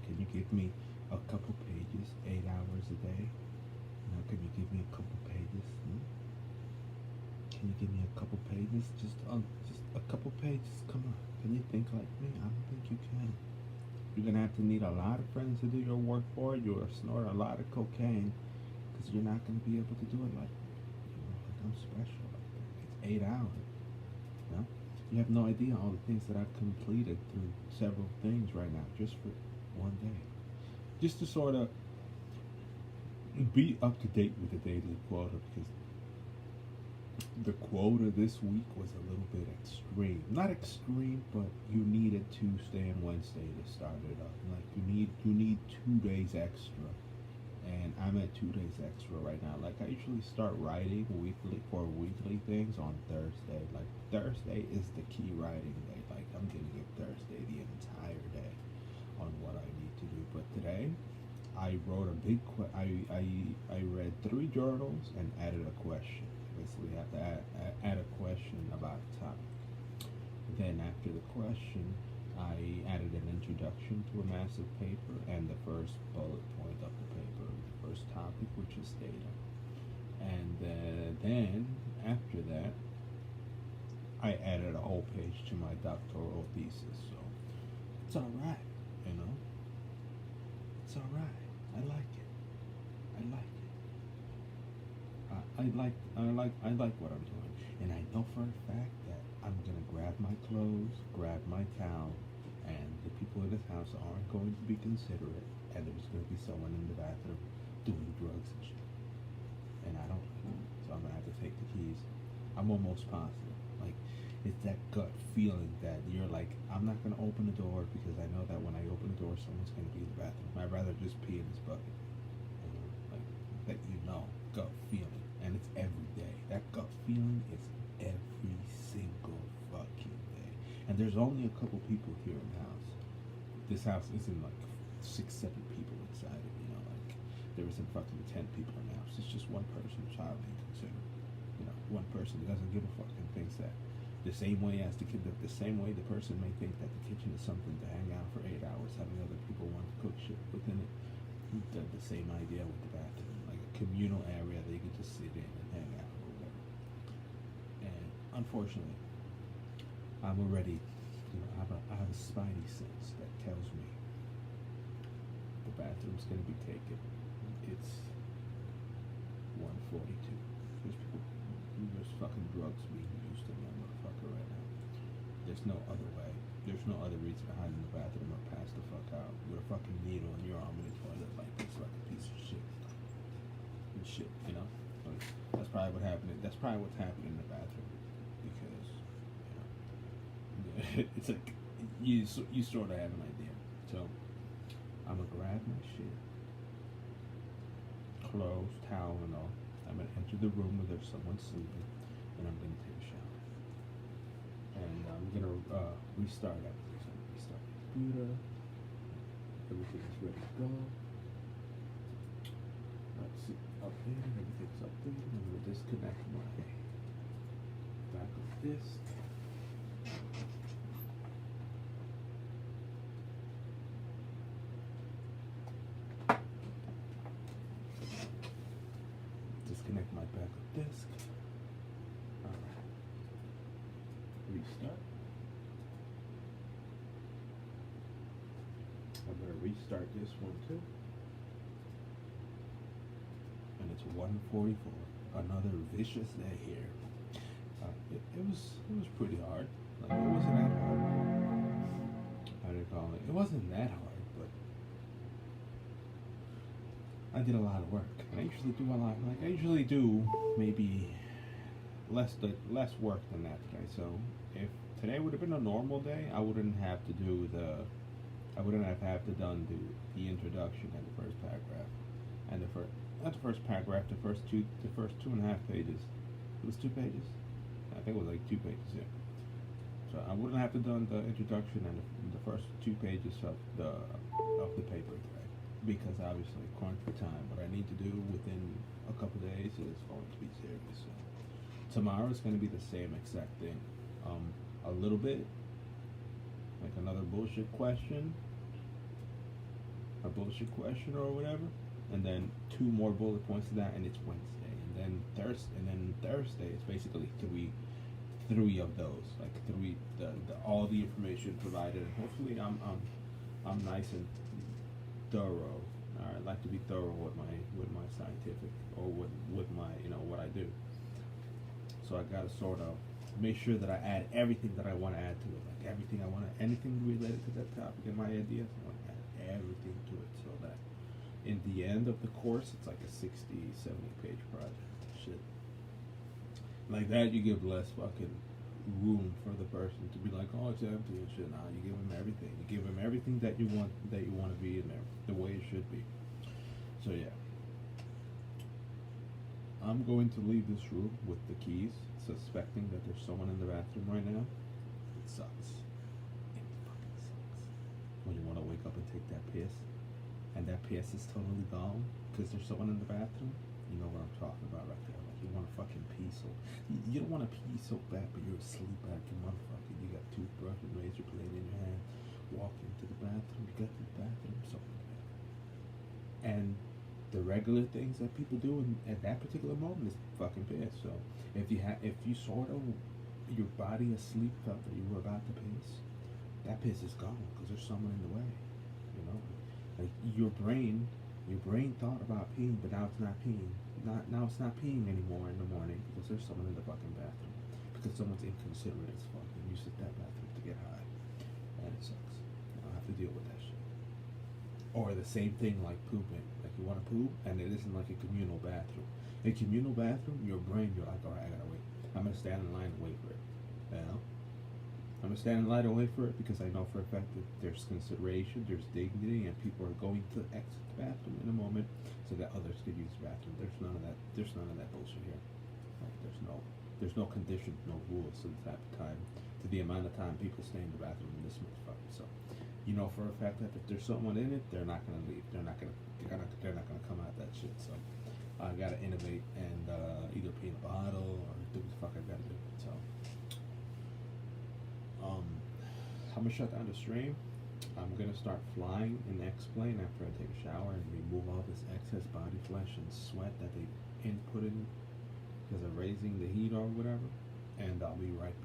Can you give me a couple pages, 8 hours a day? Can you give me a couple pages? Can you give me a couple pages? Just a couple pages. Come on. Can you think like me? I don't think you can. You're gonna have to need a lot of friends to do your work for you, or snort a lot of cocaine, because you're not gonna be able to do it like me. Like I'm special like that. It's 8 hours. You know? You have no idea all the things that I've completed through several things right now, just for one day. Just to sort of be up to date with the daily quota, because the quota this week was a little bit extreme. Not extreme, but you needed Tuesday and Wednesday to start it up. Like you need 2 days extra, and I'm at 2 days extra right now. Like I usually start writing weekly things on Thursday. Like Thursday is the key writing day. Like I'm gonna give Thursday the entire day on what I need to do. But today, I wrote a big. I read 3 journals and added a question. Basically, have to add a question about a topic. Then after the question, I added an introduction to a massive paper and the first bullet point of the paper, the first topic, which is data. And then after that, I added a whole page to my doctoral thesis. So it's all right, you know. It's all right. I like it. I like it. I like what I'm doing, and I know for a fact that I'm gonna grab my clothes, grab my towel, and the people in this house aren't going to be considerate, and there's gonna be someone in the bathroom doing drugs and shit, and I don't like it, so I'm gonna have to take the keys. I'm almost positive. Like, it's that gut feeling that you're like, I'm not gonna open the door because I know that when I open the door, someone's gonna be in the bathroom. I'd rather just pee in this bucket. You know, like that, gut feeling. And it's every day. That gut feeling is every single fucking day. And there's only a couple people here in the house. This house isn't like 6, 7 people inside it, you know, like there isn't fucking 10 people in the house. It's just one person, child being considered. You know, one person that doesn't give a fuck and thinks that the same way as the same way the person may think that the kitchen is something to hang out for 8 hours, having other people want to cook shit within it. The same idea with the bathroom. Communal area that you can just sit in and hang out or whatever. And unfortunately, I'm already, I have a spidey sense that tells me the bathroom's gonna be taken. It's 1:42. There's fucking drugs being used in that motherfucker right now. There's no other way. There's no other reason to hide in the bathroom or pass the fuck out with a fucking needle in your arm in the toilet like this, like a piece of shit. Shit, you know, like, that's probably what happened. That's probably what's happening in the bathroom, because it's like you sort of have an idea. So I'm gonna grab my shit, clothes, towel, and all. I'm gonna enter the room where there's someone sleeping, and I'm gonna take a shower. And I'm gonna restart everything. So I'm gonna restart the computer. Everything is ready to go. Let's see. Updated, everything's updated. I'm going to disconnect my backup disk. Disconnect my backup disk. Alright. Restart. I'm going to restart this one too. And it's 1:44. Another vicious day here. It was pretty hard. Like, it wasn't that hard. I you call it? It wasn't that hard, but I did a lot of work. And I usually do a lot. Like I usually do maybe less work than that today. So if today would have been a normal day, I wouldn't have to do I wouldn't have to done the introduction and the first paragraph, and not the first paragraph, the first 2.5 pages. It was 2 pages. I think it was like 2 pages. Yeah. So I wouldn't have to done the introduction and the first 2 pages of the paper today, because obviously according to time, what I need to do within a couple of days is going to be serious. So tomorrow is going to be the same exact thing. A little bit like another bullshit question, or whatever, and then 2 more bullet points to that, and it's Wednesday, and then Thursday is basically three of those, like all the information provided, and hopefully I'm nice and thorough. I like to be thorough with my scientific, or with my what I do. So I gotta sort of make sure that I add everything that I want to add to it, like anything related to that topic and my ideas. I want to add everything to it, so that in the end of the course, it's like a 60-70 page project. Shit. Like that, you give less fucking room for the person to be like, oh, it's empty and shit. Nah, you give them everything. You give them everything that you want to be in there, the way it should be. So yeah, I'm going to leave this room with the keys, suspecting that there's someone in the bathroom right now. It sucks. It fucking sucks. When you want to wake up and take that piss, and that piss is totally gone because there's someone in the bathroom. You know what I'm talking about right there. Like you want to fucking pee so you don't want to pee so bad, but you're asleep like a motherfucker. You got toothbrush and razor blade in your hand. Walk into the bathroom. You got to the bathroom. So and the regular things that people do at that particular moment is fucking piss. So if you sort of your body asleep felt that you were about to piss, that piss is gone because there's someone in the way. You know, like your brain thought about peeing, but now it's not peeing. Now it's not peeing anymore in the morning because there's someone in the fucking bathroom. Because someone's inconsiderate as fuck and uses that bathroom to get high, and it sucks. I have to deal with that shit. Or the same thing like pooping. Like you want to poop, and it isn't like a communal bathroom. A communal bathroom, your brain, you're like, all right, I gotta wait. I'm gonna stand in line and wait for it. You know? I'm gonna stand in line and wait for it because I know for a fact that there's consideration, there's dignity, and people are going to exit the bathroom in a moment so that others could use the bathroom. There's none of that bullshit here. Like there's no conditions, no rules to the type of time, to the amount of time people stay in the bathroom in this motherfucker. So you know for a fact that if there's someone in it, they're not gonna leave. They're not gonna come out that shit. So I gotta innovate and either pee in a bottle or do what the fuck I gotta do. So I'm gonna shut down the stream. I'm gonna start flying in X-Plane after I take a shower and remove all this excess body flesh and sweat that they inputted because of raising the heat or whatever. And I'll be right back.